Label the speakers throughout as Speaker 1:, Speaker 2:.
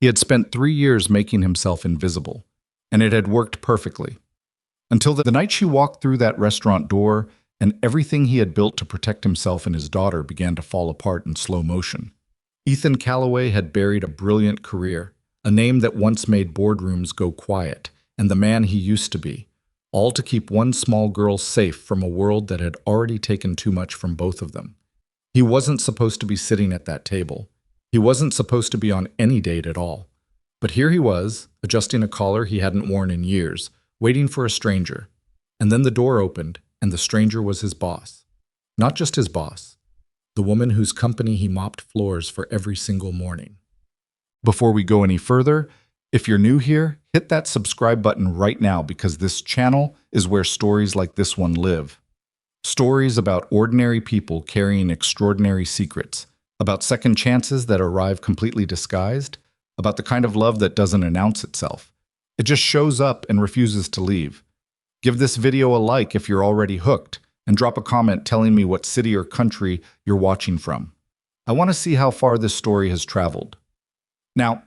Speaker 1: He had spent 3 years making himself invisible, and it had worked perfectly. Until the night she walked through that restaurant door and everything he had built to protect himself and his daughter began to fall apart in slow motion. Ethan Callaway had buried a brilliant career, a name that once made boardrooms go quiet, and the man he used to be, all to keep one small girl safe from a world that had already taken too much from both of them. He wasn't supposed to be sitting at that table. He wasn't supposed to be on any date at all. But here he was, adjusting a collar he hadn't worn in years, waiting for a stranger. And then the door opened, and the stranger was his boss. Not just his boss, the woman whose company he mopped floors for every single morning. Before we go any further, if you're new here, hit that subscribe button right now because this channel is where stories like this one live. Stories about ordinary people carrying extraordinary secrets, about second chances that arrive completely disguised, about the kind of love that doesn't announce itself. It just shows up and refuses to leave. Give this video a like if you're already hooked, and drop a comment telling me what city or country you're watching from. I want to see how far this story has traveled. Now,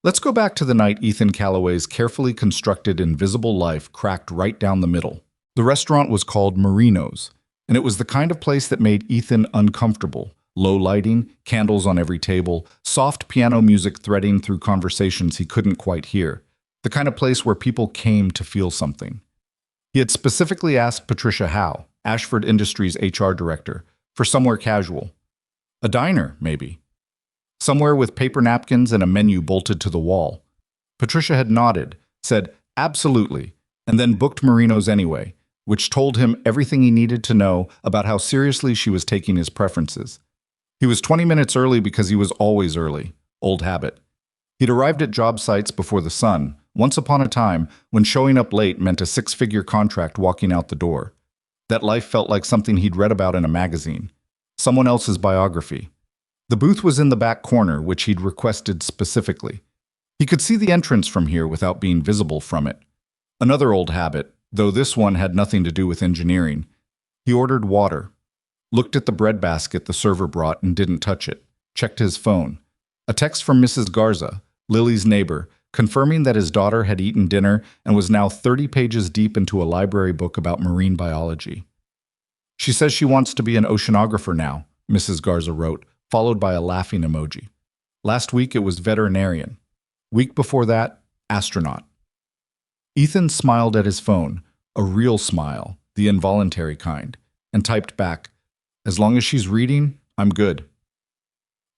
Speaker 1: let's go back to the night Ethan Callaway's carefully constructed invisible life cracked right down the middle. The restaurant was called Marino's, and it was the kind of place that made Ethan uncomfortable. Low lighting, candles on every table, soft piano music threading through conversations he couldn't quite hear. The kind of place where people came to feel something. He had specifically asked Patricia Howe, Ashford Industries' HR director, for somewhere casual. A diner, maybe. Somewhere with paper napkins and a menu bolted to the wall. Patricia had nodded, said, "Absolutely," and then booked Marino's anyway, which told him everything he needed to know about how seriously she was taking his preferences. He was 20 minutes early because he was always early. Old habit. He'd arrived at job sites before the sun, once upon a time when showing up late meant a six-figure contract walking out the door. That life felt like something he'd read about in a magazine. Someone else's biography. The booth was in the back corner, which he'd requested specifically. He could see the entrance from here without being visible from it. Another old habit, though this one had nothing to do with engineering. He ordered water. Looked at the bread basket the server brought and didn't touch it. Checked his phone. A text from Mrs. Garza, Lily's neighbor, confirming that his daughter had eaten dinner and was now 30 pages deep into a library book about marine biology. "She says she wants to be an oceanographer now," Mrs. Garza wrote, followed by a laughing emoji. Last week it was veterinarian. Week before that, astronaut. Ethan smiled at his phone, a real smile, the involuntary kind, and typed back, "As long as she's reading, I'm good."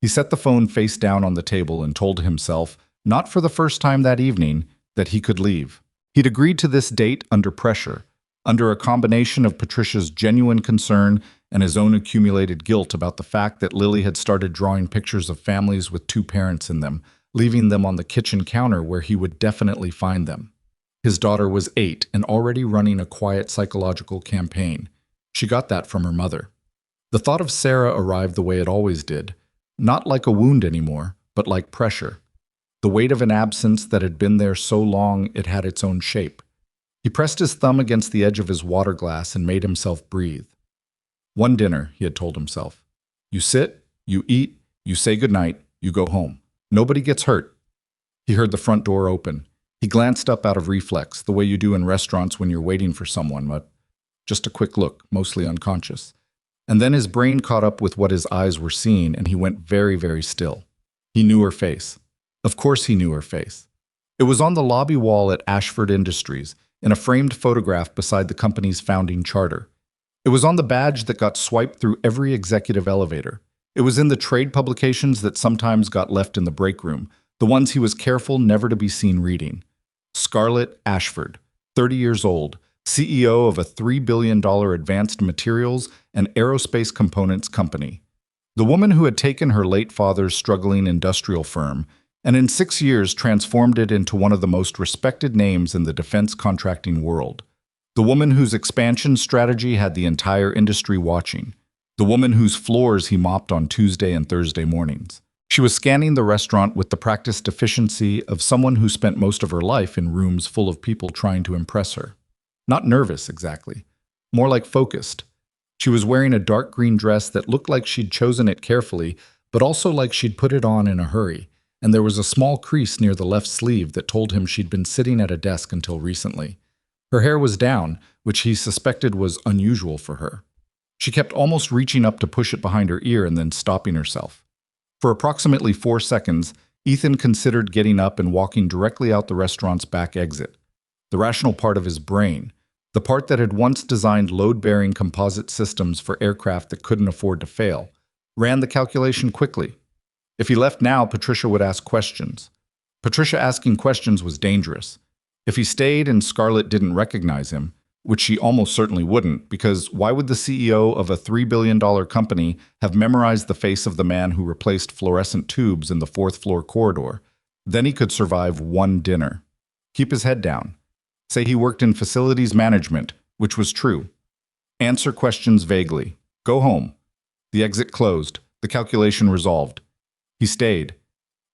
Speaker 1: He set the phone face down on the table and told himself, not for the first time that evening, that he could leave. He'd agreed to this date under pressure, under a combination of Patricia's genuine concern and his own accumulated guilt about the fact that Lily had started drawing pictures of families with two parents in them, leaving them on the kitchen counter where he would definitely find them. His daughter was 8 and already running a quiet psychological campaign. She got that from her mother. The thought of Sarah arrived the way it always did, not like a wound anymore, but like pressure. The weight of an absence that had been there so long it had its own shape. He pressed his thumb against the edge of his water glass and made himself breathe. One dinner, he had told himself. You sit, you eat, you say goodnight, you go home. Nobody gets hurt. He heard the front door open. He glanced up out of reflex, the way you do in restaurants when you're waiting for someone, but just a quick look, mostly unconscious. And then his brain caught up with what his eyes were seeing, and he went very, very still. He knew her face. Of course he knew her face. It was on the lobby wall at Ashford Industries, in a framed photograph beside the company's founding charter. It was on the badge that got swiped through every executive elevator. It was in the trade publications that sometimes got left in the break room, the ones he was careful never to be seen reading. Scarlett Ashford, 30 years old, CEO of a $3 billion advanced materials and aerospace components company. The woman who had taken her late father's struggling industrial firm and in 6 years transformed it into one of the most respected names in the defense contracting world. The woman whose expansion strategy had the entire industry watching. The woman whose floors he mopped on Tuesday and Thursday mornings. She was scanning the restaurant with the practiced efficiency of someone who spent most of her life in rooms full of people trying to impress her. Not nervous, exactly. More like focused. She was wearing a dark green dress that looked like she'd chosen it carefully, but also like she'd put it on in a hurry. and there was a small crease near the left sleeve that told him she'd been sitting at a desk until recently. Her hair was down, which he suspected was unusual for her. She kept almost reaching up to push it behind her ear and then stopping herself. For approximately 4 seconds, Ethan considered getting up and walking directly out the restaurant's back exit. The rational part of his brain, the part that had once designed load-bearing composite systems for aircraft that couldn't afford to fail, ran the calculation quickly. If he left now, Patricia would ask questions. Patricia asking questions was dangerous. If he stayed and Scarlett didn't recognize him, which she almost certainly wouldn't, because why would the CEO of a $3 billion company have memorized the face of the man who replaced fluorescent tubes in the 4th-floor corridor? Then he could survive one dinner. Keep his head down. Say he worked in facilities management, which was true. Answer questions vaguely. Go home. The exit closed. The calculation resolved. He stayed.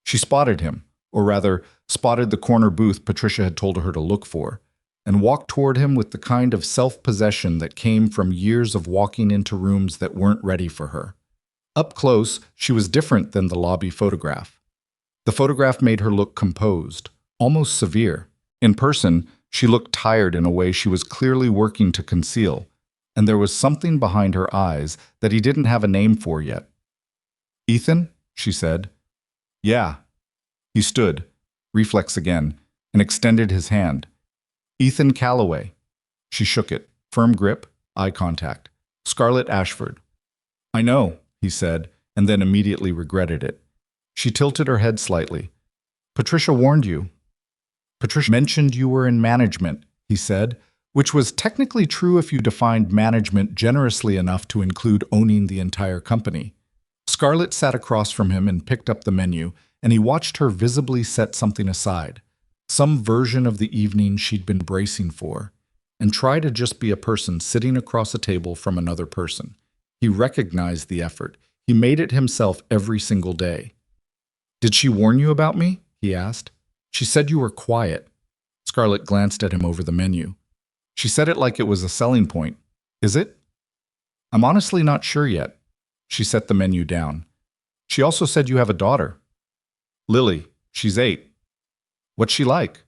Speaker 1: She spotted him, or rather, spotted the corner booth Patricia had told her to look for, and walked toward him with the kind of self-possession that came from years of walking into rooms that weren't ready for her. Up close, she was different than the lobby photograph. The photograph made her look composed, almost severe. In person, she looked tired in a way she was clearly working to conceal, and there was something behind her eyes that he didn't have a name for yet. "Ethan?" she said. "Yeah." He stood, reflex again, and extended his hand. "Ethan Calloway." She shook it, firm grip, eye contact. "Scarlett Ashford." "I know," he said, and then immediately regretted it. She tilted her head slightly. "Patricia warned you." "Patricia mentioned you were in management," he said, which was technically true if you defined management generously enough to include owning the entire company. Scarlett sat across from him and picked up the menu, and he watched her visibly set something aside, some version of the evening she'd been bracing for, and try to just be a person sitting across a table from another person. He recognized the effort. He made it himself every single day. "Did she warn you about me?" he asked. "She said you were quiet." Scarlett glanced at him over the menu. "She said it like it was a selling point. Is it?" "I'm honestly not sure yet." She set the menu down. "She also said you have a daughter." "Lily. She's 8. What's she like?"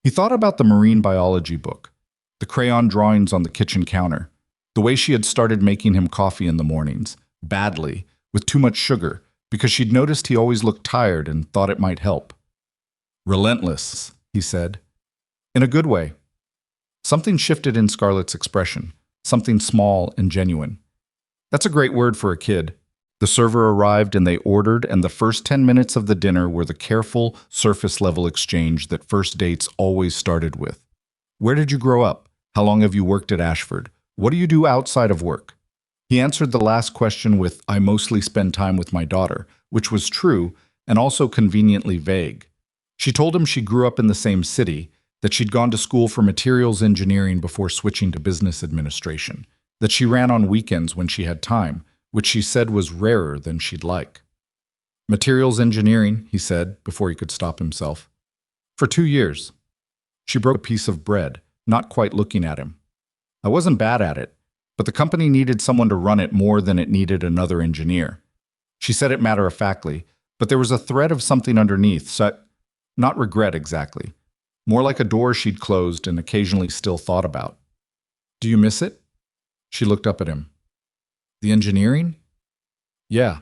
Speaker 1: He thought about the marine biology book, the crayon drawings on the kitchen counter, the way she had started making him coffee in the mornings, badly, with too much sugar, because she'd noticed he always looked tired and thought it might help. "Relentless," he said. "In a good way." Something shifted in Scarlett's expression, something small and genuine. "That's a great word for a kid." The server arrived and they ordered, and the first 10 minutes of the dinner were the careful, surface-level exchange that first dates always started with. "Where did you grow up? How long have you worked at Ashford? What do you do outside of work?" He answered the last question with, "I mostly spend time with my daughter," which was true and also conveniently vague. She told him she grew up in the same city, that she'd gone to school for materials engineering before switching to business administration, that she ran on weekends when she had time, which she said was rarer than she'd like. "Materials engineering," he said, before he could stop himself. "For 2 years. She broke a piece of bread, not quite looking at him. "I wasn't bad at it, but the company needed someone to run it more than it needed another engineer." She said it matter-of-factly, but there was a thread of something underneath, so not regret exactly. More like a door she'd closed and occasionally still thought about. "Do you miss it?" She looked up at him. "The engineering?" "Yeah."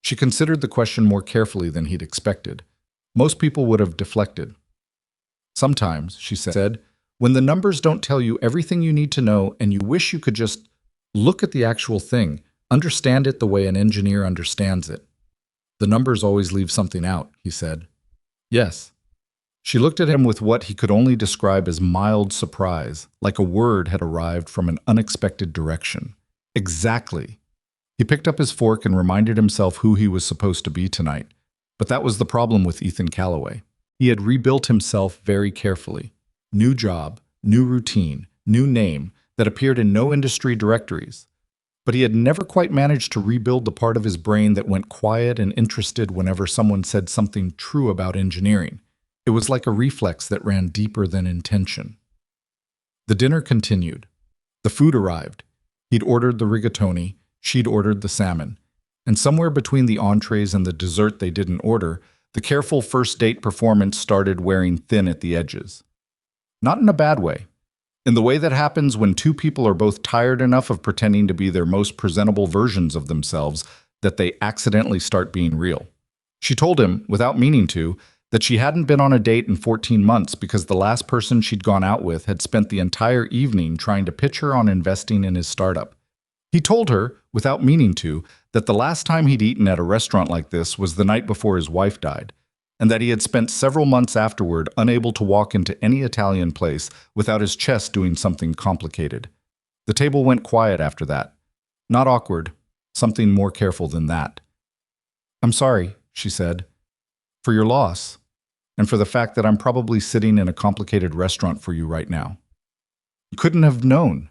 Speaker 1: She considered the question more carefully than he'd expected. Most people would have deflected. "Sometimes," she said, "when the numbers don't tell you everything you need to know and you wish you could just look at the actual thing, understand it the way an engineer understands it." "The numbers always leave something out," he said. "Yes." She looked at him with what he could only describe as mild surprise, like a word had arrived from an unexpected direction. "Exactly." He picked up his fork and reminded himself who he was supposed to be tonight. But that was the problem with Ethan Calloway. He had rebuilt himself very carefully. New job, new routine, new name that appeared in no industry directories. But he had never quite managed to rebuild the part of his brain that went quiet and interested whenever someone said something true about engineering. It was like a reflex that ran deeper than intention. The dinner continued. The food arrived. He'd ordered the rigatoni, she'd ordered the salmon. And somewhere between the entrees and the dessert they didn't order, The careful first date performance started wearing thin at the edges. Not in a bad way. In the way that happens when two people are both tired enough of pretending to be their most presentable versions of themselves that they accidentally start being real. She told him, without meaning to, that she hadn't been on a date in 14 months because the last person she'd gone out with had spent the entire evening trying to pitch her on investing in his startup. He told her, without meaning to, that the last time he'd eaten at a restaurant like this was the night before his wife died, and that he had spent several months afterward unable to walk into any Italian place without his chest doing something complicated. The table went quiet after that. Not awkward, something more careful than that. "I'm sorry," she said, "for your loss, and for the fact that I'm probably sitting in a complicated restaurant for you right now. You couldn't have known.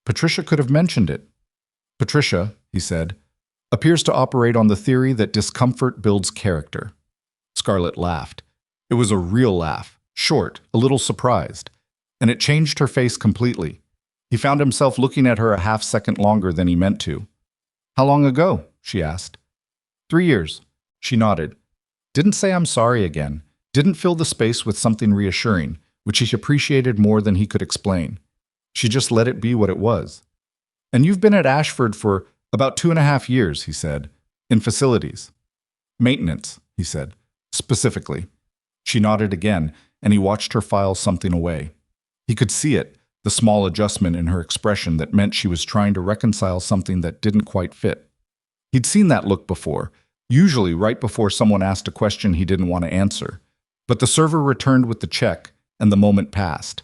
Speaker 1: Patricia could have mentioned it." "Patricia," he said, "appears to operate on the theory that discomfort builds character." Scarlett laughed. It was a real laugh, short, a little surprised, and it changed her face completely. He found himself looking at her a half-second longer than he meant to. "How long ago?" she asked. 3 years. She nodded. Didn't say "I'm sorry" again. Didn't fill the space with something reassuring, which he appreciated more than he could explain. She just let it be what it was. "And you've been at Ashford for about 2.5 years, he said. "In facilities." "Maintenance," he said, specifically. She nodded again, and he watched her file something away. He could see it, the small adjustment in her expression that meant she was trying to reconcile something that didn't quite fit. He'd seen that look before, usually right before someone asked a question he didn't want to answer. But the server returned with the check, and the moment passed.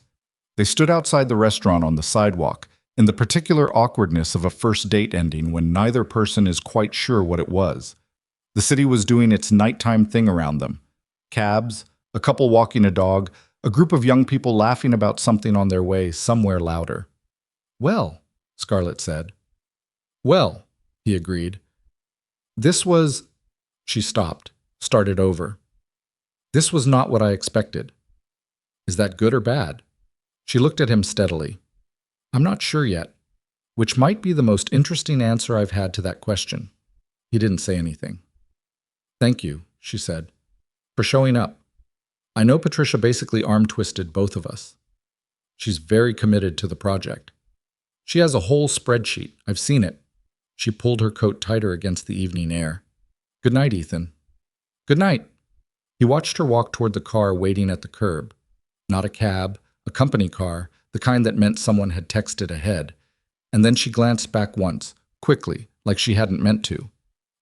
Speaker 1: They stood outside the restaurant on the sidewalk, in the particular awkwardness of a first date ending when neither person is quite sure what it was. The city was doing its nighttime thing around them. Cabs, a couple walking a dog, a group of young people laughing about something on their way somewhere louder. "Well," Scarlett said. "Well," he agreed. "This was—" She stopped, started over. "This was not what I expected." "Is that good or bad?" She looked at him steadily. "I'm not sure yet," which might be the most interesting answer I've had to that question. He didn't say anything. "Thank you," she said, "for showing up. I know Patricia basically arm-twisted both of us. She's very committed to the project. She has a whole spreadsheet. I've seen it." She pulled her coat tighter against the evening air. "Good night, Ethan." "Good night." He watched her walk toward the car waiting at the curb. Not a cab, a company car, the kind that meant someone had texted ahead. And then she glanced back once, quickly, like she hadn't meant to.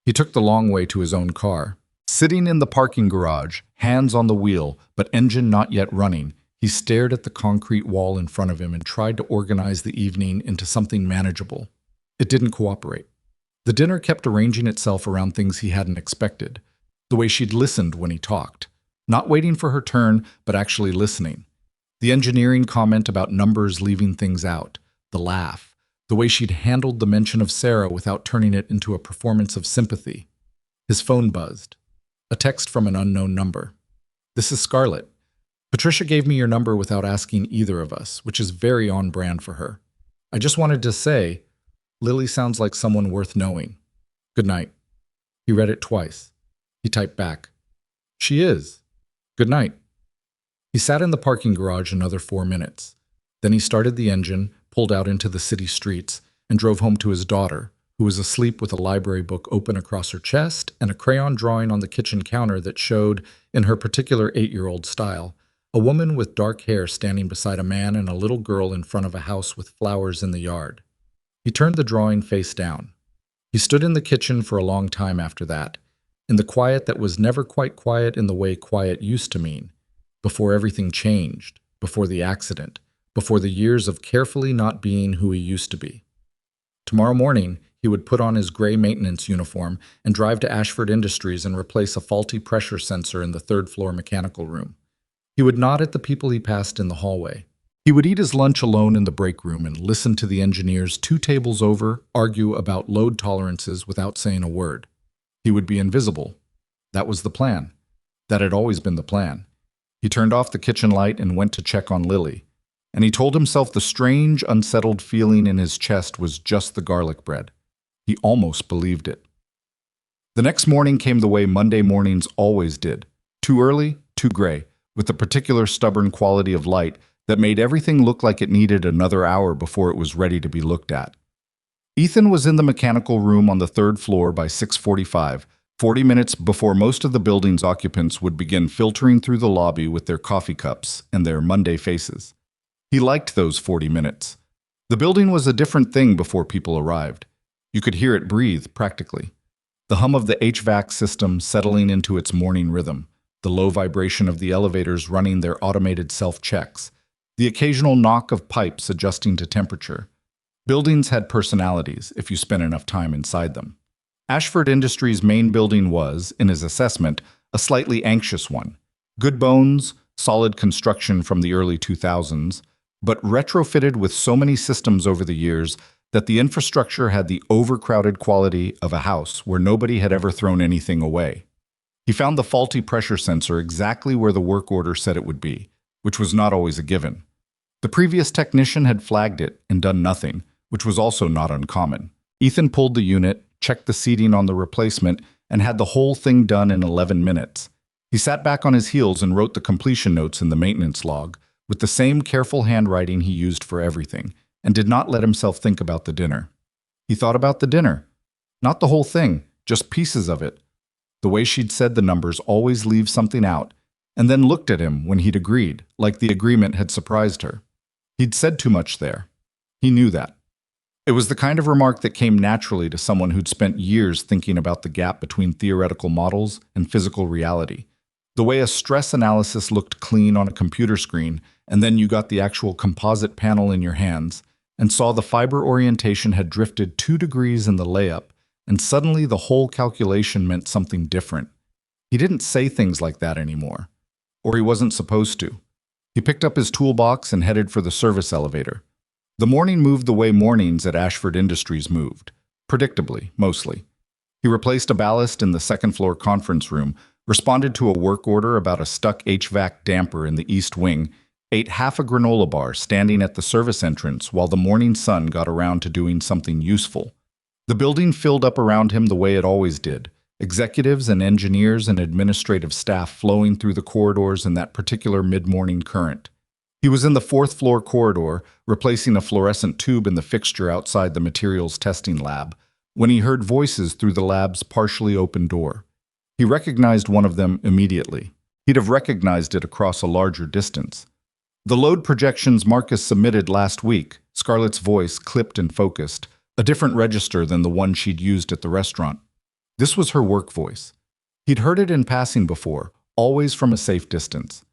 Speaker 1: He took the long way to his own car. Sitting in the parking garage, hands on the wheel, but engine not yet running, he stared at the concrete wall in front of him and tried to organize the evening into something manageable. It didn't cooperate. The dinner kept arranging itself around things he hadn't expected. The way she'd listened when he talked. Not waiting for her turn, but actually listening. The engineering comment about numbers leaving things out. The laugh. The way she'd handled the mention of Sarah without turning it into a performance of sympathy. His phone buzzed. A text from an unknown number. "This is Scarlett. Patricia gave me your number without asking either of us, which is very on brand for her. I just wanted to say, Lily sounds like someone worth knowing. Good night." He read it twice. He typed back, "She is. Good night." He sat in the parking garage another 4 minutes. Then he started the engine, pulled out into the city streets, and drove home to his daughter, who was asleep with a library book open across her chest and a crayon drawing on the kitchen counter that showed, in her particular 8-year-old style, a woman with dark hair standing beside a man and a little girl in front of a house with flowers in the yard. He turned the drawing face down. He stood in the kitchen for a long time after that, in the quiet that was never quite quiet in the way quiet used to mean, before everything changed, before the accident, before the years of carefully not being who he used to be. Tomorrow morning, he would put on his gray maintenance uniform and drive to Ashford Industries and replace a faulty pressure sensor in the third-floor mechanical room. He would nod at the people he passed in the hallway. He would eat his lunch alone in the break room and listen to the engineers 2 tables over argue about load tolerances without saying a word. He would be invisible. That was the plan. That had always been the plan. He turned off the kitchen light and went to check on Lily. And he told himself the strange, unsettled feeling in his chest was just the garlic bread. He almost believed it. The next morning came the way Monday mornings always did, Too early, too gray, with a particular stubborn quality of light that made everything look like it needed another hour before it was ready to be looked at. Ethan was in the mechanical room on the third floor by 6:45, 40 minutes before most of the building's occupants would begin filtering through the lobby with their coffee cups and their Monday faces. He liked those 40 minutes. The building was a different thing before people arrived. You could hear it breathe, practically. The hum of the HVAC system settling into its morning rhythm, the low vibration of the elevators running their automated self-checks, the occasional knock of pipes adjusting to temperature. Buildings had personalities if you spent enough time inside them. Ashford Industries' main building was, in his assessment, a slightly anxious one. Good bones, solid construction from the early 2000s, but retrofitted with so many systems over the years that the infrastructure had the overcrowded quality of a house where nobody had ever thrown anything away. He found the faulty pressure sensor exactly where the work order said it would be, which was not always a given. The previous technician had flagged it and done nothing, which was also not uncommon. Ethan pulled the unit, checked the seating on the replacement, and had the whole thing done in 11 minutes. He sat back on his heels and wrote the completion notes in the maintenance log, with the same careful handwriting he used for everything, and did not let himself think about the dinner. He thought about the dinner. Not the whole thing, just pieces of it. The way she'd said the numbers always leave something out, and then looked at him when he'd agreed, like the agreement had surprised her. He'd said too much there. He knew that. It was the kind of remark that came naturally to someone who'd spent years thinking about the gap between theoretical models and physical reality. The way a stress analysis looked clean on a computer screen, and then you got the actual composite panel in your hands, and saw the fiber orientation had drifted 2 degrees in the layup, and suddenly the whole calculation meant something different. He didn't say things like that anymore. Or he wasn't supposed to. He picked up his toolbox and headed for the service elevator. The morning moved the way mornings at Ashford Industries moved, predictably, mostly. He replaced a ballast in the second-floor conference room, responded to a work order about a stuck HVAC damper in the east wing, ate half a granola bar standing at the service entrance while the morning sun got around to doing something useful. The building filled up around him the way it always did, executives and engineers and administrative staff flowing through the corridors in that particular mid-morning current. He was in the fourth-floor corridor, replacing a fluorescent tube in the fixture outside the materials testing lab, when he heard voices through the lab's partially open door. He recognized one of them immediately. He'd have recognized it across a larger distance. The load projections Marcus submitted last week, Scarlett's voice clipped and focused, a different register than the one she'd used at the restaurant. This was her work voice. He'd heard it in passing before, always from a safe distance.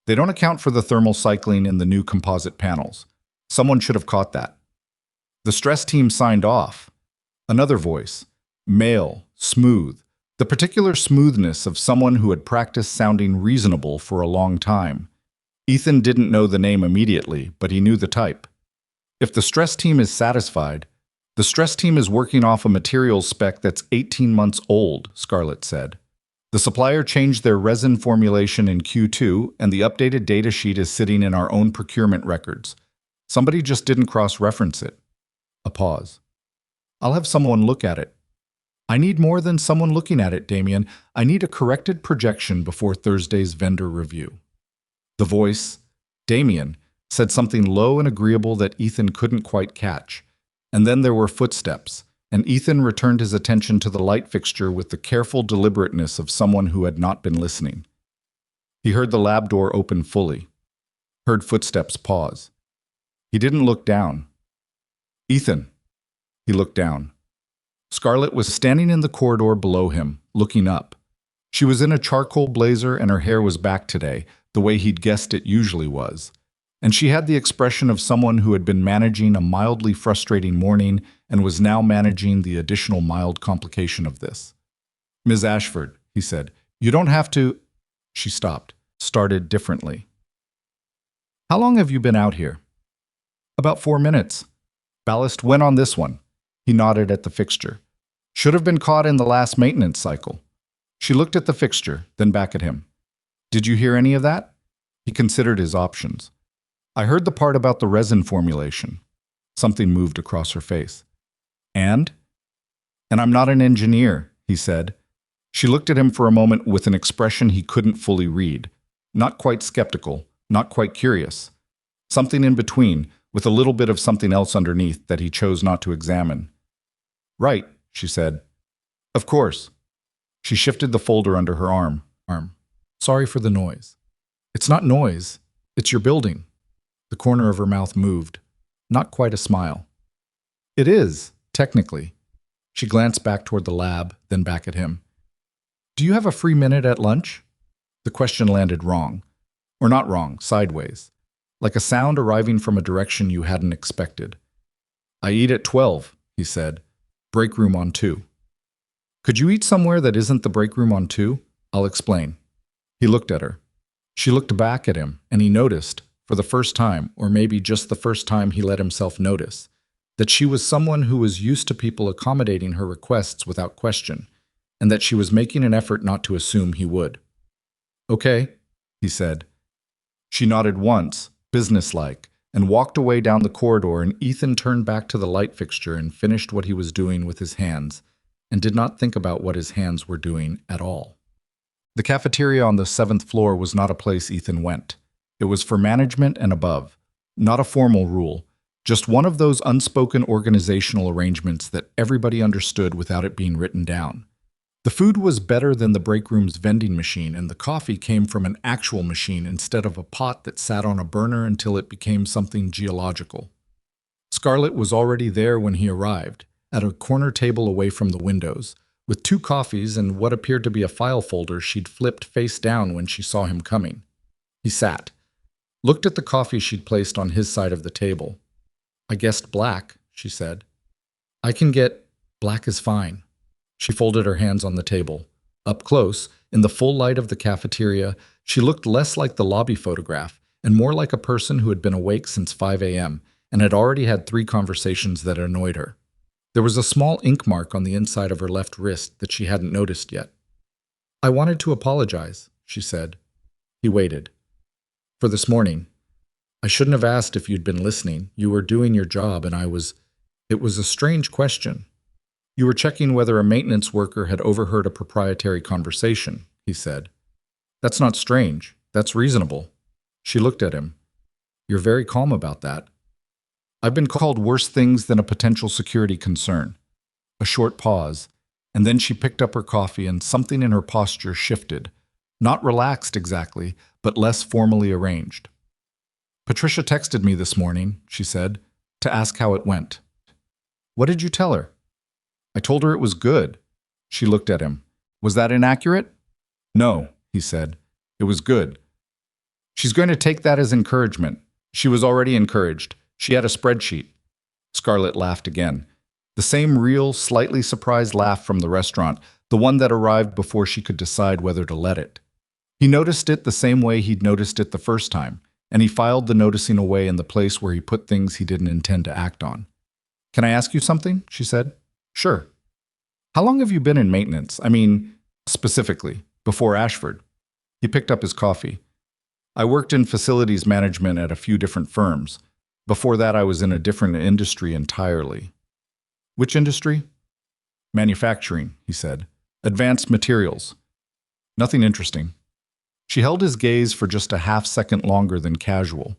Speaker 1: They don't account for the thermal cycling in the new composite panels. Someone should have caught that. The stress team signed off. Another voice. Male, smooth. The particular smoothness of someone who had practiced sounding reasonable for a long time. Ethan didn't know the name immediately, but he knew the type. If the stress team is satisfied, the stress team is working off a materials spec that's 18 months old, Scarlett said. The supplier changed their resin formulation in Q2, and the updated data sheet is sitting in our own procurement records. Somebody just didn't cross-reference it. A pause. I'll have someone look at it. I need more than someone looking at it, Damien. I need a corrected projection before Thursday's vendor review. The voice, Damien, said something low and agreeable that Ethan couldn't quite catch. And then there were footsteps, and Ethan returned his attention to the light fixture with the careful deliberateness of someone who had not been listening. He heard the lab door open fully, heard footsteps pause. He didn't look down. Ethan. He looked down. Scarlett was standing in the corridor below him, looking up. She was in a charcoal blazer and her hair was back today, the way he'd guessed it usually was. And she had the expression of someone who had been managing a mildly frustrating morning and was now managing the additional mild complication of this. Ms. Ashford, he said, you don't have to... She stopped, started differently. How long have you been out here? About 4 minutes. Ballast went on this one. He nodded at the fixture. Should have been caught in the last maintenance cycle. She looked at the fixture, then back at him. Did you hear any of that? He considered his options. I heard the part about the resin formulation. Something moved across her face. And I'm not an engineer, he said. She looked at him for a moment with an expression he couldn't fully read. Not quite skeptical, not quite curious. Something in between, with a little bit of something else underneath that he chose not to examine. "Right," she said. "Of course." She shifted the folder under her arm. "Sorry for the noise." "It's not noise. It's your building." The corner of her mouth moved. Not quite a smile. "It is, technically." She glanced back toward the lab, then back at him. "Do you have a free minute at lunch?" The question landed wrong. Or not wrong, sideways. Like a sound arriving from a direction you hadn't expected. "I eat at 12, he said. "Break room on 2. "Could you eat somewhere that isn't the break room on 2? I'll explain." He looked at her. She looked back at him, and he noticed, for the first time, or maybe just the first time he let himself notice, that she was someone who was used to people accommodating her requests without question, and that she was making an effort not to assume he would. "Okay," he said. She nodded once, businesslike, and walked away down the corridor, and Ethan turned back to the light fixture and finished what he was doing with his hands, and did not think about what his hands were doing at all. The cafeteria on the 7th floor was not a place Ethan went. It was for management and above, not a formal rule, just one of those unspoken organizational arrangements that everybody understood without it being written down. The food was better than the break room's vending machine, and the coffee came from an actual machine instead of a pot that sat on a burner until it became something geological. Scarlett was already there when he arrived, at a corner table away from the windows, with 2 coffees and what appeared to be a file folder she'd flipped face down when she saw him coming. He sat, looked at the coffee she'd placed on his side of the table. "I guessed black," she said. "I can get black is fine." She folded her hands on the table. Up close, in the full light of the cafeteria, she looked less like the lobby photograph and more like a person who had been awake since 5 a.m. and had already had 3 conversations that annoyed her. There was a small ink mark on the inside of her left wrist that she hadn't noticed yet. "I wanted to apologize," she said. He waited. "For this morning. I shouldn't have asked if you'd been listening. You were doing your job, and It was a strange question. You were checking whether a maintenance worker had overheard a proprietary conversation," he said. "That's not strange. That's reasonable." She looked at him. "You're very calm about that." "I've been called worse things than a potential security concern." A short pause, and then she picked up her coffee and something in her posture shifted. Not relaxed exactly, but less formally arranged. "Patricia texted me this morning," she said, "to ask how it went." "What did you tell her?" "I told her it was good." She looked at him. "Was that inaccurate?" "No," he said. "It was good." "She's going to take that as encouragement." She was already encouraged. She had a spreadsheet. Scarlett laughed again. The same real, slightly surprised laugh from the restaurant, the one that arrived before she could decide whether to let it. He noticed it the same way he'd noticed it the first time, and he filed the noticing away in the place where he put things he didn't intend to act on. "Can I ask you something?" she said. "Sure." "How long have you been in maintenance? I mean, specifically, before Ashford?" He picked up his coffee. "I worked in facilities management at a few different firms. Before that, I was in a different industry entirely." "Which industry?" "Manufacturing," he said. "Advanced materials." "Nothing interesting." She held his gaze for just a half-second longer than casual.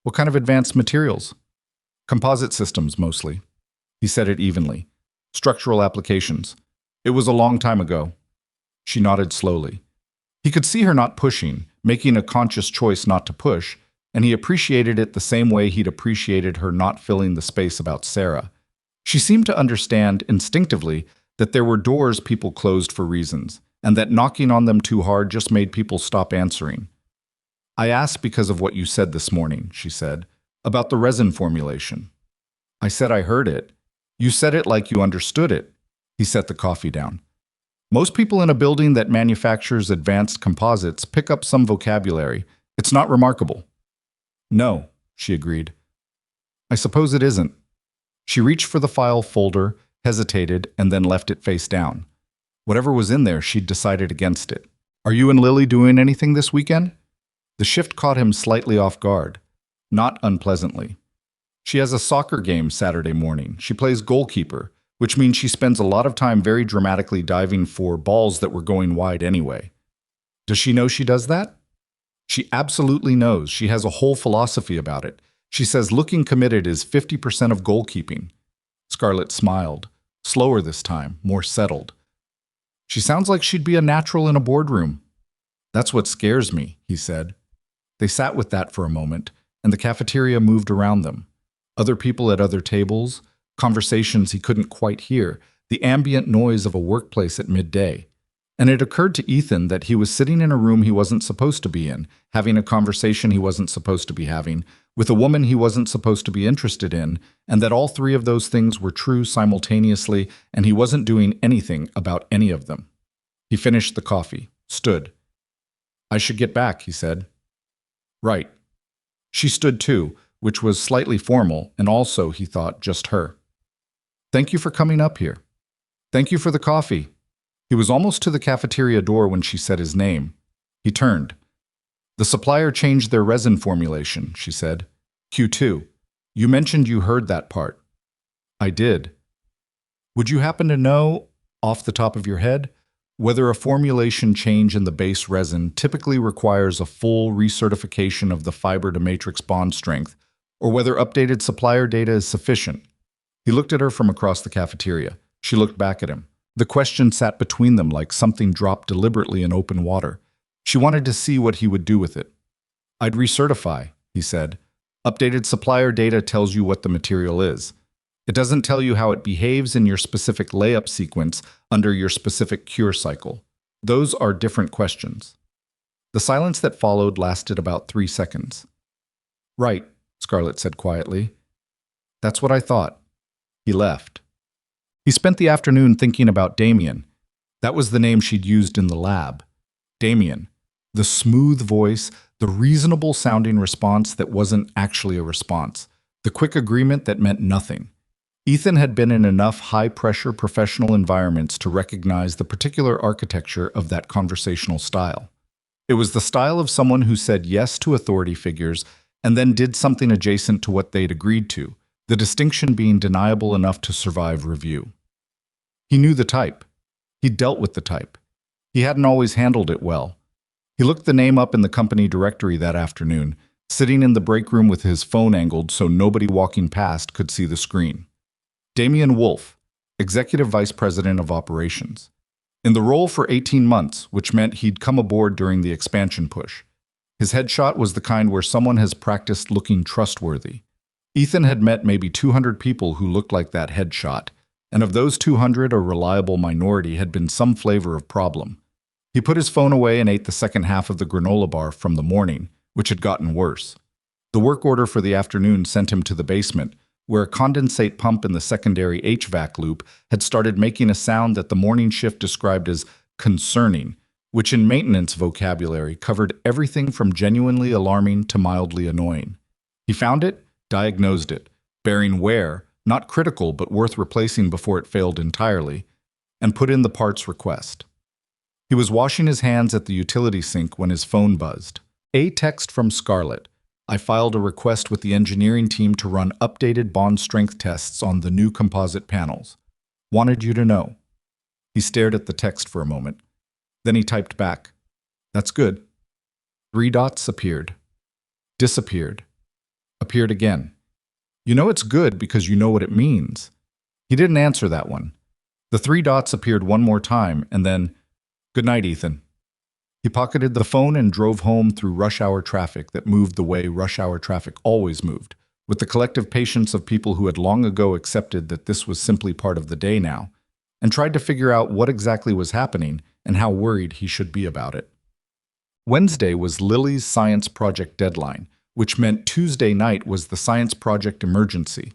Speaker 1: "What kind of advanced materials?" "Composite systems, mostly." He said it evenly. "Structural applications. It was a long time ago." She nodded slowly. He could see her not pushing, making a conscious choice not to push, and he appreciated it the same way he'd appreciated her not filling the space about Sarah. She seemed to understand, instinctively, that there were doors people closed for reasons, and that knocking on them too hard just made people stop answering. "I asked because of what you said this morning," she said, "about the resin formulation." "I said I heard it." "You said it like you understood it." He set the coffee down. "Most people in a building that manufactures advanced composites pick up some vocabulary. It's not remarkable." "No," she agreed. "I suppose it isn't." She reached for the file folder, hesitated, and then left it face down. Whatever was in there, she'd decided against it. "Are you and Lily doing anything this weekend?" The shift caught him slightly off guard. Not unpleasantly. "She has a soccer game Saturday morning. She plays goalkeeper. which means she spends a lot of time very dramatically diving for balls that were going wide anyway. Does she know she does that? She absolutely knows. She has a whole philosophy about it. She says looking committed is 50% of goalkeeping. Scarlett smiled, slower this time, more settled. She sounds like she'd be a natural in a boardroom. That's what scares me, he said. They sat with that for a moment, and the cafeteria moved around them. Other people at other tables, conversations he couldn't quite hear, the ambient noise of a workplace at midday. And it occurred to Ethan that he was sitting in a room he wasn't supposed to be in, having a conversation he wasn't supposed to be having, with a woman he wasn't supposed to be interested in, and that all three of those things were true simultaneously, and he wasn't doing anything about any of them. He finished the coffee, stood. I should get back, he said. Right. She stood too, which was slightly formal, and also, he thought, just her. Thank you for coming up here. Thank you for the coffee. He was almost to the cafeteria door when she said his name. He turned. The supplier changed their resin formulation, she said. Q2. You mentioned you heard that part. I did. Would you happen to know, off the top of your head, whether a formulation change in the base resin typically requires a full recertification of the fiber-to-matrix bond strength, or whether updated supplier data is sufficient? He looked at her from across the cafeteria. She looked back at him. The question sat between them like something dropped deliberately in open water. She wanted to see what he would do with it. I'd recertify, he said. Updated supplier data tells you what the material is. It doesn't tell you how it behaves in your specific layup sequence under your specific cure cycle. Those are different questions. The silence that followed lasted about 3 seconds. Right, Scarlett said quietly. That's what I thought. He left. He spent the afternoon thinking about Damien. That was the name she'd used in the lab. Damien. The smooth voice, the reasonable-sounding response that wasn't actually a response. The quick agreement that meant nothing. Ethan had been in enough high-pressure professional environments to recognize the particular architecture of that conversational style. It was the style of someone who said yes to authority figures and then did something adjacent to what they'd agreed to, the distinction being deniable enough to survive review. He knew the type. He dealt with the type. He hadn't always handled it well. He looked the name up in the company directory that afternoon, sitting in the break room with his phone angled so nobody walking past could see the screen. Damien Wolf, Executive Vice President of Operations. In the role for 18 months, which meant he'd come aboard during the expansion push. His headshot was the kind where someone has practiced looking trustworthy. Ethan had met maybe 200 people who looked like that headshot, and of those 200, a reliable minority had been some flavor of problem. He put his phone away and ate the second half of the granola bar from the morning, which had gotten worse. The work order for the afternoon sent him to the basement, where a condensate pump in the secondary HVAC loop had started making a sound that the morning shift described as concerning, which in maintenance vocabulary covered everything from genuinely alarming to mildly annoying. He found it, diagnosed it, bearing wear, not critical but worth replacing before it failed entirely, and put in the parts request. He was washing his hands at the utility sink when his phone buzzed. A text from Scarlett. I filed a request with the engineering team to run updated bond strength tests on the new composite panels. Wanted you to know. He stared at the text for a moment. Then he typed back. That's good. 3 dots appeared. Disappeared. Appeared again. You know it's good because you know what it means. He didn't answer that one. The 3 dots appeared one more time, and then, good night, Ethan. He pocketed the phone and drove home through rush hour traffic that moved the way rush hour traffic always moved, with the collective patience of people who had long ago accepted that this was simply part of the day now, and tried to figure out what exactly was happening and how worried he should be about it. Wednesday was Lily's science project deadline, which meant Tuesday night was the science project emergency.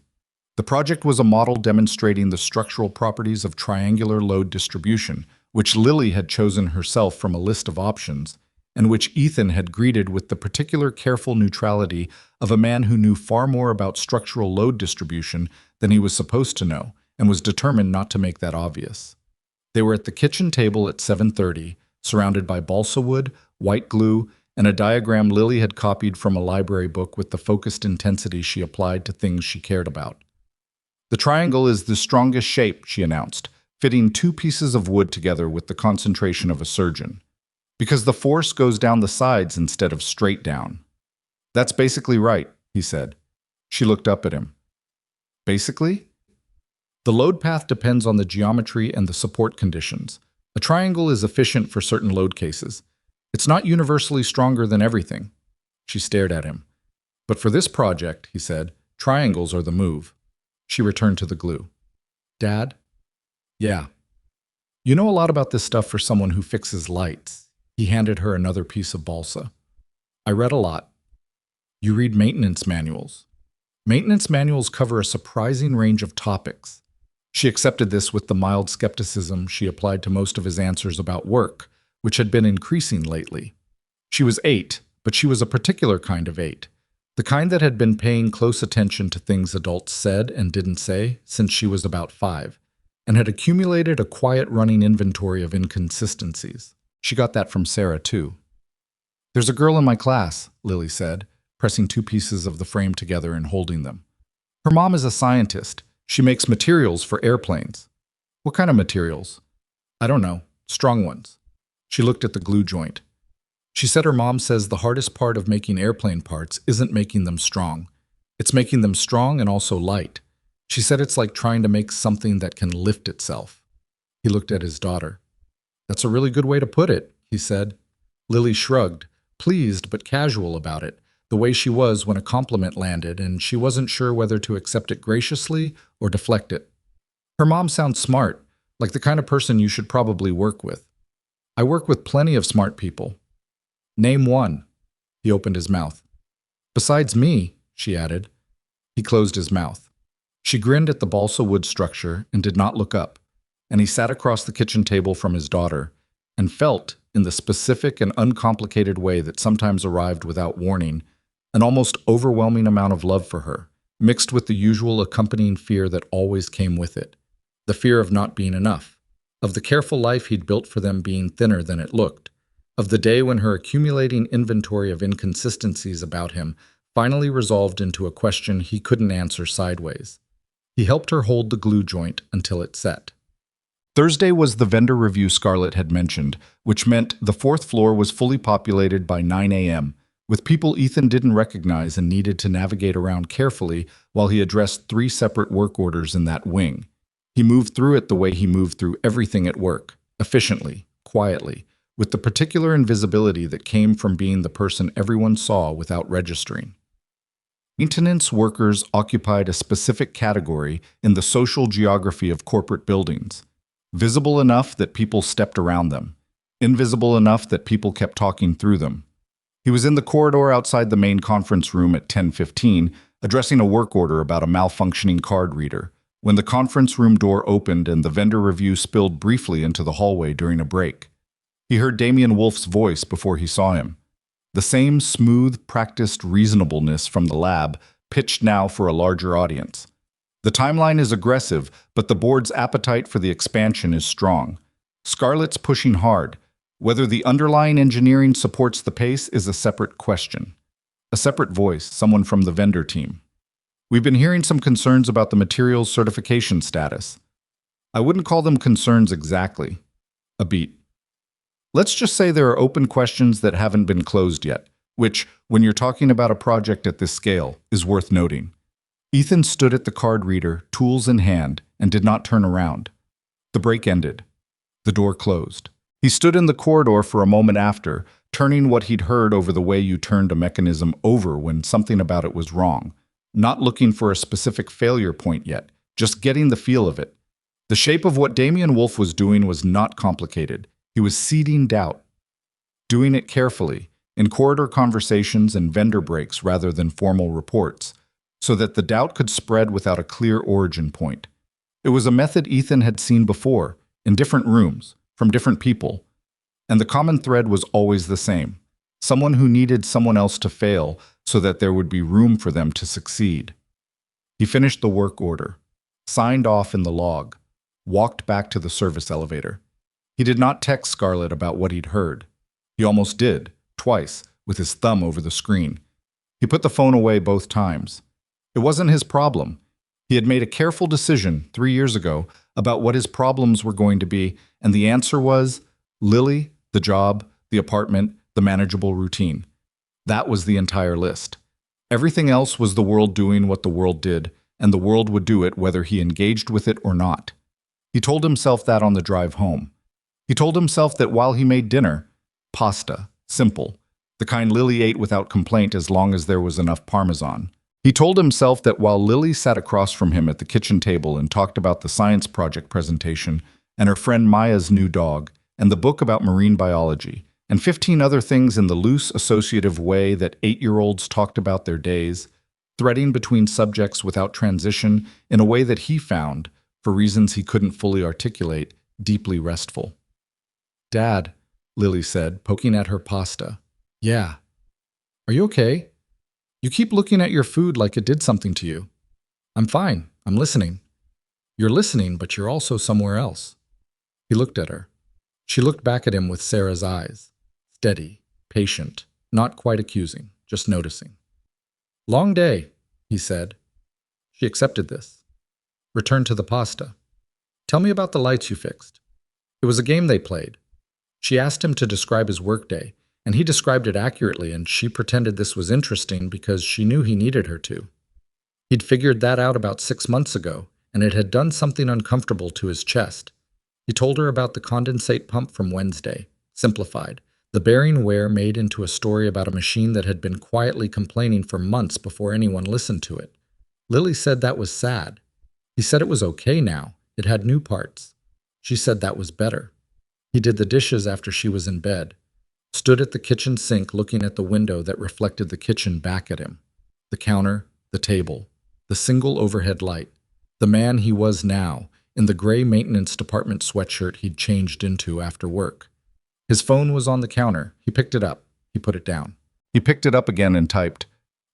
Speaker 1: The project was a model demonstrating the structural properties of triangular load distribution, which Lily had chosen herself from a list of options, and which Ethan had greeted with the particular careful neutrality of a man who knew far more about structural load distribution than he was supposed to know, and was determined not to make that obvious. They were at the kitchen table at 7:30, surrounded by balsa wood, white glue, and a diagram Lily had copied from a library book with the focused intensity she applied to things she cared about. The triangle is the strongest shape, she announced, fitting two pieces of wood together with the concentration of a surgeon. Because the force goes down the sides instead of straight down. That's basically right, he said. She looked up at him. Basically? The load path depends on the geometry and the support conditions. A triangle is efficient for certain load cases. It's not universally stronger than everything. She stared at him. But for this project, he said, triangles are the move. She returned to the glue. Dad? Yeah. You know a lot about this stuff for someone who fixes lights. He handed her another piece of balsa. I read a lot. You read maintenance manuals. Maintenance manuals cover a surprising range of topics. She accepted this with the mild skepticism she applied to most of his answers about work, which had been increasing lately. She was 8, but she was a particular kind of 8. The kind that had been paying close attention to things adults said and didn't say since she was about 5, and had accumulated a quiet running inventory of inconsistencies. She got that from Sarah, too. There's a girl in my class, Lily said, pressing two pieces of the frame together and holding them. Her mom is a scientist. She makes materials for airplanes. What kind of materials? I don't know. Strong ones. She looked at the glue joint. She said her mom says the hardest part of making airplane parts isn't making them strong. It's making them strong and also light. She said it's like trying to make something that can lift itself. He looked at his daughter. That's a really good way to put it, he said. Lily shrugged, pleased but casual about it, the way she was when a compliment landed, and she wasn't sure whether to accept it graciously or deflect it. Her mom sounds smart, like the kind of person you should probably work with. I work with plenty of smart people. Name one. He opened his mouth. Besides me, she added. He closed his mouth. She grinned at the balsa wood structure and did not look up, and he sat across the kitchen table from his daughter and felt, in the specific and uncomplicated way that sometimes arrived without warning, an almost overwhelming amount of love for her, mixed with the usual accompanying fear that always came with it. The fear of not being enough, of the careful life he'd built for them being thinner than it looked, of the day when her accumulating inventory of inconsistencies about him finally resolved into a question he couldn't answer sideways. He helped her hold the glue joint until it set. Thursday was the vendor review Scarlett had mentioned, which meant the fourth floor was fully populated by 9 a.m., with people Ethan didn't recognize and needed to navigate around carefully while he addressed 3 separate work orders in that wing. He moved through it the way he moved through everything at work, efficiently, quietly, with the particular invisibility that came from being the person everyone saw without registering. Maintenance workers occupied a specific category in the social geography of corporate buildings, visible enough that people stepped around them, invisible enough that people kept talking through them. He was in the corridor outside the main conference room at 10:15, addressing a work order about a malfunctioning card reader, when the conference room door opened and the vendor review spilled briefly into the hallway during a break. He heard Damian Wolf's voice before he saw him. The same smooth, practiced reasonableness from the lab, pitched now for a larger audience. The timeline is aggressive, but the board's appetite for the expansion is strong. Scarlett's pushing hard. Whether the underlying engineering supports the pace is a separate question. A separate voice, someone from the vendor team. We've been hearing some concerns about the materials certification status. I wouldn't call them concerns exactly. A beat. Let's just say there are open questions that haven't been closed yet, which, when you're talking about a project at this scale, is worth noting. Ethan stood at the card reader, tools in hand, and did not turn around. The break ended. The door closed. He stood in the corridor for a moment after, turning what he'd heard over the way you turned a mechanism over when something about it was wrong, not looking for a specific failure point yet, just getting the feel of it. The shape of what Damian Wolf was doing was not complicated. He was seeding doubt, doing it carefully, in corridor conversations and vendor breaks rather than formal reports, so that the doubt could spread without a clear origin point. It was a method Ethan had seen before, in different rooms, from different people, and the common thread was always the same: someone who needed someone else to fail so that there would be room for them to succeed. He finished the work order, signed off in the log, walked back to the service elevator. He did not text Scarlett about what he'd heard. He almost did, twice, with his thumb over the screen. He put the phone away both times. It wasn't his problem. He had made a careful decision 3 years ago about what his problems were going to be, and the answer was Lily, the job, the apartment, the manageable routine. That was the entire list. Everything else was the world doing what the world did, and the world would do it whether he engaged with it or not. He told himself that on the drive home. He told himself that while he made dinner, pasta, simple, the kind Lily ate without complaint as long as there was enough parmesan. He told himself that while Lily sat across from him at the kitchen table and talked about the science project presentation and her friend Maya's new dog and the book about marine biology and 15 other things in the loose associative way that 8-year-olds talked about their days, threading between subjects without transition in a way that he found, for reasons he couldn't fully articulate, deeply restful. "Dad," Lily said, poking at her pasta. "Yeah. Are you okay? You keep looking at your food like it did something to you." "I'm fine. I'm listening." "You're listening, but you're also somewhere else." He looked at her. She looked back at him with Sarah's eyes. Steady, patient, not quite accusing, just noticing. "Long day," he said. She accepted this. Returned to the pasta. "Tell me about the lights you fixed." It was a game they played. She asked him to describe his workday, and he described it accurately, and she pretended this was interesting because she knew he needed her to. He'd figured that out about 6 months ago, and it had done something uncomfortable to his chest. He told her about the condensate pump from Wednesday, simplified, the bearing wear made into a story about a machine that had been quietly complaining for months before anyone listened to it. Lily said that was sad. He said it was okay now. It had new parts. She said that was better. He did the dishes after she was in bed, stood at the kitchen sink looking at the window that reflected the kitchen back at him, the counter, the table, the single overhead light, the man he was now, in the gray maintenance department sweatshirt he'd changed into after work. His phone was on the counter. He picked it up. He put it down. He picked it up again and typed,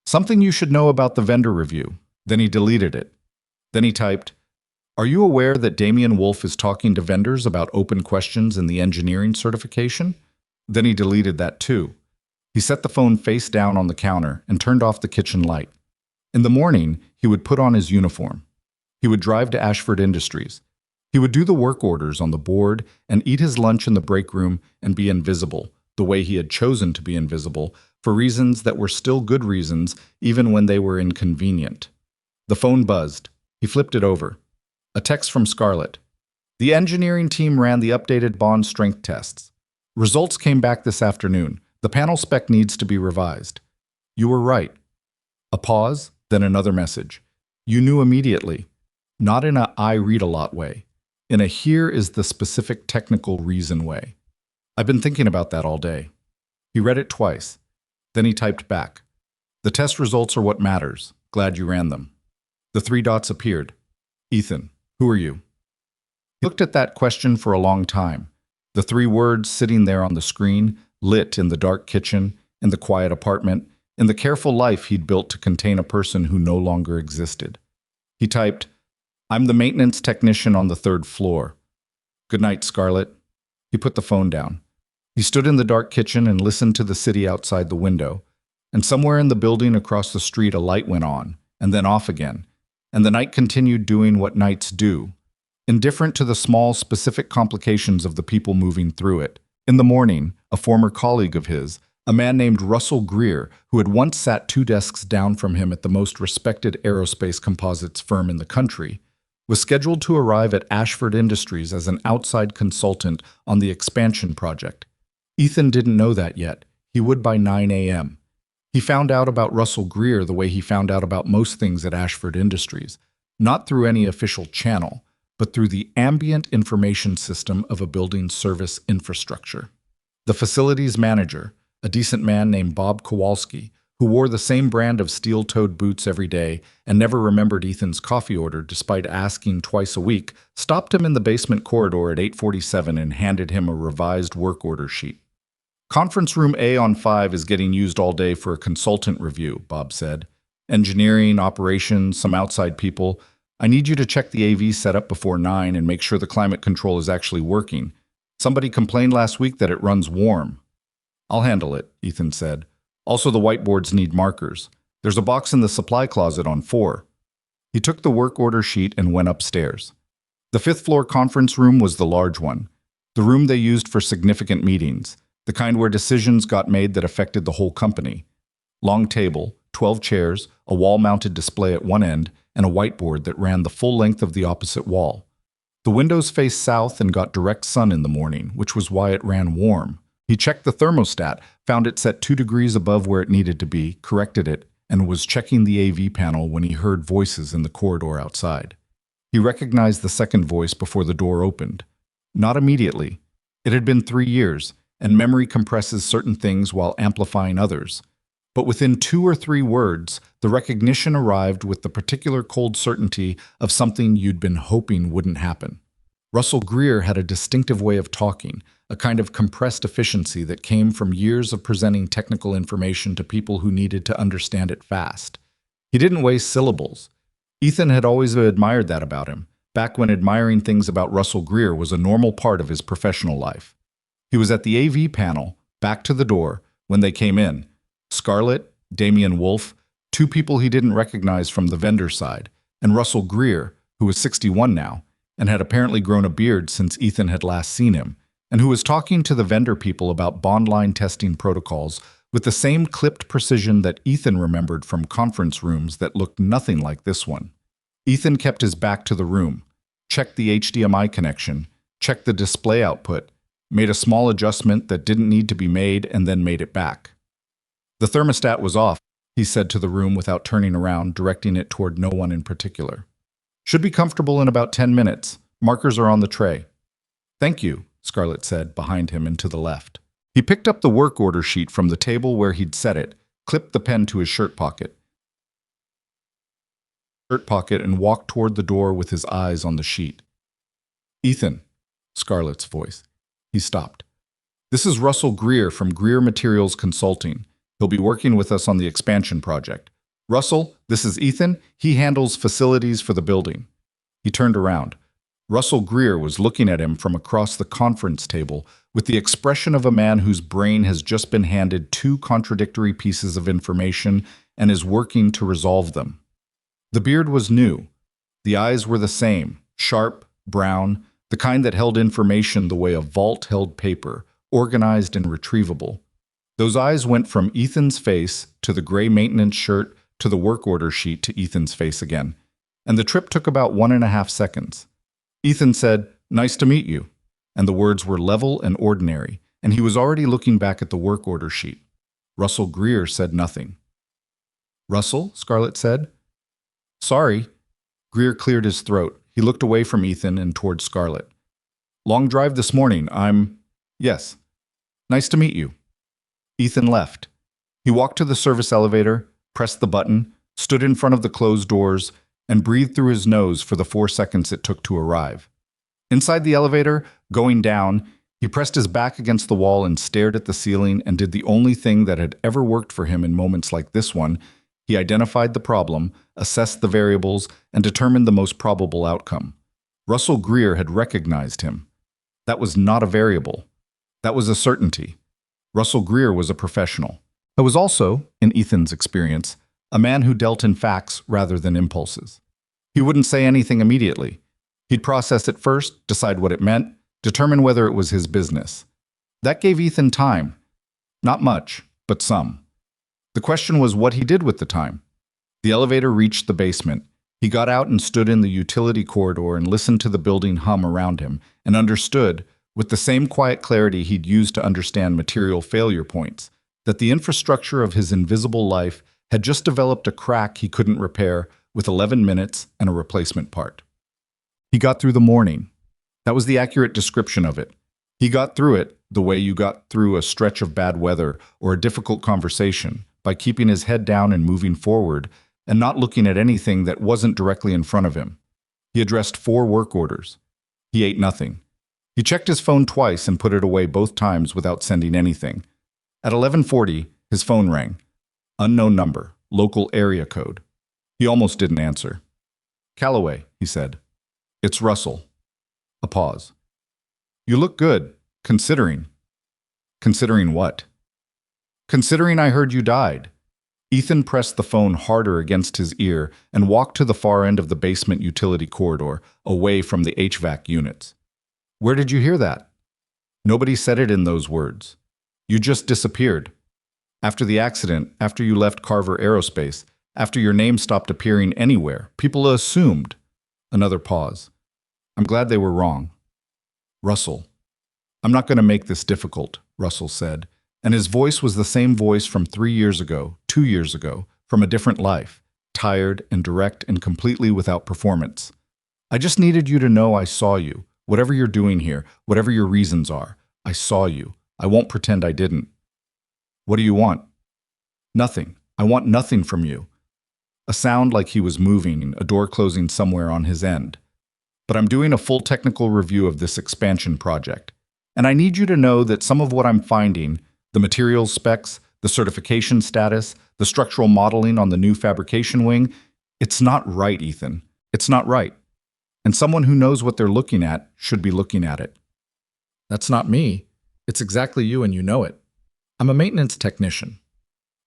Speaker 1: "Something you should know about the vendor review." Then he deleted it. Then he typed, "Are you aware that Damian Wolf is talking to vendors about open questions in the engineering certification?" Then he deleted that too. He set the phone face down on the counter and turned off the kitchen light. In the morning, he would put on his uniform. He would drive to Ashford Industries. He would do the work orders on the board and eat his lunch in the break room and be invisible, the way he had chosen to be invisible, for reasons that were still good reasons, even when they were inconvenient. The phone buzzed. He flipped it over. A text from Scarlett. "The engineering team ran the updated bond strength tests. Results came back this afternoon. The panel spec needs to be revised. You were right." A pause, then another message. "You knew immediately. Not in a I read a lot way. In a here is the specific technical reason way. I've been thinking about that all day." He read it twice. Then he typed back. "The test results are what matters. Glad you ran them." The 3 dots appeared. "Ethan, who are you?" He looked at that question for a long time. The 3 words sitting there on the screen, lit in the dark kitchen, in the quiet apartment, in the careful life he'd built to contain a person who no longer existed. He typed, "I'm the maintenance technician on the 3rd floor. Good night, Scarlett." He put the phone down. He stood in the dark kitchen and listened to the city outside the window. And somewhere in the building across the street a light went on, and then off again. And the night continued doing what nights do, indifferent to the small, specific complications of the people moving through it. In the morning, a former colleague of his, a man named Russell Greer, who had once sat 2 desks down from him at the most respected aerospace composites firm in the country, was scheduled to arrive at Ashford Industries as an outside consultant on the expansion project. Ethan didn't know that yet. He would by 9 a.m. He found out about Russell Greer the way he found out about most things at Ashford Industries, not through any official channel, but through the ambient information system of a building service infrastructure. The facilities manager, a decent man named Bob Kowalski, who wore the same brand of steel-toed boots every day and never remembered Ethan's coffee order despite asking twice a week, stopped him in the basement corridor at 8:47 and handed him a revised work order sheet. "Conference room A on 5 is getting used all day for a consultant review," Bob said. "Engineering, operations, some outside people. I need you to check the AV setup before 9 and make sure the climate control is actually working. Somebody complained last week that it runs warm." "I'll handle it," Ethan said. "Also, the whiteboards need markers. There's a box in the supply closet on 4. He took the work order sheet and went upstairs. The fifth-floor conference room was the large one, the room they used for significant meetings, the kind where decisions got made that affected the whole company. Long table, 12 chairs, a wall-mounted display at one end, and a whiteboard that ran the full length of the opposite wall. The windows faced south and got direct sun in the morning, which was why it ran warm. He checked the thermostat, found it set 2 degrees above where it needed to be, corrected it, and was checking the AV panel when he heard voices in the corridor outside. He recognized the second voice before the door opened. Not immediately. It had been 3 years, and memory compresses certain things while amplifying others. But within 2 or 3 words, the recognition arrived with the particular cold certainty of something you'd been hoping wouldn't happen. Russell Greer had a distinctive way of talking, a kind of compressed efficiency that came from years of presenting technical information to people who needed to understand it fast. He didn't waste syllables. Ethan had always admired that about him, back when admiring things about Russell Greer was a normal part of his professional life. He was at the AV panel, back to the door, when they came in. Scarlett, Damian Wolfe, 2 people he didn't recognize from the vendor side, and Russell Greer, who was 61 now, and had apparently grown a beard since Ethan had last seen him, and who was talking to the vendor people about bond line testing protocols with the same clipped precision that Ethan remembered from conference rooms that looked nothing like this one. Ethan kept his back to the room, checked the HDMI connection, checked the display output, made a small adjustment that didn't need to be made, and then made it back. The thermostat was off, he said to the room without turning around, directing it toward no one in particular. Should be comfortable in about 10 minutes. Markers are on the tray. Thank you, Scarlett said, behind him and to the left. He picked up the work order sheet from the table where he'd set it, clipped the pen to his shirt pocket, and walked toward the door with his eyes on the sheet. Ethan, Scarlett's voice. He stopped. This is Russell Greer from Greer Materials Consulting. He'll be working with us on the expansion project. Russell, this is Ethan. He handles facilities for the building. He turned around. Russell Greer was looking at him from across the conference table with the expression of a man whose brain has just been handed 2 contradictory pieces of information and is working to resolve them. The beard was new. The eyes were the same, sharp, brown, the kind that held information the way a vault held paper, organized and retrievable. Those eyes went from Ethan's face to the gray maintenance shirt to the work order sheet to Ethan's face again, and the trip took about 1.5 seconds. Ethan said, "Nice to meet you," and the words were level and ordinary, and he was already looking back at the work order sheet. Russell Greer said nothing. "Russell?" Scarlett said. "Sorry." Greer cleared his throat. He looked away from Ethan and toward Scarlett. "Long drive this morning. Yes. Nice to meet you." Ethan left. He walked to the service elevator, pressed the button, stood in front of the closed doors, and breathed through his nose for the 4 seconds it took to arrive. Inside the elevator, going down, he pressed his back against the wall and stared at the ceiling and did the only thing that had ever worked for him in moments like this one. He identified the problem, assessed the variables, and determined the most probable outcome. Russell Greer had recognized him. That was not a variable. That was a certainty. Russell Greer was a professional. He was also, in Ethan's experience, a man who dealt in facts rather than impulses. He wouldn't say anything immediately. He'd process it first, decide what it meant, determine whether it was his business. That gave Ethan time. Not much, but some. The question was what he did with the time. The elevator reached the basement. He got out and stood in the utility corridor and listened to the building hum around him, and understood, with the same quiet clarity he'd used to understand material failure points, that the infrastructure of his invisible life had just developed a crack he couldn't repair with 11 minutes and a replacement part. He got through the morning. That was the accurate description of it. He got through it the way you got through a stretch of bad weather or a difficult conversation, by keeping his head down and moving forward, and not looking at anything that wasn't directly in front of him. He addressed 4 work orders. He ate nothing. He checked his phone twice and put it away both times without sending anything. At 11:40, his phone rang. Unknown number, local area code. He almost didn't answer. "Callaway," he said. "It's Russell." A pause. "You look good, considering." "Considering what?" "Considering I heard you died." Ethan pressed the phone harder against his ear and walked to the far end of the basement utility corridor, away from the HVAC units. Where did you hear that? Nobody said it in those words. You just disappeared. After the accident, after you left Carver Aerospace, after your name stopped appearing anywhere, people assumed. Another pause. I'm glad they were wrong. Russell. I'm not going to make this difficult, Russell said, and his voice was the same voice from 3 years ago, 2 years ago, from a different life, tired and direct and completely without performance. I just needed you to know I saw you. Whatever you're doing here, whatever your reasons are, I saw you. I won't pretend I didn't. What do you want? Nothing. I want nothing from you. A sound like he was moving, a door closing somewhere on his end. But I'm doing a full technical review of this expansion project. And I need you to know that some of what I'm finding, the materials specs, the certification status, the structural modeling on the new fabrication wing, it's not right, Ethan. It's not right. And someone who knows what they're looking at should be looking at it. That's not me. It's exactly you, and you know it. I'm a maintenance technician.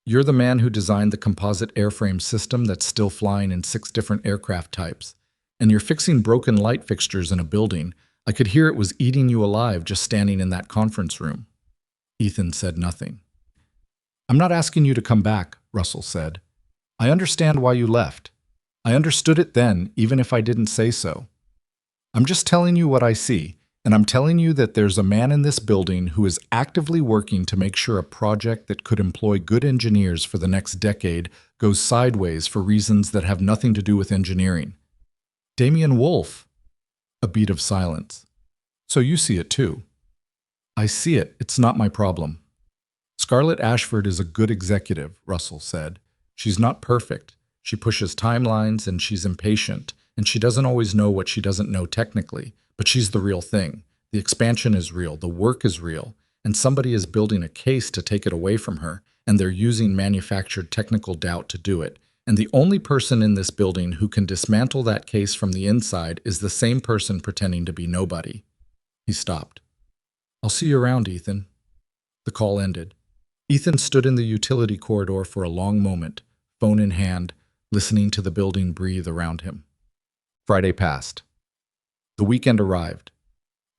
Speaker 1: You're the man who designed the composite airframe system that's still flying in 6 different aircraft types. And you're fixing broken light fixtures in a building. I could hear it was eating you alive just standing in that conference room. Ethan said nothing. I'm not asking you to come back, Russell said. I understand why you left. I understood it then, even if I didn't say so. I'm just telling you what I see, and I'm telling you that there's a man in this building who is actively working to make sure a project that could employ good engineers for the next decade goes sideways for reasons that have nothing to do with engineering. Damian Wolf. A beat of silence. So you see it too. I see it. It's not my problem. Scarlett Ashford is a good executive, Russell said. She's not perfect. She pushes timelines and she's impatient, and she doesn't always know what she doesn't know technically, but she's the real thing. The expansion is real, the work is real, and somebody is building a case to take it away from her, and they're using manufactured technical doubt to do it. And the only person in this building who can dismantle that case from the inside is the same person pretending to be nobody. He stopped. I'll see you around, Ethan. The call ended. Ethan stood in the utility corridor for a long moment, phone in hand, listening to the building breathe around him. Friday passed. The weekend arrived.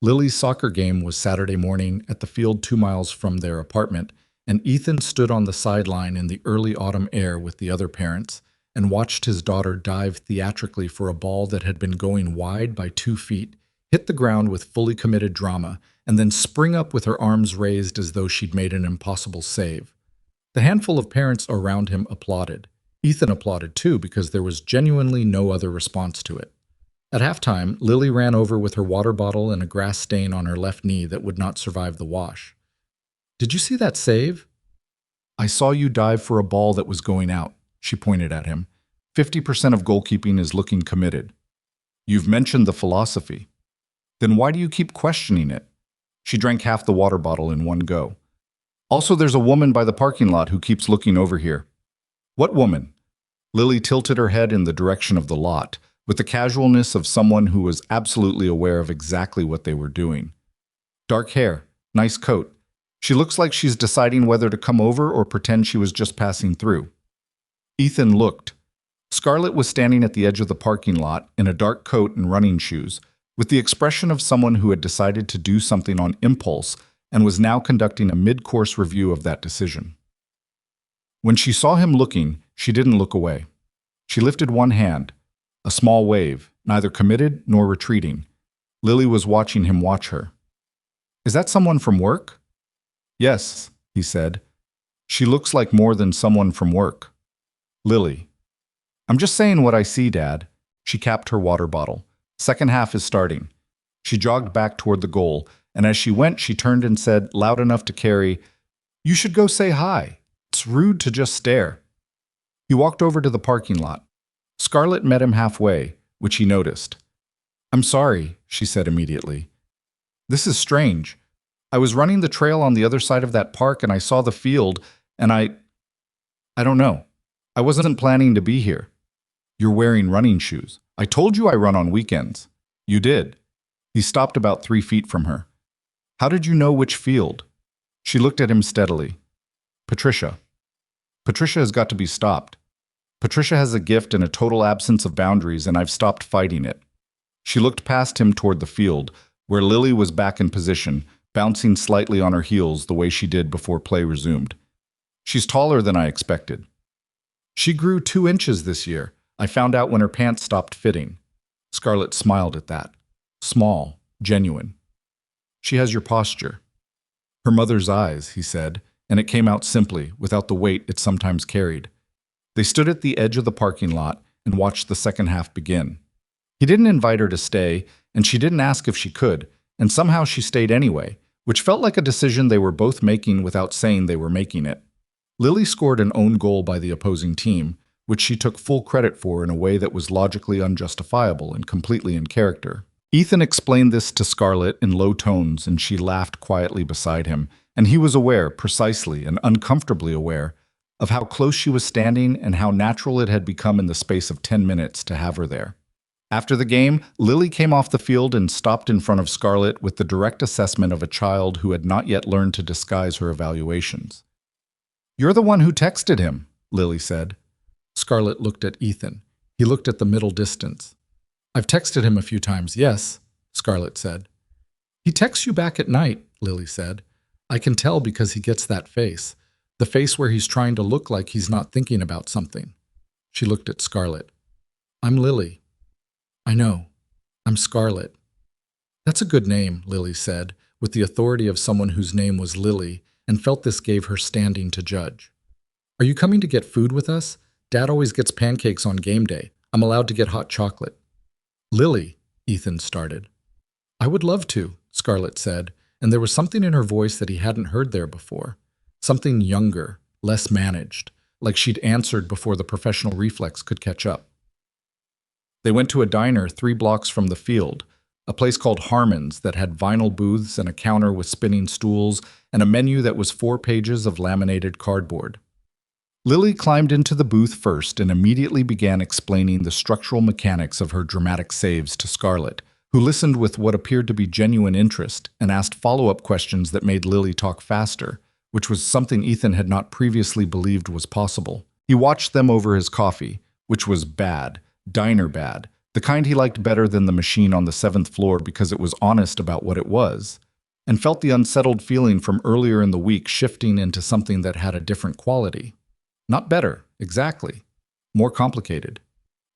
Speaker 1: Lily's soccer game was Saturday morning at the field 2 miles from their apartment, and Ethan stood on the sideline in the early autumn air with the other parents and watched his daughter dive theatrically for a ball that had been going wide by 2 feet, hit the ground with fully committed drama, and then spring up with her arms raised as though she'd made an impossible save. The handful of parents around him applauded. Ethan applauded too, because there was genuinely no other response to it. At halftime, Lily ran over with her water bottle and a grass stain on her left knee that would not survive the wash. Did you see that save? I saw you dive for a ball that was going out, she pointed at him. 50% of goalkeeping is looking committed. You've mentioned the philosophy. Then why do you keep questioning it? She drank half the water bottle in one go. Also, there's a woman by the parking lot who keeps looking over here. What woman? Lily tilted her head in the direction of the lot, with the casualness of someone who was absolutely aware of exactly what they were doing. Dark hair, nice coat. She looks like she's deciding whether to come over or pretend she was just passing through. Ethan looked. Scarlett was standing at the edge of the parking lot in a dark coat and running shoes, with the expression of someone who had decided to do something on impulse and was now conducting a mid-course review of that decision. When she saw him looking, she didn't look away. She lifted one hand, a small wave, neither committed nor retreating. Lily was watching him watch her. Is that someone from work? Yes, he said. She looks like more than someone from work. Lily. I'm just saying what I see, Dad. She capped her water bottle. Second half is starting. She jogged back toward the goal, and as she went, she turned and said, loud enough to carry, You should go say hi. It's rude to just stare. He walked over to the parking lot. Scarlett met him halfway, which he noticed. I'm sorry, she said immediately. This is strange. I was running the trail on the other side of that park and I saw the field, and I don't know. I wasn't planning to be here. You're wearing running shoes. I told you I run on weekends. You did. He stopped about 3 feet from her. How did you know which field? She looked at him steadily. Patricia. Patricia has got to be stopped. Patricia has a gift and a total absence of boundaries, and I've stopped fighting it. She looked past him toward the field, where Lily was back in position, bouncing slightly on her heels the way she did before play resumed. She's taller than I expected. She grew 2 inches this year. I found out when her pants stopped fitting. Scarlett smiled at that. Small, genuine. She has your posture. Her mother's eyes, he said, and it came out simply, without the weight it sometimes carried. They stood at the edge of the parking lot and watched the second half begin. He didn't invite her to stay, and she didn't ask if she could, and somehow she stayed anyway, which felt like a decision they were both making without saying they were making it. Lily scored an own goal by the opposing team, which she took full credit for in a way that was logically unjustifiable and completely in character. Ethan explained this to Scarlett in low tones, and she laughed quietly beside him, and he was aware, precisely and uncomfortably aware, of how close she was standing and how natural it had become in the space of 10 minutes to have her there. After the game, Lily came off the field and stopped in front of Scarlett with the direct assessment of a child who had not yet learned to disguise her evaluations. "You're the one who texted him," Lily said. Scarlett looked at Ethan. He looked at the middle distance. "I've texted him a few times, yes," Scarlett said. "He texts you back at night," Lily said. "I can tell because he gets that face. The face where he's trying to look like he's not thinking about something." She looked at Scarlett. "I'm Lily." "I know. I'm Scarlett." "That's a good name," Lily said, with the authority of someone whose name was Lily, and felt this gave her standing to judge. "Are you coming to get food with us? Dad always gets pancakes on game day. I'm allowed to get hot chocolate." "Lily," Ethan started. "I would love to," Scarlett said, and there was something in her voice that he hadn't heard there before. Something younger, less managed, like she'd answered before the professional reflex could catch up. They went to a diner 3 blocks from the field, a place called Harmon's that had vinyl booths and a counter with spinning stools and a menu that was 4 pages of laminated cardboard. Lily climbed into the booth first and immediately began explaining the structural mechanics of her dramatic saves to Scarlett, who listened with what appeared to be genuine interest and asked follow-up questions that made Lily talk faster, which was something Ethan had not previously believed was possible. He watched them over his coffee, which was bad, diner bad, the kind he liked better than the machine on the 7th floor because it was honest about what it was, and felt the unsettled feeling from earlier in the week shifting into something that had a different quality. Not better, exactly. More complicated.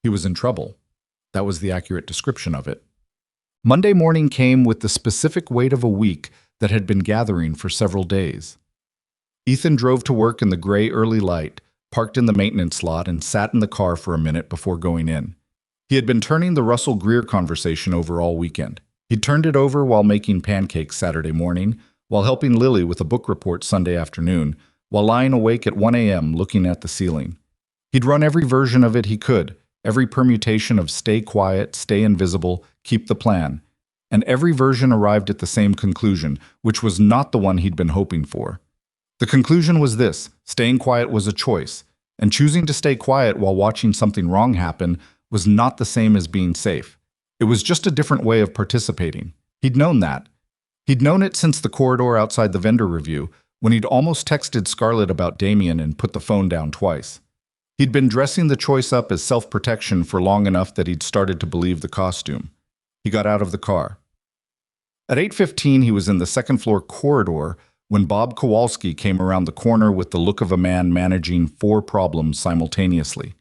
Speaker 1: He was in trouble. That was the accurate description of it. Monday morning came with the specific weight of a week that had been gathering for several days. Ethan drove to work in the gray early light, parked in the maintenance lot, and sat in the car for a minute before going in. He had been turning the Russell Greer conversation over all weekend. He'd turned it over while making pancakes Saturday morning, while helping Lily with a book report Sunday afternoon, while lying awake at 1 a.m. looking at the ceiling. He'd run every version of it he could, every permutation of stay quiet, stay invisible, keep the plan, and every version arrived at the same conclusion, which was not the one he'd been hoping for. The conclusion was this: staying quiet was a choice, and choosing to stay quiet while watching something wrong happen was not the same as being safe. It was just a different way of participating. He'd known that. He'd known it since the corridor outside the vendor review, when he'd almost texted Scarlett about Damien and put the phone down twice. He'd been dressing the choice up as self-protection for long enough that he'd started to believe the costume. He got out of the car. At 8:15, he was in the second-floor corridor when Bob Kowalski came around the corner with the look of a man managing 4 problems simultaneously.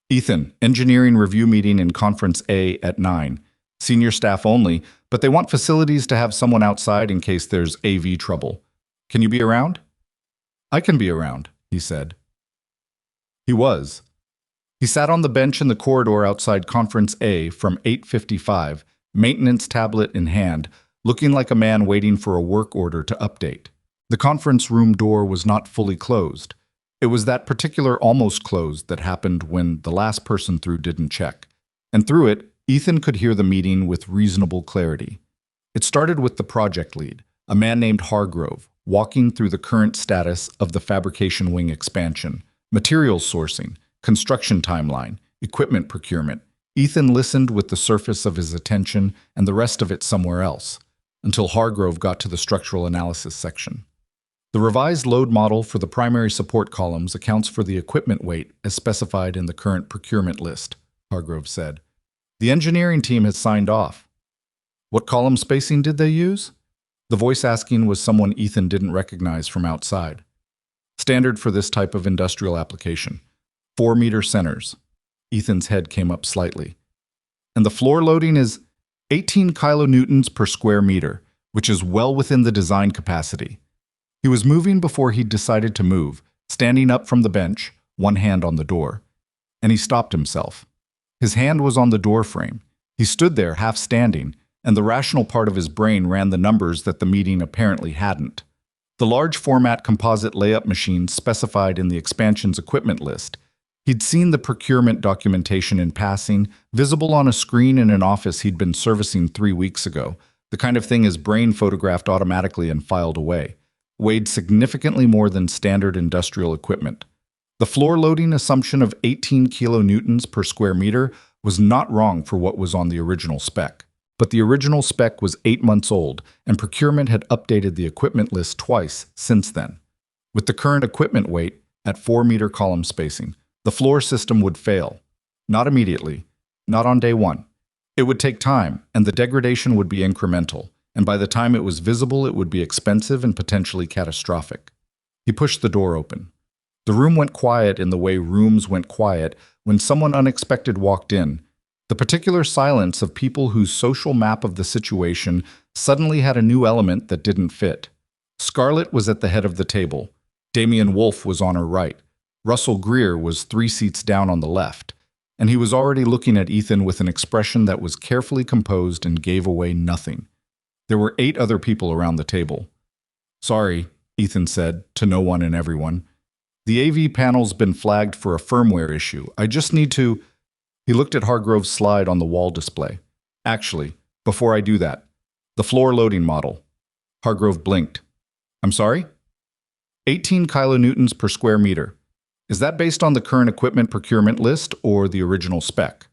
Speaker 1: "Ethan, engineering review meeting in Conference A at 9. Senior staff only, but they want facilities to have someone outside in case there's AV trouble. Can you be around?" "I can be around," he said. He was. He sat on the bench in the corridor outside Conference A from 8:55, maintenance tablet in hand, looking like a man waiting for a work order to update. The conference room door was not fully closed. It was that particular almost closed that happened when the last person through didn't check. And through it, Ethan could hear the meeting with reasonable clarity. It started with the project lead, a man named Hargrove, walking through the current status of the fabrication wing expansion, materials sourcing, construction timeline, equipment procurement. Ethan listened with the surface of his attention and the rest of it somewhere else, until Hargrove got to the structural analysis section. The revised load model for the primary support columns accounts for the equipment weight as specified in the current procurement list, Hargrove said. The engineering team has signed off. What column spacing did they use? The voice asking was someone Ethan didn't recognize from outside. Standard for this type of industrial application. 4-meter centers. Ethan's head came up slightly. And the floor loading is 18 kilonewtons per square meter, which is well within the design capacity. He was moving before he'd decided to move, standing up from the bench, one hand on the door. And he stopped himself. His hand was on the door frame. He stood there half standing, and the rational part of his brain ran the numbers that the meeting apparently hadn't. The large format composite layup machine specified in the expansion's equipment list. He'd seen the procurement documentation in passing, visible on a screen in an office he'd been servicing 3 weeks ago, the kind of thing his brain photographed automatically and filed away. Weighed significantly more than standard industrial equipment. The floor loading assumption of 18 kilonewtons per square meter was not wrong for what was on the original spec. But the original spec was 8 months old, and procurement had updated the equipment list twice since then. With the current equipment weight at 4-meter column spacing, the floor system would fail. Not immediately, not on day one. It would take time, and the degradation would be incremental, and by the time it was visible, it would be expensive and potentially catastrophic. He pushed the door open. The room went quiet in the way rooms went quiet when someone unexpected walked in. The particular silence of people whose social map of the situation suddenly had a new element that didn't fit. Scarlett was at the head of the table. Damian Wolfe was on her right. Russell Greer was 3 seats down on the left. And he was already looking at Ethan with an expression that was carefully composed and gave away nothing. There were 8 other people around the table. Sorry, Ethan said, to no one and everyone. The AV panel's been flagged for a firmware issue. I just need to... He looked at Hargrove's slide on the wall display. Actually, before I do that, the floor loading model. Hargrove blinked. I'm sorry? 18 kilonewtons per square meter. Is that based on the current equipment procurement list or the original spec?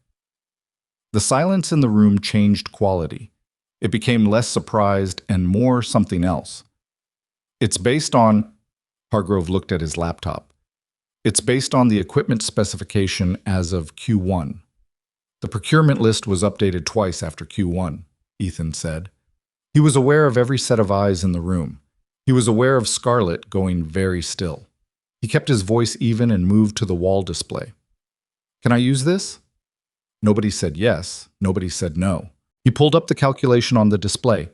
Speaker 1: The silence in the room changed quality. It became less surprised and more something else. It's based on... Hargrove looked at his laptop. It's based on the equipment specification as of Q1. The procurement list was updated twice after Q1, Ethan said. He was aware of every set of eyes in the room. He was aware of Scarlett going very still. He kept his voice even and moved to the wall display. Can I use this? Nobody said yes. Nobody said no. He pulled up the calculation on the display.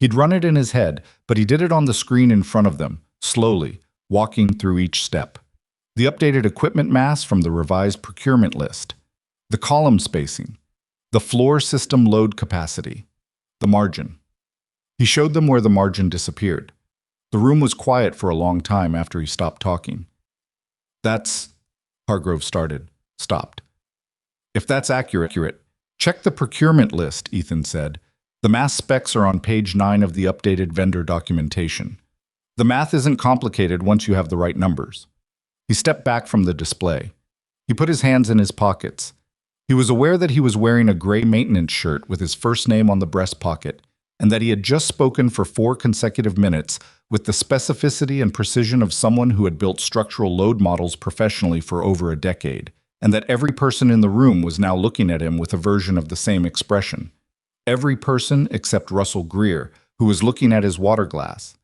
Speaker 1: He'd run it in his head, but he did it on the screen in front of them, slowly, walking through each step. The updated equipment mass from the revised procurement list, the column spacing, the floor system load capacity, the margin. He showed them where the margin disappeared. The room was quiet for a long time after he stopped talking. That's... Hargrove stopped. If that's accurate, check the procurement list, Ethan said. The mass specs are on page 9 of the updated vendor documentation. The math isn't complicated once you have the right numbers. He stepped back from the display. He put his hands in his pockets. He was aware that he was wearing a gray maintenance shirt with his first name on the breast pocket, and that he had just spoken for 4 consecutive minutes with the specificity and precision of someone who had built structural load models professionally for over a decade, and that every person in the room was now looking at him with a version of the same expression. Every person except Russell Greer, who was looking at his water glass.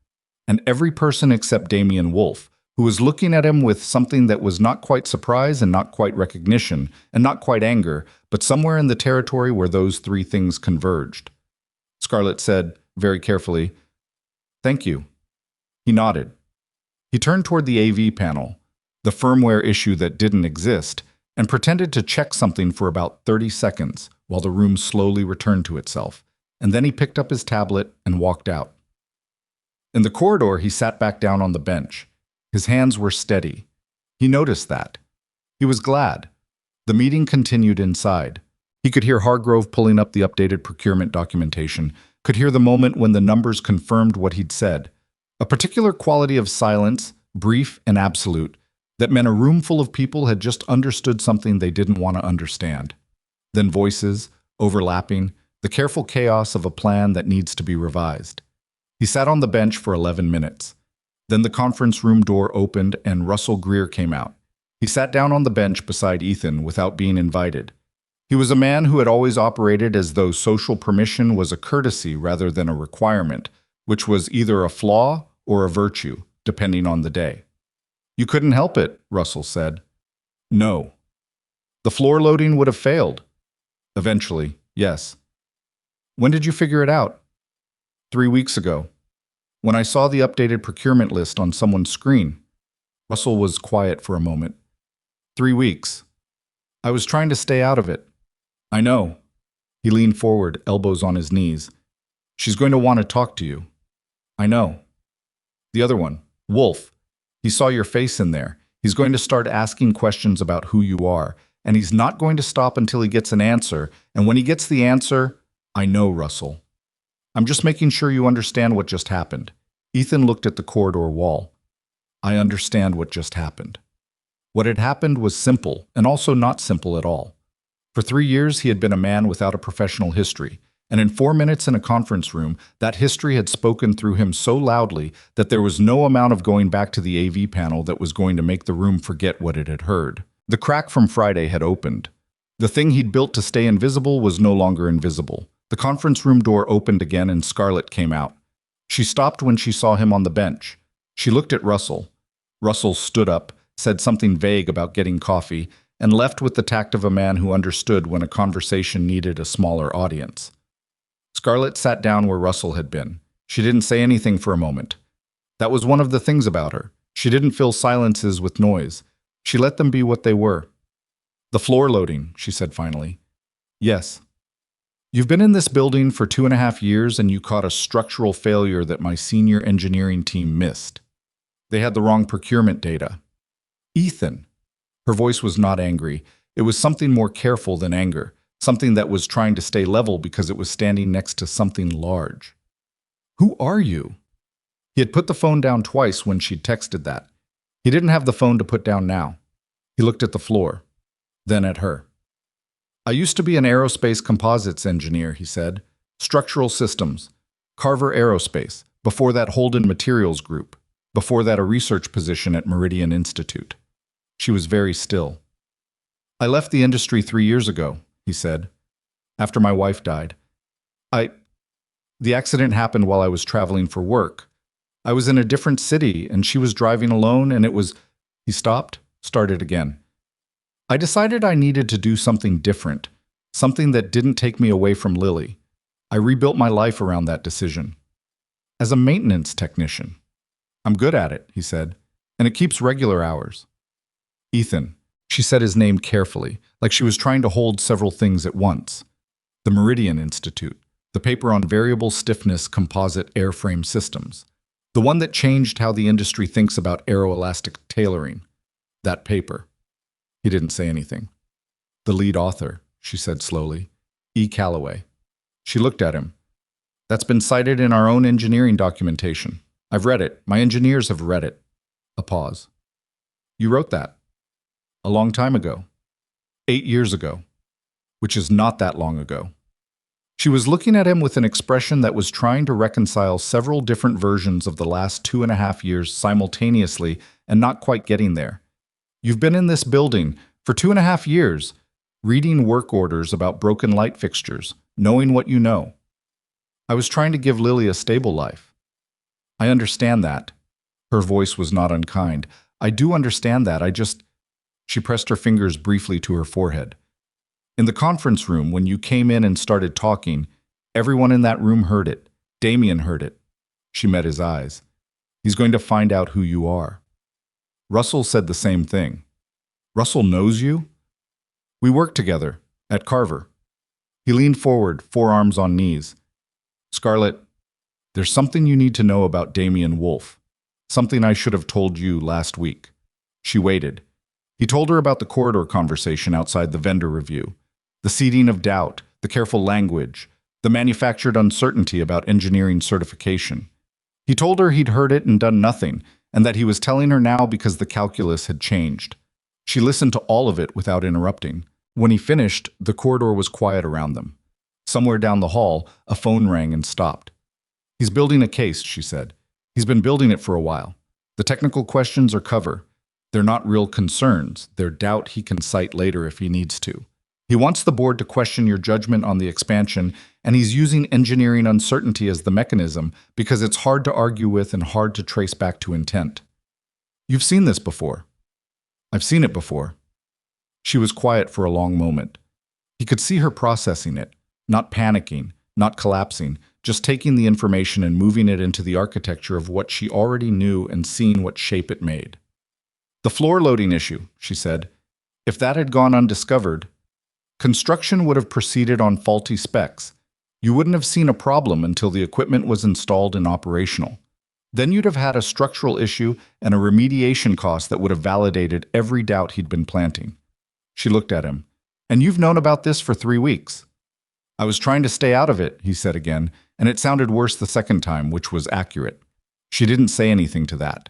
Speaker 1: And every person except Damian Wolfe, who was looking at him with something that was not quite surprise and not quite recognition, and not quite anger, but somewhere in the territory where those 3 things converged. Scarlett said, very carefully, "Thank you." He nodded. He turned toward the AV panel, the firmware issue that didn't exist, and pretended to check something for about 30 seconds while the room slowly returned to itself, and then he picked up his tablet and walked out. In the corridor, he sat back down on the bench. His hands were steady. He noticed that. He was glad. The meeting continued inside. He could hear Hargrove pulling up the updated procurement documentation, could hear the moment when the numbers confirmed what he'd said. A particular quality of silence, brief and absolute, that meant a room full of people had just understood something they didn't want to understand. Then voices, overlapping, the careful chaos of a plan that needs to be revised. He sat on the bench for 11 minutes. Then the conference room door opened and Russell Greer came out. He sat down on the bench beside Ethan without being invited. He was a man who had always operated as though social permission was a courtesy rather than a requirement, which was either a flaw or a virtue, depending on the day. "You couldn't help it," Russell said. "No." "The floor loading would have failed." "Eventually, yes." "When did you figure it out?" 3 weeks ago, when I saw the updated procurement list on someone's screen." Russell was quiet for a moment. 3 weeks. I was trying to stay out of it." "I know." He leaned forward, elbows on his knees. "She's going to want to talk to you." "I know." "The other one, Wolf. He saw your face in there. He's going to start asking questions about who you are, and he's not going to stop until he gets an answer, and when he gets the answer, I know, Russell. I'm just making sure you understand what just happened." Ethan looked at the corridor wall. "I understand what just happened." What had happened was simple, and also not simple at all. For 3 years, he had been a man without a professional history, and in 4 minutes in a conference room, that history had spoken through him so loudly that there was no amount of going back to the AV panel that was going to make the room forget what it had heard. The crack from Friday had opened. The thing he'd built to stay invisible was no longer invisible. The conference room door opened again and Scarlett came out. She stopped when she saw him on the bench. She looked at Russell. Russell stood up, said something vague about getting coffee, and left with the tact of a man who understood when a conversation needed a smaller audience. Scarlett sat down where Russell had been. She didn't say anything for a moment. That was one of the things about her. She didn't fill silences with noise. She let them be what they were. "The floor loading," she said finally. "Yes. You've been in this building for 2.5 years and you caught a structural failure that my senior engineering team missed. They had the wrong procurement data." "Ethan." Her voice was not angry. It was something more careful than anger, something that was trying to stay level because it was standing next to something large. "Who are you?" He had put the phone down twice when she'd texted that. He didn't have the phone to put down now. He looked at the floor, then at her. "I used to be an aerospace composites engineer," he said. "Structural systems. Carver Aerospace. Before that, Holden Materials Group. Before that, a research position at Meridian Institute." She was very still. "I left the industry 3 years ago," he said, "after my wife died. The accident happened while I was traveling for work. I was in a different city, and she was driving alone, and it was—" He stopped, started again. "I decided I needed to do something different, something that didn't take me away from Lily. I rebuilt my life around that decision. As a maintenance technician. I'm good at it," he said, "and it keeps regular hours." "Ethan." She said his name carefully, like she was trying to hold several things at once. "The Meridian Institute, the paper on variable stiffness composite airframe systems. The one that changed how the industry thinks about aeroelastic tailoring. That paper." He didn't say anything. "The lead author," she said slowly, "E. Calloway." She looked at him. "That's been cited in our own engineering documentation. I've read it. My engineers have read it." A pause. "You wrote that?" "A long time ago. 8 years ago. Which is not that long ago." She was looking at him with an expression that was trying to reconcile several different versions of the last 2.5 years simultaneously and not quite getting there. "You've been in this building for 2.5 years, reading work orders about broken light fixtures, knowing what you know. I was trying to give Lily a stable life." "I understand that." Her voice was not unkind. "I do understand that. I just—" She pressed her fingers briefly to her forehead. "In the conference room, when you came in and started talking, everyone in that room heard it. Damien heard it." She met his eyes. "He's going to find out who you are." Russell said the same thing. "Russell knows you?" "We worked together, at Carver." He leaned forward, forearms on knees. "Scarlett, there's something you need to know about Damien Wolf. Something I should have told you last week." She waited. He told her about the corridor conversation outside the vendor review, the seeding of doubt, the careful language, the manufactured uncertainty about engineering certification. He told her he'd heard it and done nothing, and that he was telling her now because the calculus had changed. She listened to all of it without interrupting. When he finished, the corridor was quiet around them. Somewhere down the hall, a phone rang and stopped. "He's building a case," she said. "He's been building it for a while. The technical questions are cover. They're not real concerns. They're doubt he can cite later if he needs to. He wants the board to question your judgment on the expansion, and he's using engineering uncertainty as the mechanism because it's hard to argue with and hard to trace back to intent. You've seen this before. I've seen it before. She was quiet for a long moment. He could see her processing it, not panicking, not collapsing, just taking the information and moving it into the architecture of what she already knew and seeing what shape it made. The floor loading issue, she said. If that had gone undiscovered, construction would have proceeded on faulty specs. You wouldn't have seen a problem until the equipment was installed and operational. Then you'd have had a structural issue and a remediation cost that would have validated every doubt he'd been planting. She looked at him. And you've known about this for 3 weeks. I was trying to stay out of it, he said again, and it sounded worse the second time, which was accurate. She didn't say anything to that.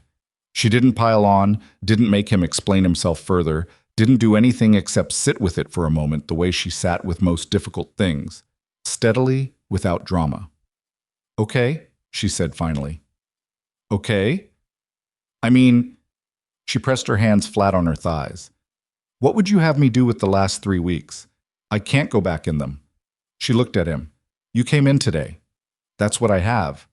Speaker 1: She didn't pile on, didn't make him explain himself further, didn't do anything except sit with it for a moment the way she sat with most difficult things, steadily, without drama. Okay, she said finally. Okay? I mean, she pressed her hands flat on her thighs. What would you have me do with the last 3 weeks? I can't go back in them. She looked at him. You came in today. That's what I have.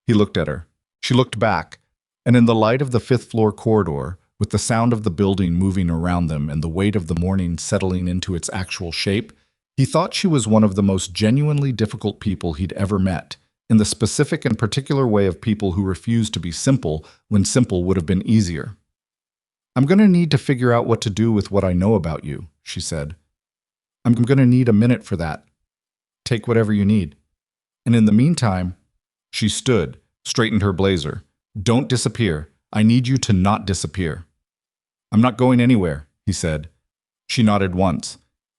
Speaker 1: He looked at her. She looked back, and in the light of the 5th-floor corridor, with the sound of the building moving around them and the weight of the morning settling into its actual shape, he thought she was one of the most genuinely difficult people he'd ever met, in the specific and particular way of people who refused to be simple when simple would have been easier. I'm going to need to figure out what to do with what I know about you, she said. I'm going to need a minute for that. Take whatever you need. And in the meantime, she stood, straightened her blazer. Don't disappear. I need you to not disappear. I'm not going anywhere, he said. She nodded once.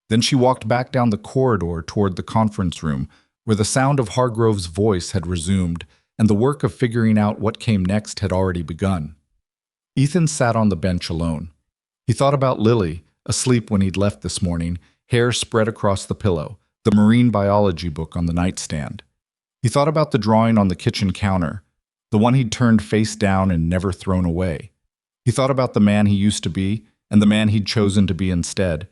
Speaker 1: Then she walked back down the corridor toward the conference room, where the sound of Hargrove's voice had resumed, and the work of figuring out what came next had already begun. Ethan sat on the bench alone. He thought about Lily, asleep when he'd left this morning, hair spread across the pillow, the marine biology book on the nightstand. He thought about the drawing on the kitchen counter, the one he'd turned face down and never thrown away. He thought about the man he used to be and the man he'd chosen to be instead,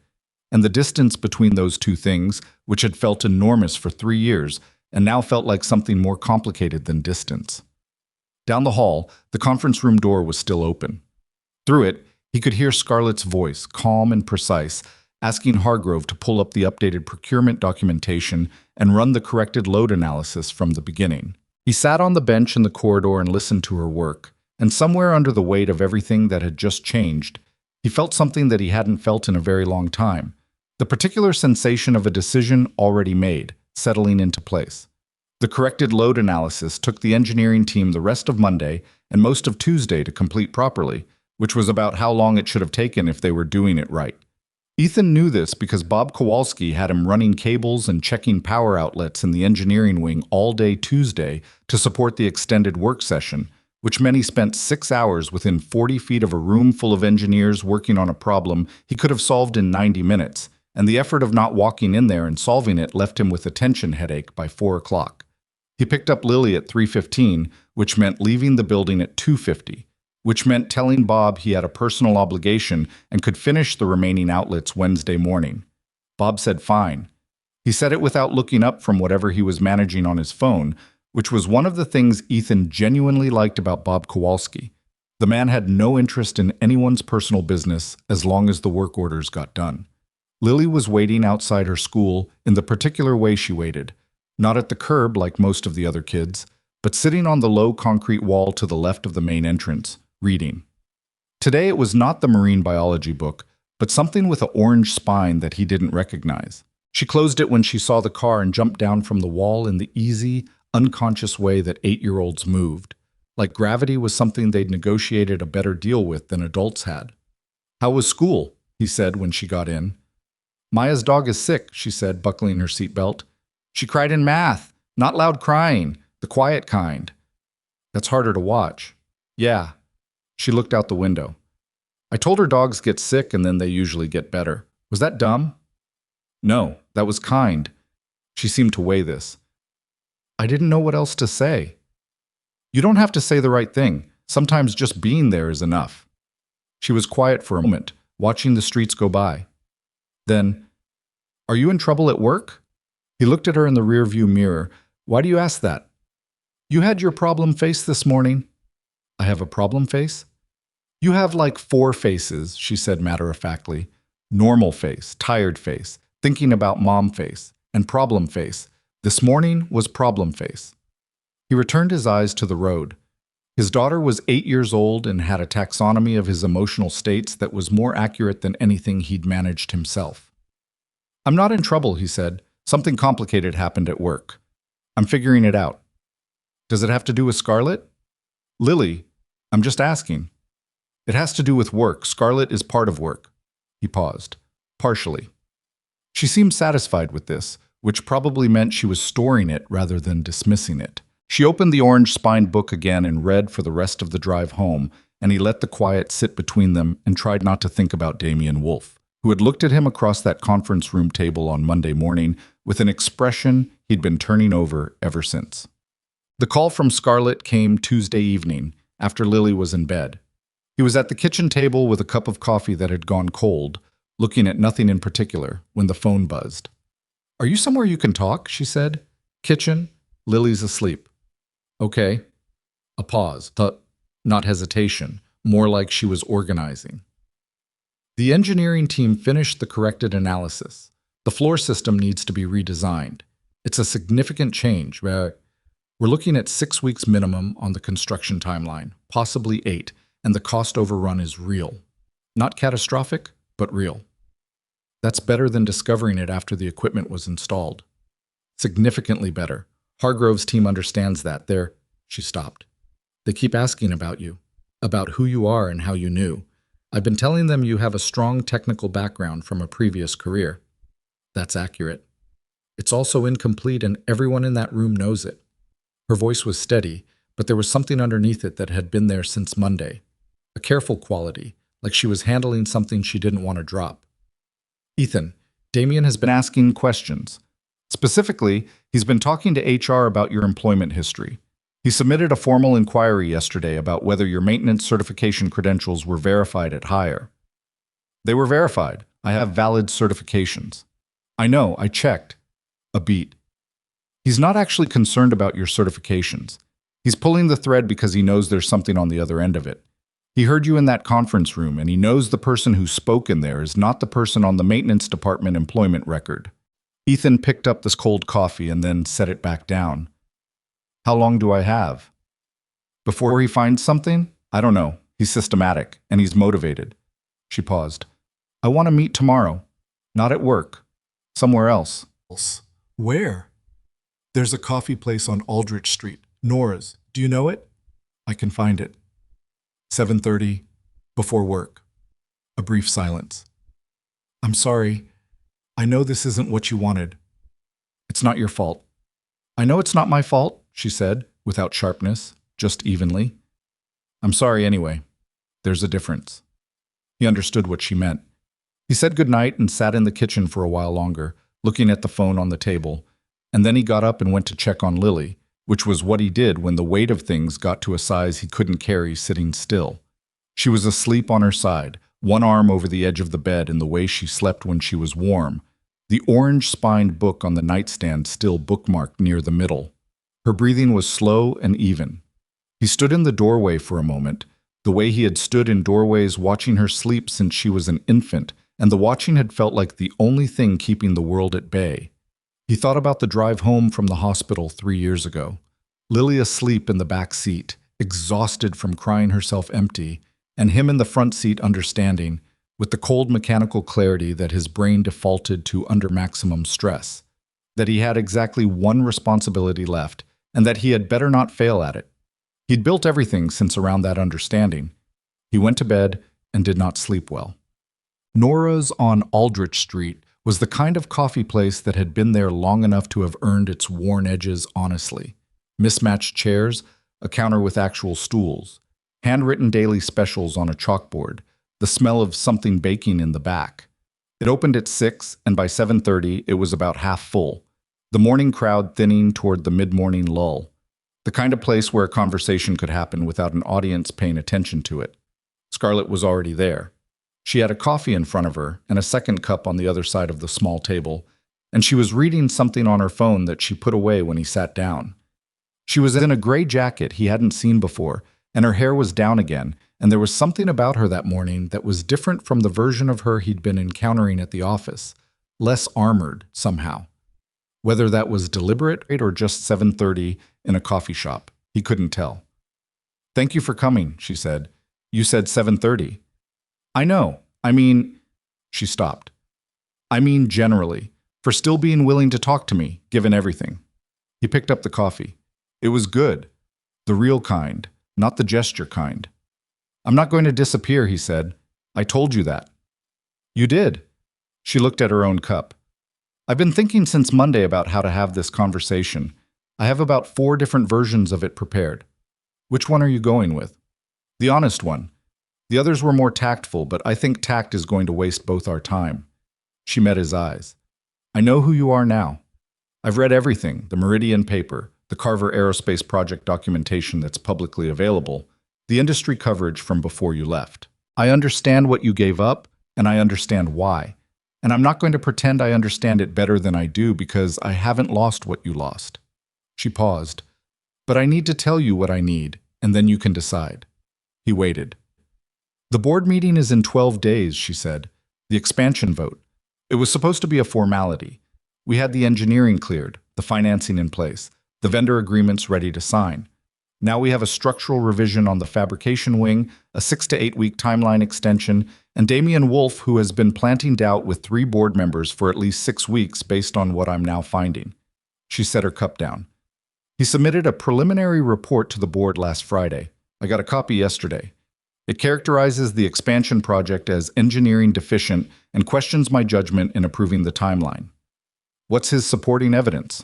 Speaker 1: and the distance between those two things, which had felt enormous for 3 years and now felt like something more complicated than distance. Down the hall, the conference room door was still open. Through it, he could hear Scarlett's voice, calm and precise, asking Hargrove to pull up the updated procurement documentation and run the corrected load analysis from the beginning. He sat on the bench in the corridor and listened to her work, and somewhere under the weight of everything that had just changed, he felt something that he hadn't felt in a very long time, the particular sensation of a decision already made, settling into place. The corrected load analysis took the engineering team the rest of Monday and most of Tuesday to complete properly, which was about how long it should have taken if they were doing it right. Ethan knew this because Bob Kowalski had him running cables and checking power outlets in the engineering wing all day Tuesday to support the extended work session, which meant he spent 6 hours within 40 feet of a room full of engineers working on a problem he could have solved in 90 minutes, and the effort of not walking in there and solving it left him with a tension headache by 4 o'clock. He picked up Lily at 3:15, which meant leaving the building at 2:50, which meant telling Bob he had a personal obligation and could finish the remaining outlets Wednesday morning. Bob said fine. He said it without looking up from whatever he was managing on his phone, which was one of the things Ethan genuinely liked about Bob Kowalski. The man had no interest in anyone's personal business as long as the work orders got done. Lily was waiting outside her school in the particular way she waited, not at the curb like most of the other kids, but sitting on the low concrete wall to the left of the main entrance, reading. Today it was not the marine biology book, but something with an orange spine that he didn't recognize. She closed it when she saw the car and jumped down from the wall in the easy, unconscious way that 8-year-olds moved, like gravity was something they'd negotiated a better deal with than adults had. How was school? He said when she got in. Maya's dog is sick, she said, buckling her seatbelt. She cried in math, not loud crying, the quiet kind. That's harder to watch. Yeah. She looked out the window. I told her dogs get sick and then they usually get better. Was that dumb? No, that was kind. She seemed to weigh this. I didn't know what else to say. You don't have to say the right thing. Sometimes just being there is enough. She was quiet for a moment, watching the streets go by. Then, "Are you in trouble at work?" He looked at her in the rearview mirror. "Why do you ask that?" "You had your problem face this morning." "I have a problem face?" "You have like 4 faces," she said matter-of-factly. "Normal face, tired face, thinking about mom face, and problem face. This morning was problem face." He returned his eyes to the road. His daughter was 8 years old and had a taxonomy of his emotional states that was more accurate than anything he'd managed himself. "I'm not in trouble," he said. "Something complicated happened at work. I'm figuring it out." "Does it have to do with Scarlett?" "Lily, I'm just asking." "It has to do with work. Scarlett is part of work." He paused. "Partially." She seemed satisfied with this, which probably meant she was storing it rather than dismissing it. She opened the orange-spined book again and read for the rest of the drive home, and he let the quiet sit between them and tried not to think about Damian Wolfe, who had looked at him across that conference room table on Monday morning with an expression he'd been turning over ever since. The call from Scarlett came Tuesday evening, after Lily was in bed. He was at the kitchen table with a cup of coffee that had gone cold, looking at nothing in particular, when the phone buzzed. "Are you somewhere you can talk?" she said. "Kitchen. Lily's asleep." "Okay." A pause. Not hesitation, more like she was organizing. The engineering team finished the corrected analysis. The floor system needs to be redesigned. It's a significant change. We're looking at 6 weeks minimum on the construction timeline, possibly 8, and the cost overrun is real. Not catastrophic, but real. That's better than discovering it after the equipment was installed. Significantly better. Hargrove's team understands that. She stopped. "They keep asking about you, about who you are and how you knew. I've been telling them you have a strong technical background from a previous career." "That's accurate. It's also incomplete and everyone in that room knows it." Her voice was steady, but there was something underneath it that had been there since Monday. A careful quality, like she was handling something she didn't want to drop. "Ethan, Damian has been asking questions. Specifically, he's been talking to HR about your employment history. He submitted a formal inquiry yesterday about whether your maintenance certification credentials were verified at hire." "They were verified. I have valid certifications." "I know, I checked." A beat. "He's not actually concerned about your certifications. He's pulling the thread because he knows there's something on the other end of it. He heard you in that conference room, and he knows the person who spoke in there is not the person on the maintenance department employment record." Ethan picked up this cold coffee and then set it back down. "How long do I have?" "Before he finds something? I don't know. He's systematic, and he's motivated." She paused. "I want to meet tomorrow. Not at work. Somewhere else." "Where?" "There's a coffee place on Aldrich Street. Nora's. Do you know it?" "I can find it." 7:30, before work. A brief silence. "I'm sorry. I know this isn't what you wanted." "It's not your fault." "I know it's not my fault," she said, without sharpness, just evenly. "I'm sorry anyway. There's a difference." He understood what she meant. He said goodnight and sat in the kitchen for a while longer, looking at the phone on the table, and then he got up and went to check on Lily, which was what he did when the weight of things got to a size he couldn't carry sitting still. She was asleep on her side, one arm over the edge of the bed in the way she slept when she was warm, the orange-spined book on the nightstand still bookmarked near the middle. Her breathing was slow and even. He stood in the doorway for a moment, the way he had stood in doorways watching her sleep since she was an infant, and the watching had felt like the only thing keeping the world at bay. He thought about the drive home from the hospital 3 years ago. Lily asleep in the back seat, exhausted from crying herself empty, and him in the front seat understanding, with the cold mechanical clarity that his brain defaulted to under maximum stress, that he had exactly one responsibility left, and that he had better not fail at it. He'd built everything since around that understanding. He went to bed and did not sleep well. Nora's on Aldrich Street was the kind of coffee place that had been there long enough to have earned its worn edges honestly. Mismatched chairs, a counter with actual stools, handwritten daily specials on a chalkboard, the smell of something baking in the back. It opened at 6, and by 7:30 it was about half full, the morning crowd thinning toward the mid-morning lull. The kind of place where a conversation could happen without an audience paying attention to it. Scarlett was already there. She had a coffee in front of her and a second cup on the other side of the small table, and she was reading something on her phone that she put away when he sat down. She was in a gray jacket he hadn't seen before, and her hair was down again, and there was something about her that morning that was different from the version of her he'd been encountering at the office, less armored somehow. Whether that was deliberate or just 7:30 in a coffee shop, he couldn't tell. "Thank you for coming," she said. "You said 7:30. "I know. She stopped. "I mean generally, for still being willing to talk to me, given everything." He picked up the coffee. It was good. The real kind, not the gesture kind. "I'm not going to disappear," he said. "I told you that." "You did." She looked at her own cup. "I've been thinking since Monday about how to have this conversation. I have about 4 different versions of it prepared. Which one are you going with?" "The honest one. The others were more tactful, but I think tact is going to waste both our time." She met his eyes. "I know who you are now. I've read everything, the Meridian paper, the Carver Aerospace Project documentation that's publicly available, the industry coverage from before you left. I understand what you gave up, and I understand why. And I'm not going to pretend I understand it better than I do because I haven't lost what you lost." She paused. "But I need to tell you what I need, and then you can decide." He waited. "The board meeting is in 12 days, she said. "The expansion vote. It was supposed to be a formality. We had the engineering cleared, the financing in place, the vendor agreements ready to sign. Now we have a structural revision on the fabrication wing, a 6 to 8 week timeline extension, and Damian Wolf, who has been planting doubt with 3 board members for at least 6 weeks based on what I'm now finding." She set her cup down. "He submitted a preliminary report to the board last Friday. I got a copy yesterday. It characterizes the expansion project as engineering deficient and questions my judgment in approving the timeline." What's his supporting evidence?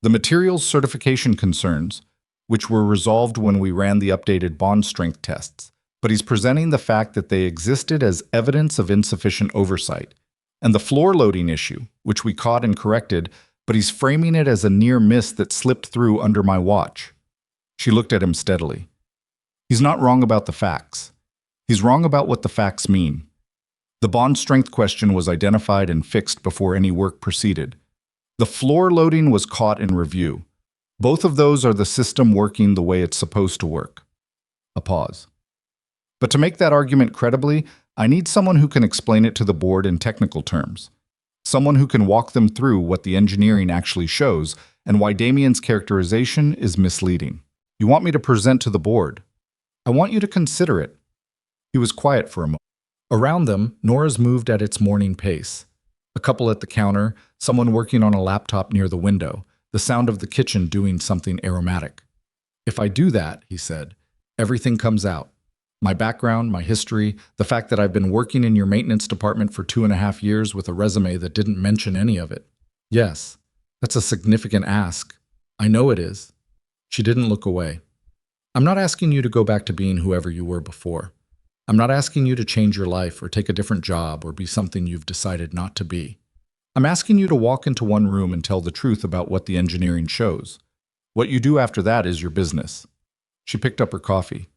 Speaker 1: "The materials certification concerns, which were resolved when we ran the updated bond strength tests, but he's presenting the fact that they existed as evidence of insufficient oversight. And the floor loading issue, which we caught and corrected, but he's framing it as a near miss that slipped through under my watch." She looked at him steadily. "He's not wrong about the facts. He's wrong about what the facts mean. The bond strength question was identified and fixed before any work proceeded. The floor loading was caught in review. Both of those are the system working the way it's supposed to work." A pause. "But to make that argument credibly, I need someone who can explain it to the board in technical terms. Someone who can walk them through what the engineering actually shows and why Damien's characterization is misleading. You want me to present to the board. I want you to consider it." He was quiet for a moment. Around them, Nora's moved at its morning pace. A couple at the counter, someone working on a laptop near the window, the sound of the kitchen doing something aromatic. "If I do that," he said, "everything comes out. My background, my history, the fact that I've been working in your maintenance department for 2.5 years with a resume that didn't mention any of it. Yes, that's a significant ask. I know it is." She didn't look away. "I'm not asking you to go back to being whoever you were before. I'm not asking you to change your life or take a different job or be something you've decided not to be. I'm asking you to walk into one room and tell the truth about what the engineering shows. What you do after that is your business." She picked up her coffee.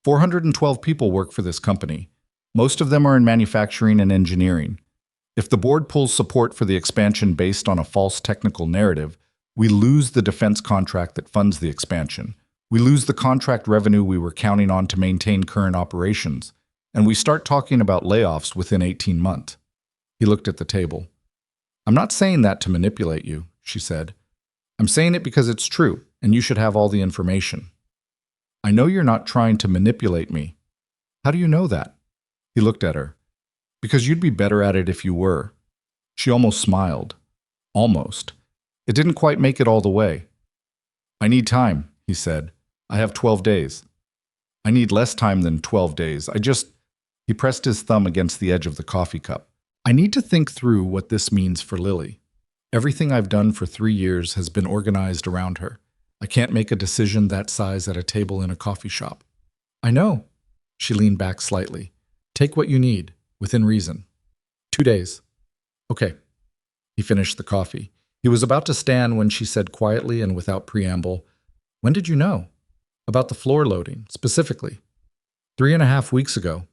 Speaker 1: 412 people work for this company. Most of them are in manufacturing and engineering. If the board pulls support for the expansion based on a false technical narrative, we lose the defense contract that funds the expansion. We lose the contract revenue we were counting on to maintain current operations, and we start talking about layoffs within 18 months. He looked at the table. "I'm not saying that to manipulate you," she said. "I'm saying it because it's true, and you should have all the information." "I know you're not trying to manipulate me." "How do you know that?" He looked at her. "Because you'd be better at it if you were." She almost smiled. Almost. It didn't quite make it all the way. "I need time," he said. "I have 12 days. "I need less time than 12 days. He pressed his thumb against the edge of the coffee cup. "I need to think through what this means for Lily. Everything I've done for 3 years has been organized around her. I can't make a decision that size at a table in a coffee shop." "I know." She leaned back slightly. "Take what you need, within reason." 2 days. "Okay." He finished the coffee. He was about to stand when she said quietly and without preamble, When did you know? About the floor loading, specifically. 3.5 weeks ago.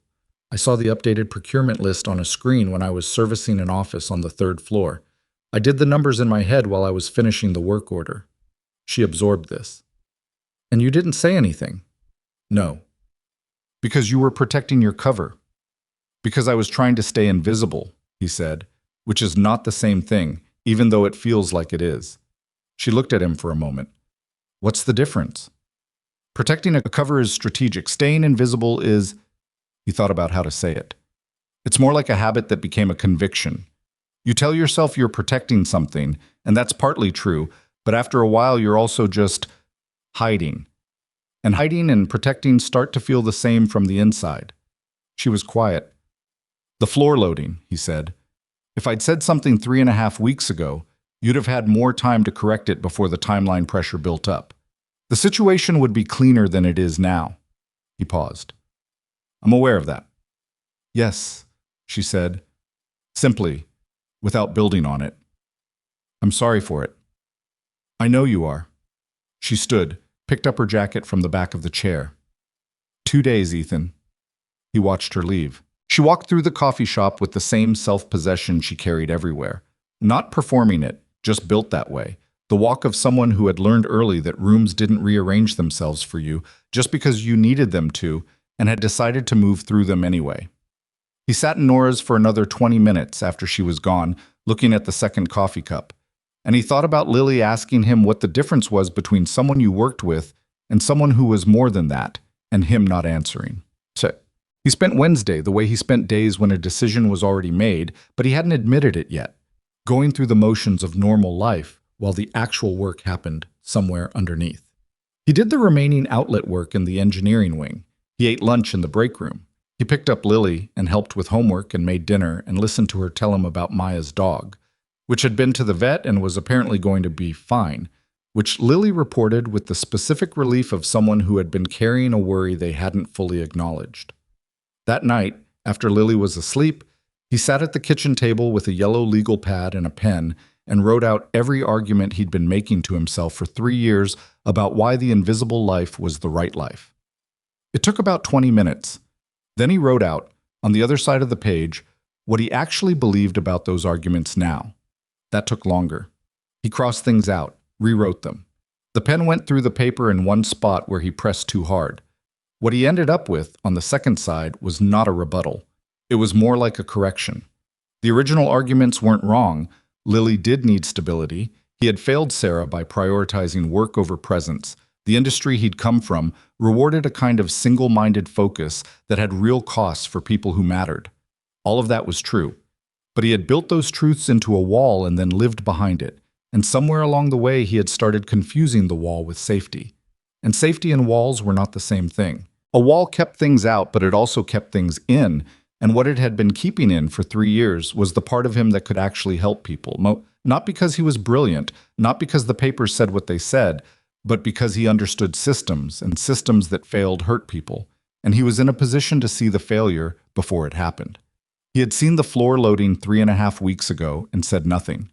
Speaker 1: I saw the updated procurement list on a screen when I was servicing an office on the third floor. I did the numbers in my head while I was finishing the work order. She absorbed this. And you didn't say anything? No. Because you were protecting your cover. Because I was trying to stay invisible, he said, which is not the same thing, even though it feels like it is. She looked at him for a moment. What's the difference? Protecting a cover is strategic. Staying invisible is... He thought about how to say it. It's more like a habit that became a conviction. You tell yourself you're protecting something, and that's partly true, but after a while you're also just hiding. And hiding and protecting start to feel the same from the inside. She was quiet. The floor loading, he said. If I'd said something 3.5 weeks ago, you'd have had more time to correct it before the timeline pressure built up. The situation would be cleaner than it is now. He paused. I'm aware of that. Yes, she said, simply, without building on it. I'm sorry for it. I know you are. She stood, picked up her jacket from the back of the chair. 2 days, Ethan. He watched her leave. She walked through the coffee shop with the same self-possession she carried everywhere. Not performing it, just built that way. The walk of someone who had learned early that rooms didn't rearrange themselves for you just because you needed them to, and had decided to move through them anyway. He sat in Nora's for another 20 minutes after she was gone, looking at the second coffee cup. And he thought about Lily asking him what the difference was between someone you worked with and someone who was more than that, and him not answering. So he spent Wednesday the way he spent days when a decision was already made, but he hadn't admitted it yet, going through the motions of normal life while the actual work happened somewhere underneath. He did the remaining outlet work in the engineering wing. He ate lunch in the break room. He picked up Lily and helped with homework and made dinner and listened to her tell him about Maya's dog, which had been to the vet and was apparently going to be fine, which Lily reported with the specific relief of someone who had been carrying a worry they hadn't fully acknowledged. That night, after Lily was asleep, he sat at the kitchen table with a yellow legal pad and a pen and wrote out every argument he'd been making to himself for 3 years about why the invisible life was the right life. It took about 20 minutes. Then he wrote out, on the other side of the page, what he actually believed about those arguments now. That took longer. He crossed things out, rewrote them. The pen went through the paper in one spot where he pressed too hard. What he ended up with, on the second side, was not a rebuttal. It was more like a correction. The original arguments weren't wrong. Lily did need stability. He had failed Sarah by prioritizing work over presence. The industry he'd come from rewarded a kind of single-minded focus that had real costs for people who mattered. All of that was true. But he had built those truths into a wall and then lived behind it. And somewhere along the way he had started confusing the wall with safety. And safety and walls were not the same thing. A wall kept things out, but it also kept things in. And what it had been keeping in for 3 years was the part of him that could actually help people. Not because he was brilliant, not because the papers said what they said, but because he understood systems, and systems that failed hurt people, and he was in a position to see the failure before it happened. He had seen the floor loading 3.5 weeks ago and said nothing.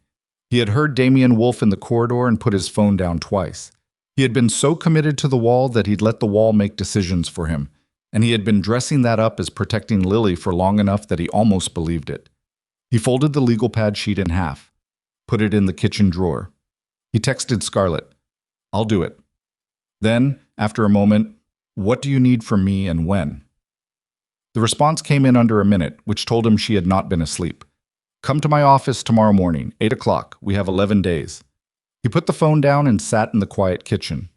Speaker 1: He had heard Damien Wolf in the corridor and put his phone down twice. He had been so committed to the wall that he'd let the wall make decisions for him, and he had been dressing that up as protecting Lily for long enough that he almost believed it. He folded the legal pad sheet in half, put it in the kitchen drawer. He texted Scarlett, "I'll do it." Then, after a moment, "What do you need from me and when?" The response came in under a minute, which told him she had not been asleep. "Come to my office tomorrow morning, 8 o'clock. We have 11 days. He put the phone down and sat in the quiet kitchen.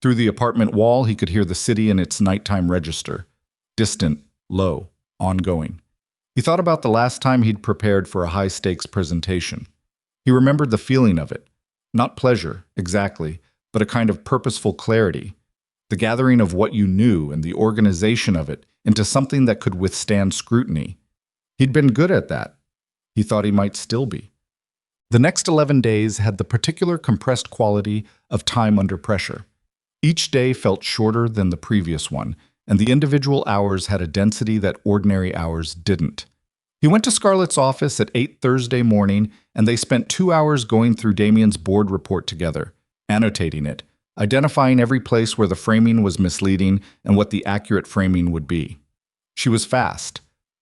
Speaker 1: Through the apartment wall, he could hear the city in its nighttime register. Distant, low, ongoing. He thought about the last time he'd prepared for a high-stakes presentation. He remembered the feeling of it. Not pleasure, exactly, but a kind of purposeful clarity. The gathering of what you knew and the organization of it into something that could withstand scrutiny. He'd been good at that. He thought he might still be. The next 11 days had the particular compressed quality of time under pressure. Each day felt shorter than the previous one, and the individual hours had a density that ordinary hours didn't. He went to Scarlett's office at 8 Thursday morning, and they spent 2 hours going through Damien's board report together, annotating it, identifying every place where the framing was misleading and what the accurate framing would be. She was fast.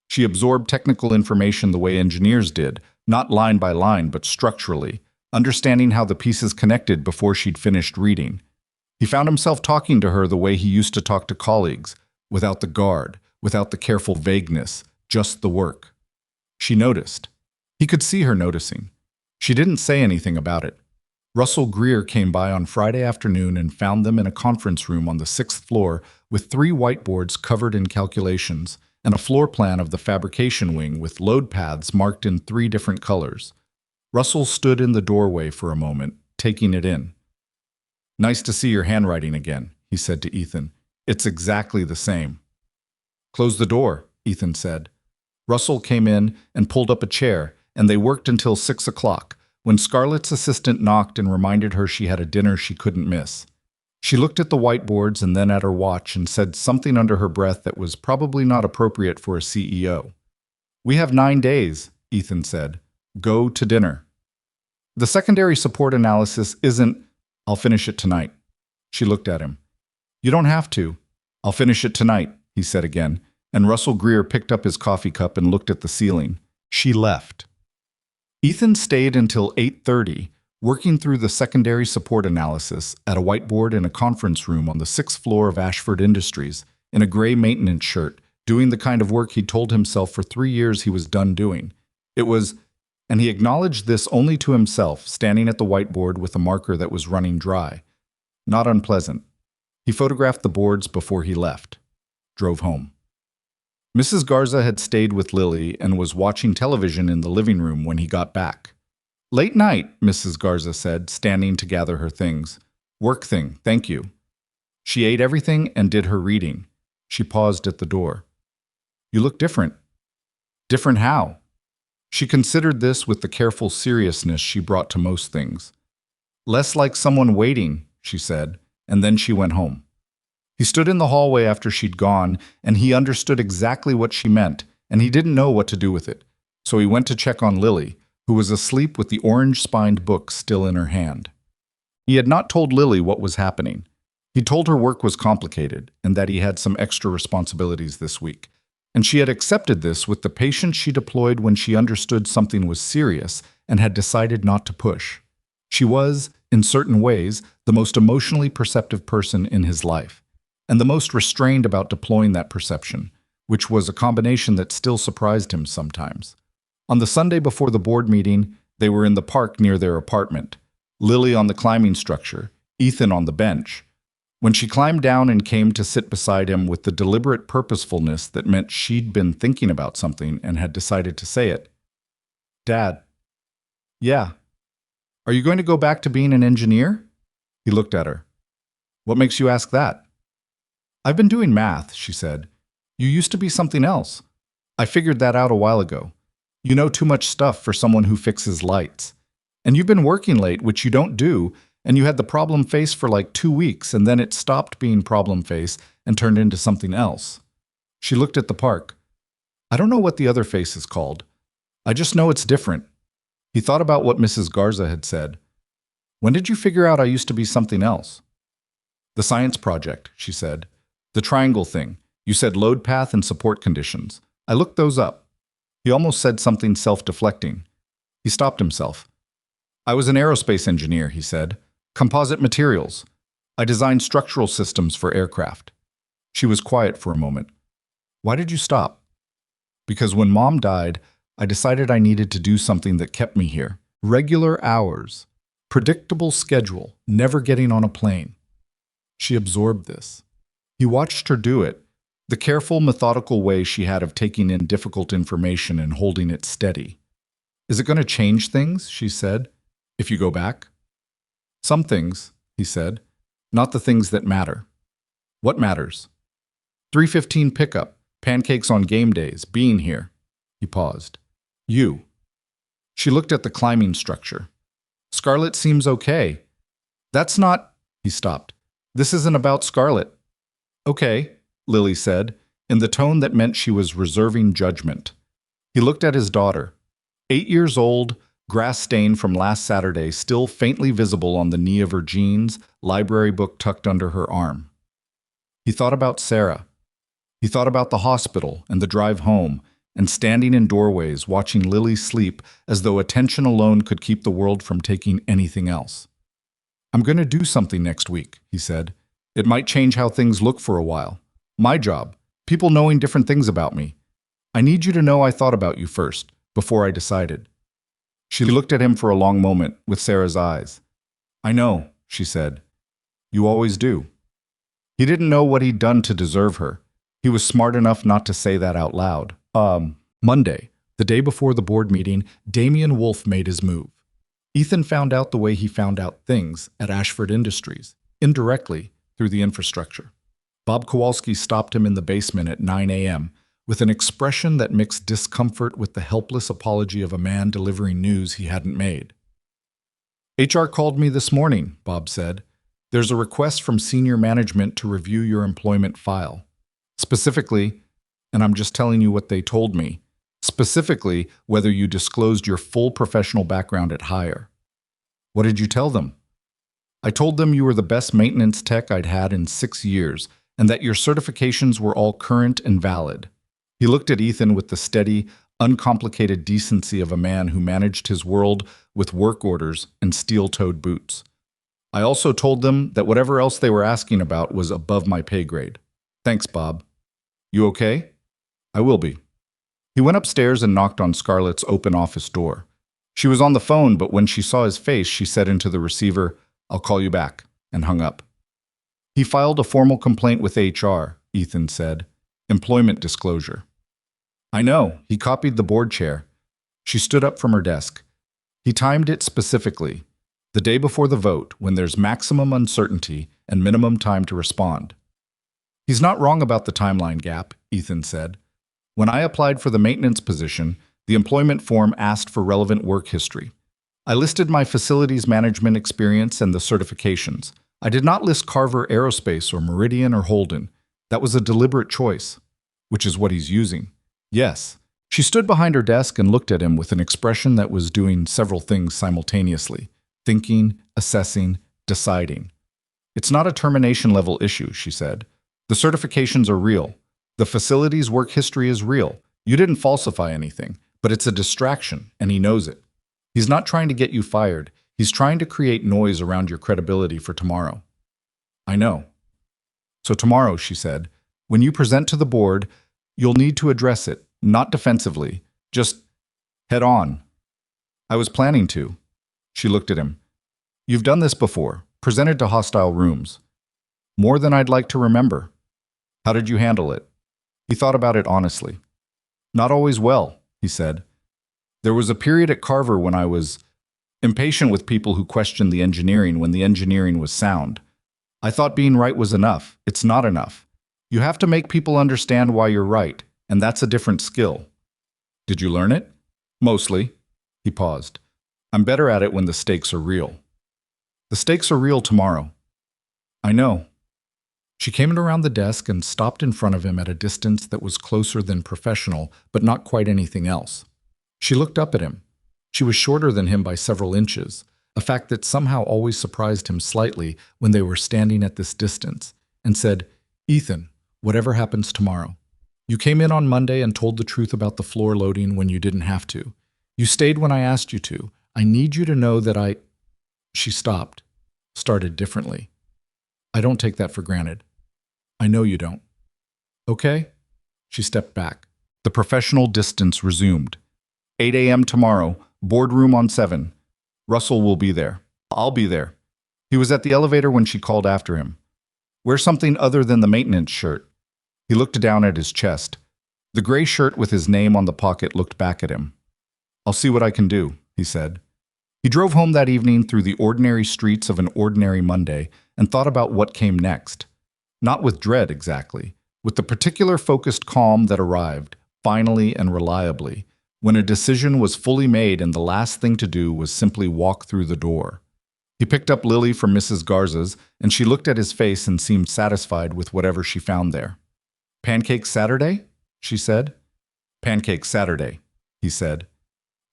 Speaker 1: She absorbed technical information the way engineers did, not line by line, but structurally, understanding how the pieces connected before she'd finished reading. He found himself talking to her the way he used to talk to colleagues, without the guard, without the careful vagueness, just the work. She noticed. He could see her noticing. She didn't say anything about it. Russell Greer came by on Friday afternoon and found them in a conference room on the 6th floor with 3 whiteboards covered in calculations and a floor plan of the fabrication wing with load paths marked in 3 different colors. Russell stood in the doorway for a moment, taking it in. "Nice to see your handwriting again," he said to Ethan. "It's exactly the same." "Close the door," Ethan said. Russell came in and pulled up a chair, and they worked until 6 o'clock, when Scarlett's assistant knocked and reminded her she had a dinner she couldn't miss. She looked at the whiteboards and then at her watch and said something under her breath that was probably not appropriate for a CEO. "We have 9 days," Ethan said. "Go to dinner." "The secondary support analysis isn't—" "I'll finish it tonight." She looked at him. "You don't have to." "I'll finish it tonight," he said again, and Russell Greer picked up his coffee cup and looked at the ceiling. She left. Ethan stayed until 8:30, working through the secondary support analysis at a whiteboard in a conference room on the 6th floor of Ashford Industries, in a gray maintenance shirt, doing the kind of work he told himself for 3 years he was done doing. It was, and he acknowledged this only to himself, standing at the whiteboard with a marker that was running dry. Not unpleasant. He photographed the boards before he left. Drove home. Mrs. Garza had stayed with Lily and was watching television in the living room when he got back. "Late night," Mrs. Garza said, standing to gather her things. "Work thing, thank you." She ate everything and did her reading. She paused at the door. "You look different." "Different how?" She considered this with the careful seriousness she brought to most things. "Less like someone waiting," she said, and then she went home. He stood in the hallway after she'd gone, and he understood exactly what she meant, and he didn't know what to do with it. So he went to check on Lily, who was asleep with the orange-spined book still in her hand. He had not told Lily what was happening. He told her work was complicated, and that he had some extra responsibilities this week. And she had accepted this with the patience she deployed when she understood something was serious and had decided not to push. She was, in certain ways, the most emotionally perceptive person in his life, and the most restrained about deploying that perception, which was a combination that still surprised him sometimes. On the Sunday before the board meeting, they were in the park near their apartment, Lily on the climbing structure, Ethan on the bench. When she climbed down and came to sit beside him with the deliberate purposefulness that meant she'd been thinking about something and had decided to say it. "Dad." "Yeah." "Are you going to go back to being an engineer?" He looked at her. "What makes you ask that?" "I've been doing math," she said. "You used to be something else. I figured that out a while ago. You know too much stuff for someone who fixes lights. And you've been working late, which you don't do, and you had the problem face for like 2 weeks, and then it stopped being problem face and turned into something else." She looked at the park. "I don't know what the other face is called. I just know it's different." He thought about what Mrs. Garza had said. "When did you figure out I used to be something else?" "The science project," she said. "The triangle thing. You said load path and support conditions. I looked those up." He almost said something self-deflecting. He stopped himself. "I was an aerospace engineer," he said. "Composite materials. I designed structural systems for aircraft." She was quiet for a moment. "Why did you stop?" "Because when Mom died, I decided I needed to do something that kept me here. Regular hours. Predictable schedule. Never getting on a plane." She absorbed this. He watched her do it, the careful, methodical way she had of taking in difficult information and holding it steady. "Is it going to change things?" she said. "If you go back?" "Some things," he said. "Not the things that matter." "What matters?" 3:15 pickup, pancakes on game days, being here." He paused. "You." She looked at the climbing structure. "Scarlett seems okay." "That's not—" He stopped. "This isn't about Scarlett." "Okay," Lily said, in the tone that meant she was reserving judgment. He looked at his daughter. 8 years old, grass stain from last Saturday still faintly visible on the knee of her jeans, library book tucked under her arm. He thought about Sarah. He thought about the hospital and the drive home, and standing in doorways watching Lily sleep as though attention alone could keep the world from taking anything else. "I'm going to do something next week," he said. "It might change how things look for a while. My job, people knowing different things about me. I need you to know I thought about you first, before I decided." She looked at him for a long moment with Sarah's eyes. "I know," she said. "You always do." He didn't know what he'd done to deserve her. He was smart enough not to say that out loud. Monday, the day before the board meeting, Damian Wolf made his move. Ethan found out the way he found out things at Ashford Industries, indirectly through the infrastructure. Bob Kowalski stopped him in the basement at 9 a.m. with an expression that mixed discomfort with the helpless apology of a man delivering news he hadn't made. "HR called me this morning," Bob said. "There's a request from senior management to review your employment file. Specifically, and I'm just telling you what they told me, specifically whether you disclosed your full professional background at hire." "What did you tell them?" "I told them you were the best maintenance tech I'd had in 6 years, and that your certifications were all current and valid." He looked at Ethan with the steady, uncomplicated decency of a man who managed his world with work orders and steel-toed boots. "I also told them that whatever else they were asking about was above my pay grade." "Thanks, Bob. You okay?" "I will be." He went upstairs and knocked on Scarlett's open office door. She was on the phone, but when she saw his face, she said into the receiver, "I'll call you back," and hung up. "He filed a formal complaint with HR," Ethan said. "Employment disclosure." "I know." He copied the board chair. She stood up from her desk. He timed it specifically, the day before the vote, when there's maximum uncertainty and minimum time to respond. "He's not wrong about the timeline gap," Ethan said. "When I applied for the maintenance position, the employment form asked for relevant work history. I listed my facilities management experience and the certifications. I did not list Carver Aerospace or Meridian or Holden. That was a deliberate choice," which is what he's using. "Yes." She stood behind her desk and looked at him with an expression that was doing several things simultaneously: thinking, assessing, deciding. "It's not a termination-level issue," she said. "The certifications are real. The facility's work history is real. You didn't falsify anything, but it's a distraction, and he knows it. He's not trying to get you fired. He's trying to create noise around your credibility for tomorrow." "I know." "So tomorrow," she said, "when you present to the board, you'll need to address it, not defensively, just head on." "I was planning to." She looked at him. "You've done this before, presented to hostile rooms. More than I'd like to remember. How did you handle it?" He thought about it honestly. "Not always well," he said. "There was a period at Carver when I was impatient with people who questioned the engineering when the engineering was sound. I thought being right was enough. It's not enough. You have to make people understand why you're right, and that's a different skill." "Did you learn it?" "Mostly." He paused. "I'm better at it when the stakes are real." "The stakes are real tomorrow." "I know." She came around the desk and stopped in front of him at a distance that was closer than professional, but not quite anything else. She looked up at him. She was shorter than him by several inches, a fact that somehow always surprised him slightly when they were standing at this distance, and said, "Ethan, whatever happens tomorrow. You came in on Monday and told the truth about the floor loading when you didn't have to. You stayed when I asked you to. I need you to know that I—" She stopped, started differently. "I don't take that for granted. I know you don't." "Okay?" She stepped back. The professional distance resumed. 8 a.m. tomorrow, boardroom on 7. Russell will be there. I'll be there." He was at the elevator when she called after him. "Wear something other than the maintenance shirt." He looked down at his chest. The gray shirt with his name on the pocket looked back at him. "I'll see what I can do," he said. He drove home that evening through the ordinary streets of an ordinary Monday and thought about what came next. Not with dread exactly, with the particular focused calm that arrived, finally and reliably, when a decision was fully made and the last thing to do was simply walk through the door. He picked up Lily from Mrs. Garza's, and she looked at his face and seemed satisfied with whatever she found there. "Pancake Saturday?" she said. "Pancake Saturday," he said.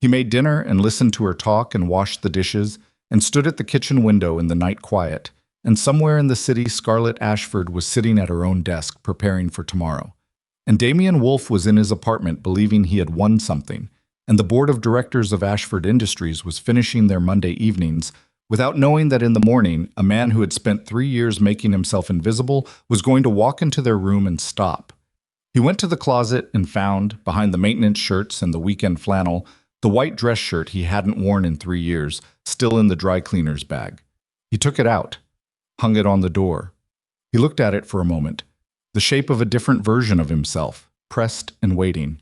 Speaker 1: He made dinner and listened to her talk and washed the dishes and stood at the kitchen window in the night quiet. And somewhere in the city, Scarlett Ashford was sitting at her own desk preparing for tomorrow. And Damian Wolfe was in his apartment believing he had won something. And the board of directors of Ashford Industries was finishing their Monday evenings without knowing that in the morning, a man who had spent 3 years making himself invisible was going to walk into their room and stop. He went to the closet and found, behind the maintenance shirts and the weekend flannel, the white dress shirt he hadn't worn in 3 years, still in the dry cleaner's bag. He took it out, hung it on the door. He looked at it for a moment, the shape of a different version of himself, pressed and waiting.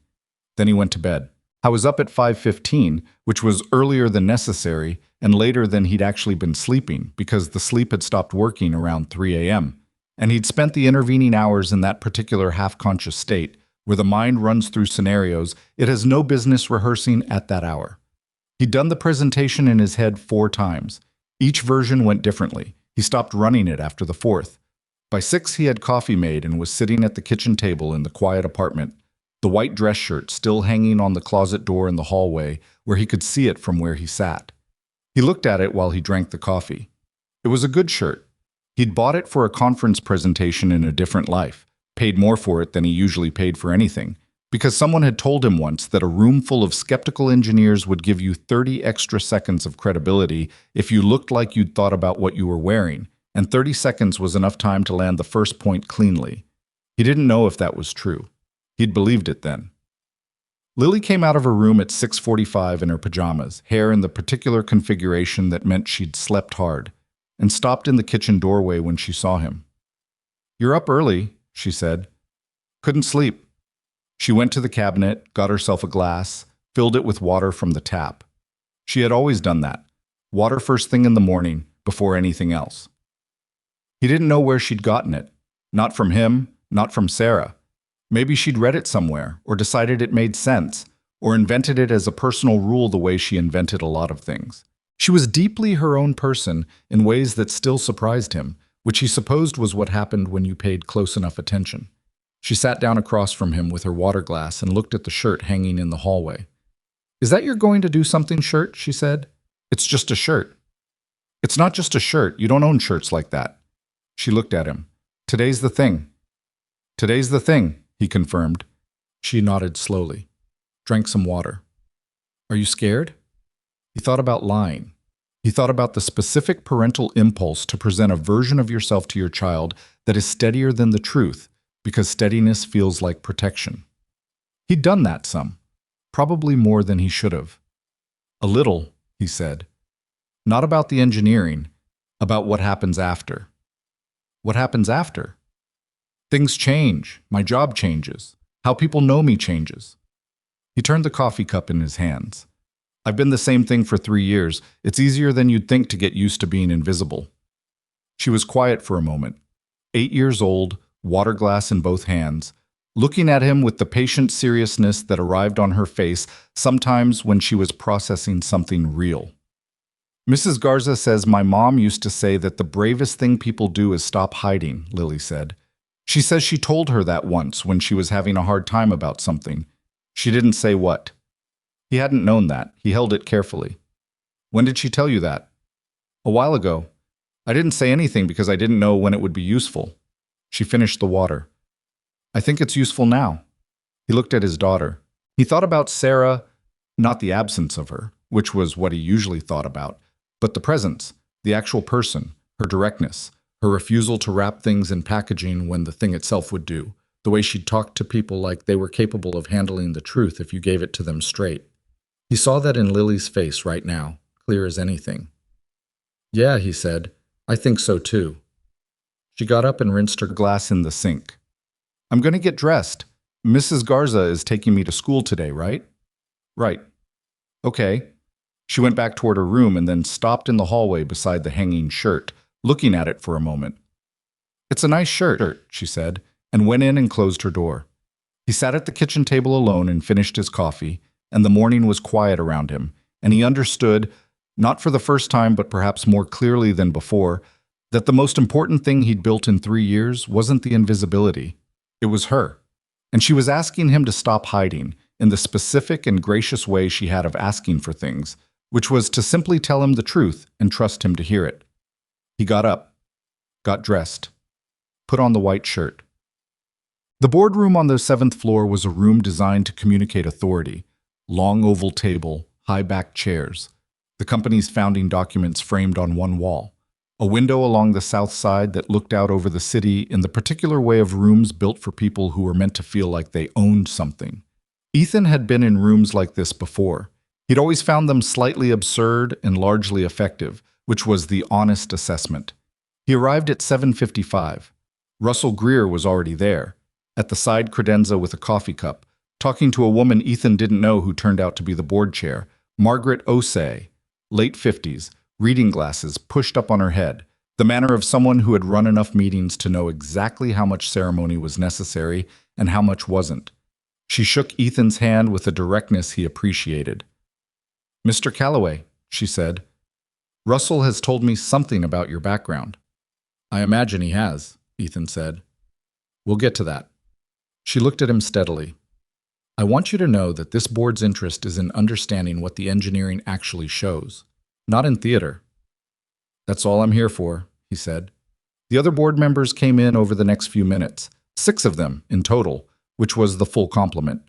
Speaker 1: Then he went to bed. I was up at 5:15, which was earlier than necessary and later than he'd actually been sleeping because the sleep had stopped working around 3 a.m. And he'd spent the intervening hours in that particular half-conscious state where the mind runs through scenarios it has no business rehearsing at that hour. He'd done the presentation in his head 4 times. Each version went differently. He stopped running it after the 4th. By 6, he had coffee made and was sitting at the kitchen table in the quiet apartment, the white dress shirt still hanging on the closet door in the hallway where he could see it from where he sat. He looked at it while he drank the coffee. It was a good shirt. He'd bought it for a conference presentation in a different life, paid more for it than he usually paid for anything, because someone had told him once that a room full of skeptical engineers would give you 30 extra seconds of credibility if you looked like you'd thought about what you were wearing, and 30 seconds was enough time to land the first point cleanly. He didn't know if that was true. He'd believed it then. Lily came out of her room at 6:45 in her pajamas, hair in the particular configuration that meant she'd slept hard, and stopped in the kitchen doorway when she saw him. "You're up early," she said. "Couldn't sleep." She went to the cabinet, got herself a glass, filled it with water from the tap. She had always done that. Water first thing in the morning, before anything else. He didn't know where she'd gotten it. Not from him, not from Sarah. Maybe she'd read it somewhere, or decided it made sense, or invented it as a personal rule the way she invented a lot of things. She was deeply her own person in ways that still surprised him, which he supposed was what happened when you paid close enough attention. She sat down across from him with her water glass and looked at the shirt hanging in the hallway. "Is that your going to do something shirt?" she said. "It's just a shirt." "It's not just a shirt. You don't own shirts like that." She looked at him. "Today's the thing." "Today's the thing," he confirmed. She nodded slowly, drank some water. "Are you scared?" He thought about lying. He thought about the specific parental impulse to present a version of yourself to your child that is steadier than the truth, because steadiness feels like protection. He'd done that some, probably more than he should have. "A little," he said. "Not about the engineering, about what happens after." "What happens after?" "Things change. My job changes. How people know me changes." He turned the coffee cup in his hands. "I've been the same thing for 3 years. It's easier than you'd think to get used to being invisible." She was quiet for a moment. 8 years old, water glass in both hands, looking at him with the patient seriousness that arrived on her face sometimes when she was processing something real. "Mrs. Garza says my mom used to say that the bravest thing people do is stop hiding," Lily said. "She says she told her that once when she was having a hard time about something. She didn't say what." He hadn't known that. He held it carefully. "When did she tell you that?" "A while ago. I didn't say anything because I didn't know when it would be useful." She finished the water. "I think it's useful now." He looked at his daughter. He thought about Sarah, not the absence of her, which was what he usually thought about, but the presence, the actual person, her directness, her refusal to wrap things in packaging when the thing itself would do, the way she'd talk to people like they were capable of handling the truth if you gave it to them straight. He saw that in Lily's face right now, clear as anything. "Yeah," he said, "I think so too." She got up and rinsed her glass in the sink. "I'm going to get dressed. Mrs. Garza is taking me to school today, right?" "Right." "Okay." She went back toward her room and then stopped in the hallway beside the hanging shirt, looking at it for a moment. "It's a nice shirt," she said, and went in and closed her door. He sat at the kitchen table alone and finished his coffee, and the morning was quiet around him, and he understood, not for the first time but perhaps more clearly than before, that the most important thing he'd built in 3 years wasn't the invisibility. It was her. And she was asking him to stop hiding, in the specific and gracious way she had of asking for things, which was to simply tell him the truth and trust him to hear it. He got up, got dressed, put on the white shirt. The boardroom on the 7th floor was a room designed to communicate authority. Long oval table, high-backed chairs, the company's founding documents framed on one wall, a window along the south side that looked out over the city in the particular way of rooms built for people who were meant to feel like they owned something. Ethan had been in rooms like this before. He'd always found them slightly absurd and largely effective, which was the honest assessment. He arrived at 7:55. Russell Greer was already there, at the side credenza with a coffee cup, talking to a woman Ethan didn't know who turned out to be the board chair, Margaret Osei, late 50s, reading glasses pushed up on her head, the manner of someone who had run enough meetings to know exactly how much ceremony was necessary and how much wasn't. She shook Ethan's hand with a directness he appreciated. "Mr. Calloway," she said, "Russell has told me something about your background." "I imagine he has," Ethan said. "We'll get to that." She looked at him steadily. "I want you to know that this board's interest is in understanding what the engineering actually shows, not in theater." "That's all I'm here for," he said. The other board members came in over the next few minutes, 6 of them in total, which was the full complement.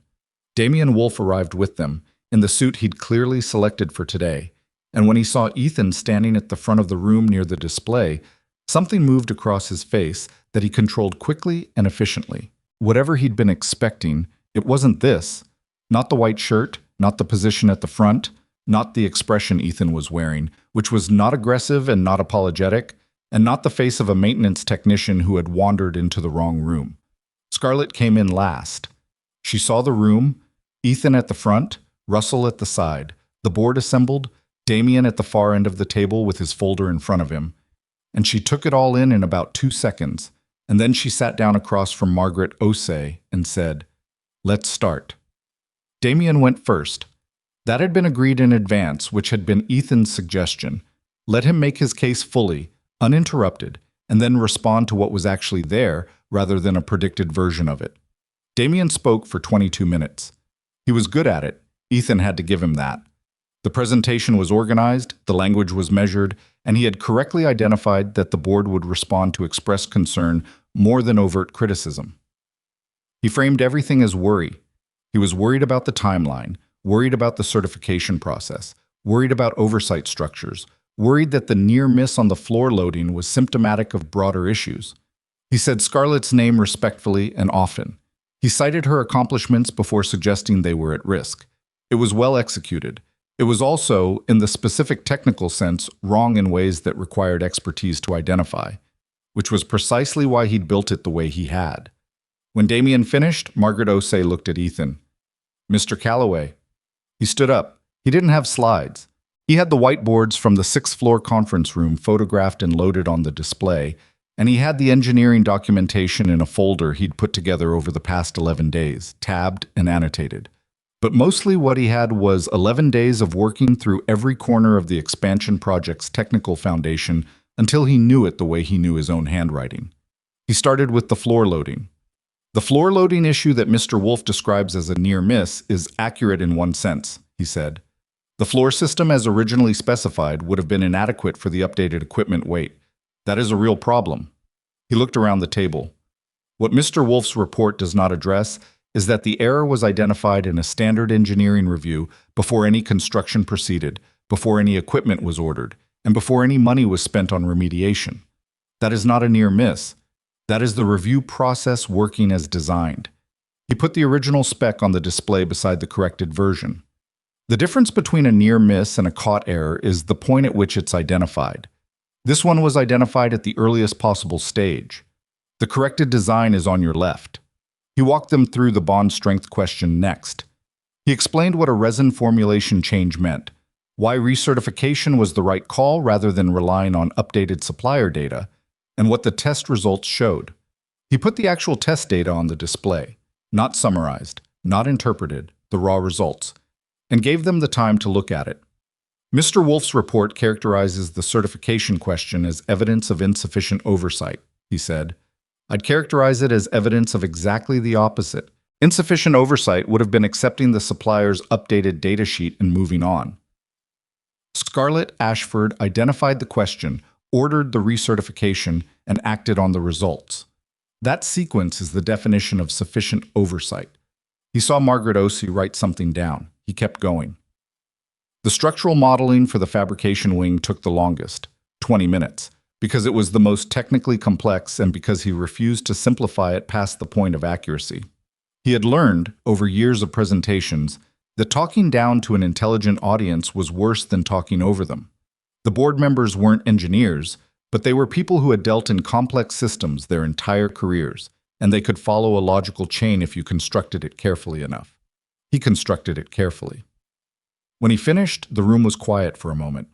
Speaker 1: Damian Wolf arrived with them, in the suit he'd clearly selected for today, and when he saw Ethan standing at the front of the room near the display, something moved across his face that he controlled quickly and efficiently. Whatever he'd been expecting, it wasn't this. Not the white shirt, not the position at the front, not the expression Ethan was wearing, which was not aggressive and not apologetic, and not the face of a maintenance technician who had wandered into the wrong room. Scarlett came in last. She saw the room, Ethan at the front, Russell at the side, the board assembled, Damian at the far end of the table with his folder in front of him, and she took it all in about 2 seconds, and then she sat down across from Margaret Osei and said, "Let's start." Damian went first. That had been agreed in advance, which had been Ethan's suggestion. Let him make his case fully, uninterrupted, and then respond to what was actually there rather than a predicted version of it. Damian spoke for 22 minutes. He was good at it. Ethan had to give him that. The presentation was organized, the language was measured, and he had correctly identified that the board would respond to expressed concern more than overt criticism. He framed everything as worry. He was worried about the timeline, worried about the certification process, worried about oversight structures, worried that the near miss on the floor loading was symptomatic of broader issues. He said Scarlett's name respectfully and often. He cited her accomplishments before suggesting they were at risk. It was well executed. It was also, in the specific technical sense, wrong in ways that required expertise to identify, which was precisely why he'd built it the way he had. When Damian finished, Margaret Osei looked at Ethan. "Mr. Calloway." He stood up. He didn't have slides. He had the whiteboards from the 6th floor conference room photographed and loaded on the display, and he had the engineering documentation in a folder he'd put together over the past 11 days, tabbed and annotated. But mostly what he had was 11 days of working through every corner of the expansion project's technical foundation until he knew it the way he knew his own handwriting. He started with the floor loading. The floor loading issue that Mr. Wolf describes as a near miss is accurate in one sense, he said. The floor system as originally specified would have been inadequate for the updated equipment weight. That is a real problem. He looked around the table. What Mr. Wolf's report does not address is that the error was identified in a standard engineering review before any construction proceeded, before any equipment was ordered, and before any money was spent on remediation. That is not a near miss. That is the review process working as designed. He put the original spec on the display beside the corrected version. The difference between a near miss and a caught error is the point at which it's identified. This one was identified at the earliest possible stage. The corrected design is on your left. He walked them through the bond strength question next. He explained what a resin formulation change meant, why recertification was the right call rather than relying on updated supplier data, and what the test results showed. He put the actual test data on the display, not summarized, not interpreted, the raw results, and gave them the time to look at it. Mr. Wolf's report characterizes the certification question as evidence of insufficient oversight, he said. I'd characterize it as evidence of exactly the opposite, Insufficient oversight would have been accepting the supplier's updated data sheet and moving on. Scarlett Ashford identified the question, ordered the recertification, and acted on the results. That sequence is the definition of sufficient oversight. He saw Margaret Osei write something down. He kept going. The structural modeling for the fabrication wing took the longest, 20 minutes, because it was the most technically complex and because he refused to simplify it past the point of accuracy. He had learned, over years of presentations, that talking down to an intelligent audience was worse than talking over them. The board members weren't engineers, but they were people who had dealt in complex systems their entire careers, and they could follow a logical chain if you constructed it carefully enough. He constructed it carefully. When he finished, the room was quiet for a moment.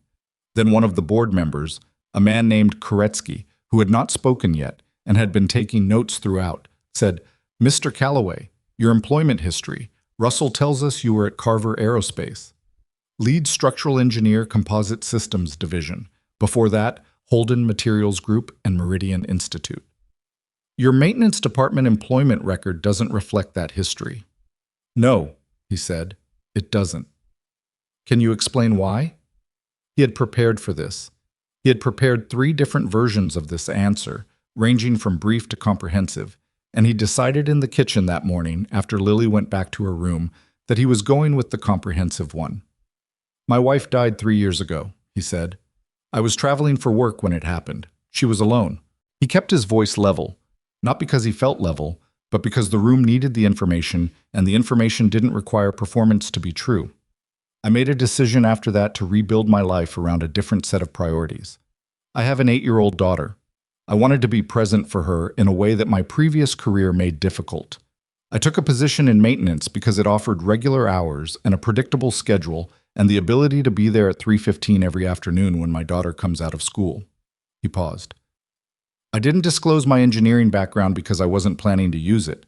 Speaker 1: Then one of the board members, a man named Koretsky, who had not spoken yet and had been taking notes throughout, said, "Mr. Calloway, your employment history. Russell tells us you were at Carver Aerospace. Lead Structural Engineer, Composite Systems Division. Before that, Holden Materials Group and Meridian Institute. Your maintenance department employment record doesn't reflect that history." "No," he said, "it doesn't." "Can you explain why?" He had prepared for this. He had prepared 3 different versions of this answer, ranging from brief to comprehensive, and he decided in the kitchen that morning, after Lily went back to her room, that he was going with the comprehensive one. "My wife died 3 years ago," he said. "I was traveling for work when it happened. She was alone." He kept his voice level, not because he felt level, but because the room needed the information, and the information didn't require performance to be true. "I made a decision after that to rebuild my life around a different set of priorities. I have an 8-year-old daughter. I wanted to be present for her in a way that my previous career made difficult. I took a position in maintenance because it offered regular hours and a predictable schedule and the ability to be there at 3:15 every afternoon when my daughter comes out of school." He paused. "I didn't disclose my engineering background because I wasn't planning to use it.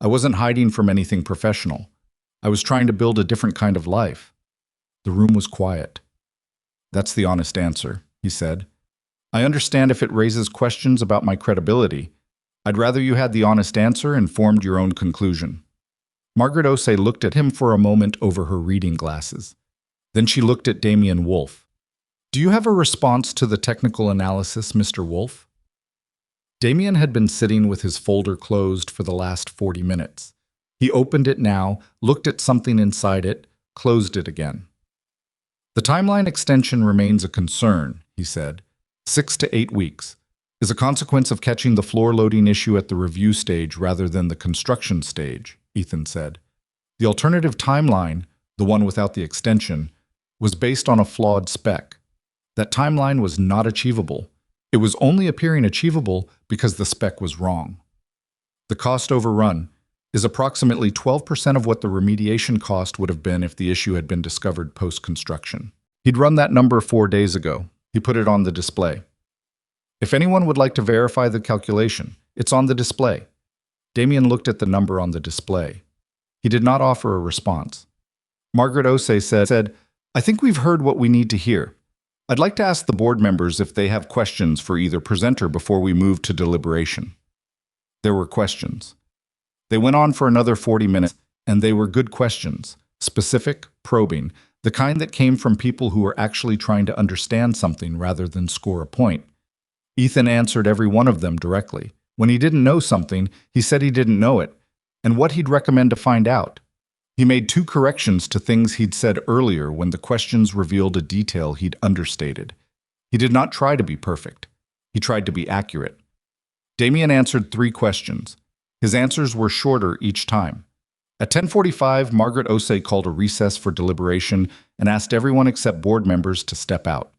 Speaker 1: I wasn't hiding from anything professional. I was trying to build a different kind of life." The room was quiet. "That's the honest answer," he said. "I understand if it raises questions about my credibility. I'd rather you had the honest answer and formed your own conclusion." Margaret Osei looked at him for a moment over her reading glasses. Then she looked at Damien Wolfe. "Do you have a response to the technical analysis, Mr. Wolfe?" Damien had been sitting with his folder closed for the last 40 minutes. He opened it now, looked at something inside it, closed it again. "The timeline extension remains a concern," he said. 6 to 8 weeks is a consequence of catching the floor loading issue at the review stage rather than the construction stage," Ethan said. "The alternative timeline, the one without the extension, was based on a flawed spec. That timeline was not achievable. It was only appearing achievable because the spec was wrong. The cost overrun is approximately 12% of what the remediation cost would have been if the issue had been discovered post-construction." He'd run that number 4 days ago. He put it on the display. "If anyone would like to verify the calculation, it's on the display." Damien looked at the number on the display. He did not offer a response. Margaret Osei said, "I think we've heard what we need to hear. I'd like to ask the board members if they have questions for either presenter before we move to deliberation." There were questions. They went on for another 40 minutes, and they were good questions, specific, probing, the kind that came from people who were actually trying to understand something rather than score a point. Ethan answered every one of them directly. When he didn't know something, he said he didn't know it, and what he'd recommend to find out. He made 2 corrections to things he'd said earlier when the questions revealed a detail he'd understated. He did not try to be perfect. He tried to be accurate. Damien answered 3 questions. His answers were shorter each time. At 10:45, Margaret Osei called a recess for deliberation and asked everyone except board members to step out.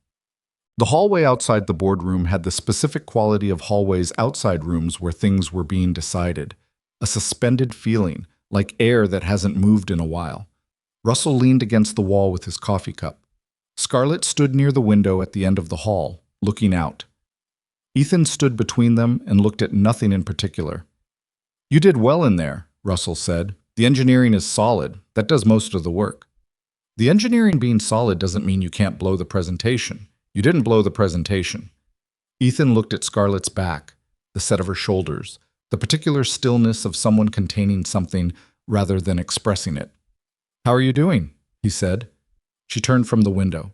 Speaker 1: The hallway outside the boardroom had the specific quality of hallways outside rooms where things were being decided. A suspended feeling, like air that hasn't moved in a while. Russell leaned against the wall with his coffee cup. Scarlett stood near the window at the end of the hall, looking out. Ethan stood between them and looked at nothing in particular. "You did well in there," Russell said. "The engineering is solid. That does most of the work." "The engineering being solid doesn't mean you can't blow the presentation. You didn't blow the presentation." Ethan looked at Scarlett's back, the set of her shoulders, the particular stillness of someone containing something rather than expressing it. "How are you doing?" he said. She turned from the window.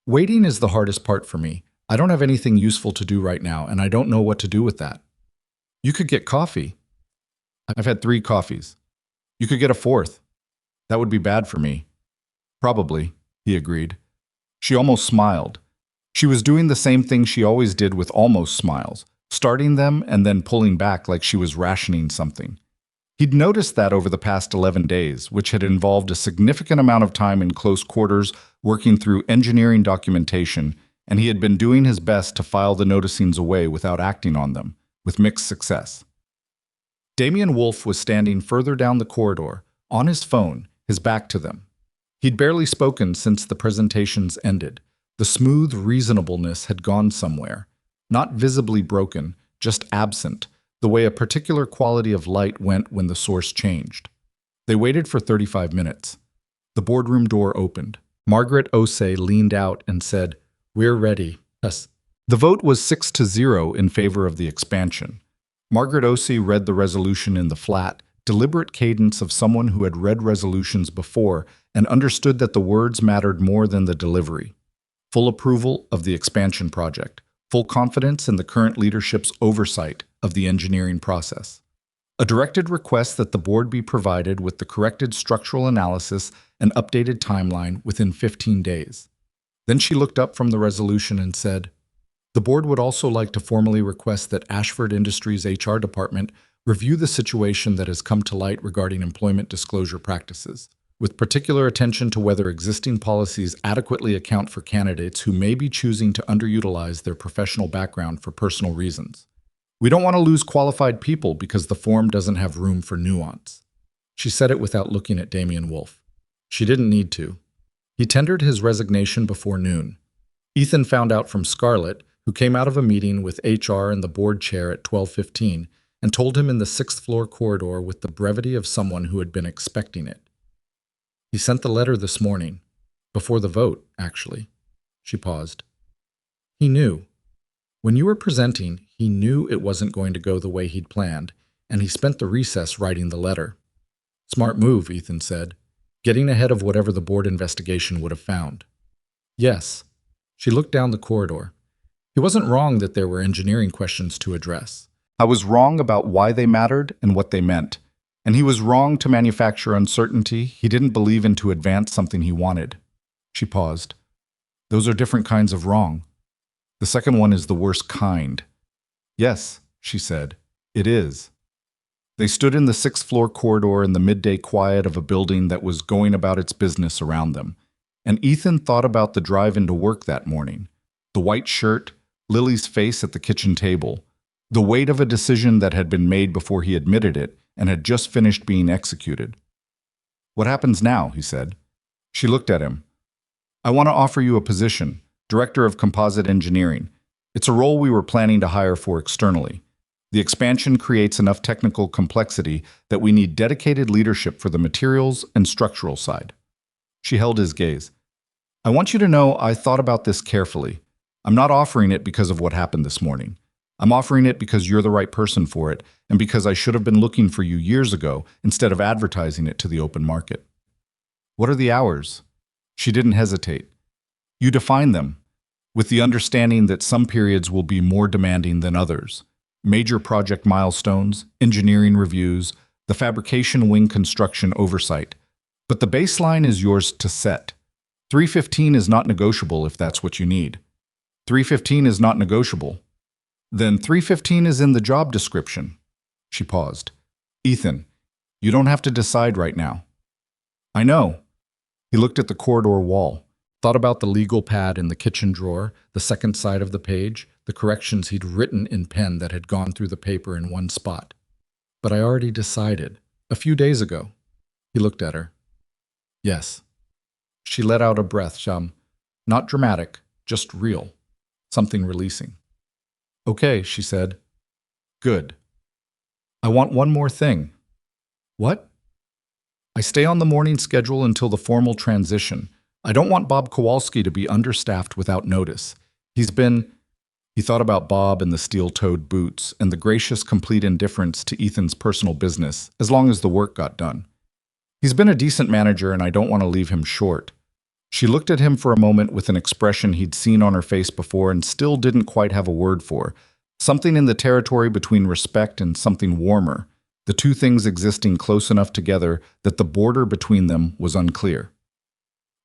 Speaker 1: "Waiting is the hardest part for me. I don't have anything useful to do right now, and I don't know what to do with that." "You could get coffee." "I've had 3 coffees." "You could get a 4th. That would be bad for me." "Probably," he agreed. She almost smiled. She was doing the same thing she always did with almost smiles, starting them and then pulling back like she was rationing something. He'd noticed that over the past 11 days, which had involved a significant amount of time in close quarters working through engineering documentation, and he had been doing his best to file the noticings away without acting on them, with mixed success. Damian Wolf was standing further down the corridor, on his phone, his back to them. He'd barely spoken since the presentations ended. The smooth reasonableness had gone somewhere, not visibly broken, just absent, the way a particular quality of light went when the source changed. They waited for 35 minutes. The boardroom door opened. Margaret Osei leaned out and said, "We're ready." Yes. The vote was 6-0 in favor of the expansion. Margaret Osei read the resolution in the flat, deliberate cadence of someone who had read resolutions before and understood that the words mattered more than the delivery. Full approval of the expansion project. Full confidence in the current leadership's oversight of the engineering process. A directed request that the board be provided with the corrected structural analysis and updated timeline within 15 days. Then she looked up from the resolution and said, "The board would also like to formally request that Ashford Industries HR department review the situation that has come to light regarding employment disclosure practices, with particular attention to whether existing policies adequately account for candidates who may be choosing to underutilize their professional background for personal reasons. We don't want to lose qualified people because the form doesn't have room for nuance." She said it without looking at Damian Wolf. She didn't need to. He tendered his resignation before noon. Ethan found out from Scarlett, who came out of a meeting with HR and the board chair at 12:15, and told him in the 6th-floor corridor with the brevity of someone who had been expecting it. "He sent the letter this morning. Before the vote, actually." She paused. "He knew. When you were presenting, he knew it wasn't going to go the way he'd planned, and he spent the recess writing the letter." "Smart move," Ethan said, "getting ahead of whatever the board investigation would have found." "Yes." She looked down the corridor. "He wasn't wrong that there were engineering questions to address. I was wrong about why they mattered and what they meant. And he was wrong to manufacture uncertainty he didn't believe in to advance something he wanted." She paused. "Those are different kinds of wrong. The second one is the worst kind." "Yes," she said, "it is." They stood in the 6th-floor corridor in the midday quiet of a building that was going about its business around them. And Ethan thought about the drive into work that morning. The white shirt, Lily's face at the kitchen table, the weight of a decision that had been made before he admitted it and had just finished being executed. "What happens now?" he said. She looked at him. "I want to offer you a position, Director of Composite Engineering. It's a role we were planning to hire for externally. The expansion creates enough technical complexity that we need dedicated leadership for the materials and structural side." She held his gaze. "I want you to know I thought about this carefully. I'm not offering it because of what happened this morning. I'm offering it because you're the right person for it, and because I should have been looking for you years ago instead of advertising it to the open market." "What are the hours?" She didn't hesitate. "You define them, with the understanding that some periods will be more demanding than others. Major project milestones, engineering reviews, the fabrication wing construction oversight. But the baseline is yours to set. 3:15 is not negotiable if that's what you need. 3:15 is not negotiable. Then 3:15 is in the job description." She paused. "Ethan, you don't have to decide right now." "I know." He looked at the corridor wall, thought about the legal pad in the kitchen drawer, the second side of the page, the corrections he'd written in pen that had gone through the paper in one spot. "But I already decided. A few days ago." He looked at her. "Yes." She let out a breath, not dramatic, just real, something releasing. "Okay," she said. "Good. I want one more thing." "What?" "I stay on the morning schedule until the formal transition. I don't want Bob Kowalski to be understaffed without notice. He thought about Bob and the steel-toed boots and the gracious, complete indifference to Ethan's personal business, as long as the work got done. He's been a decent manager and I don't want to leave him short. She looked at him for a moment with an expression he'd seen on her face before and still didn't quite have a word for. Something in the territory between respect and something warmer, the two things existing close enough together that the border between them was unclear.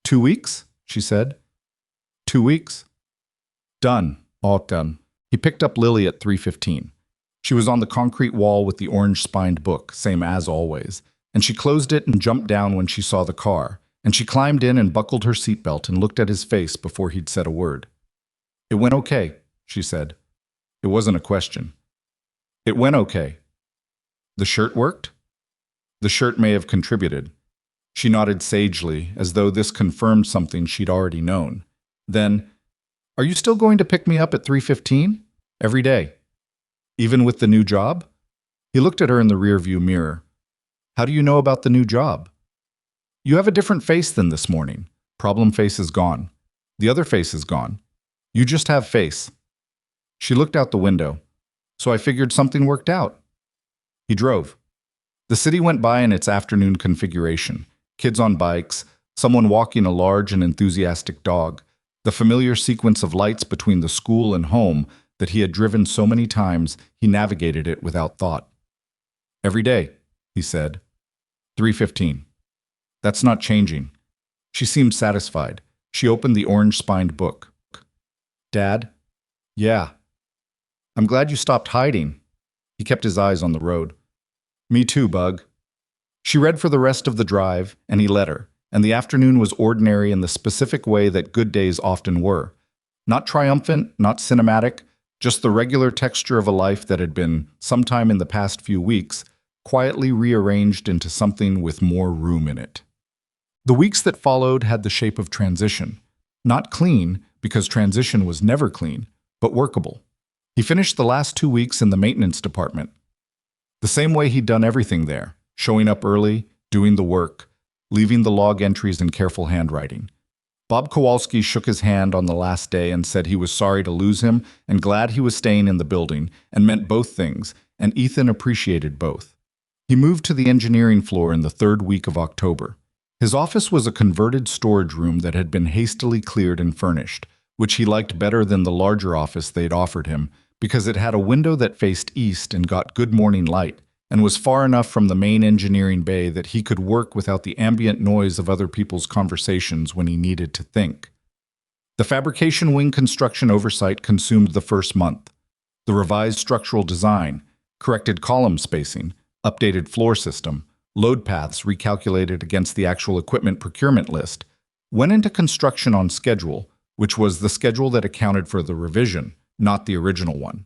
Speaker 1: 2 weeks? She said. 2 weeks. Done. All done. He picked up Lily at 3:15. She was on the concrete wall with the orange-spined book, same as always, and she closed it and jumped down when she saw the car, and she climbed in and buckled her seatbelt and looked at his face before he'd said a word. It went okay, she said. It wasn't a question. It went okay. The shirt worked? The shirt may have contributed. She nodded sagely, as though this confirmed something she'd already known. Then, are you still going to pick me up at 3:15? Every day? Even with the new job? He looked at her in the rearview mirror. How do you know about the new job? You have a different face than this morning. Problem face is gone. The other face is gone. You just have face. She looked out the window. So I figured something worked out. He drove. The city went by in its afternoon configuration. Kids on bikes, someone walking a large and enthusiastic dog, the familiar sequence of lights between the school and home that he had driven so many times he navigated it without thought. Every day, he said. 3:15. That's not changing. She seemed satisfied. She opened the orange-spined book. Dad? Yeah. I'm glad you stopped hiding. He kept his eyes on the road. Me too, Bug. She read for the rest of the drive, and he let her, and the afternoon was ordinary in the specific way that good days often were. Not triumphant, not cinematic, just the regular texture of a life that had been, sometime in the past few weeks, quietly rearranged into something with more room in it. The weeks that followed had the shape of transition. Not clean, because transition was never clean, but workable. He finished the last 2 weeks in the maintenance department. The same way he'd done everything there, showing up early, doing the work, leaving the log entries in careful handwriting. Bob Kowalski shook his hand on the last day and said he was sorry to lose him and glad he was staying in the building, and meant both things, and Ethan appreciated both. He moved to the engineering floor in the 3rd week of October. His office was a converted storage room that had been hastily cleared and furnished, which he liked better than the larger office they'd offered him, because it had a window that faced east and got good morning light, and was far enough from the main engineering bay that he could work without the ambient noise of other people's conversations when he needed to think. The fabrication wing construction oversight consumed the first month. The revised structural design, corrected column spacing, updated floor system, load paths recalculated against the actual equipment procurement list, went into construction on schedule, which was the schedule that accounted for the revision, not the original one.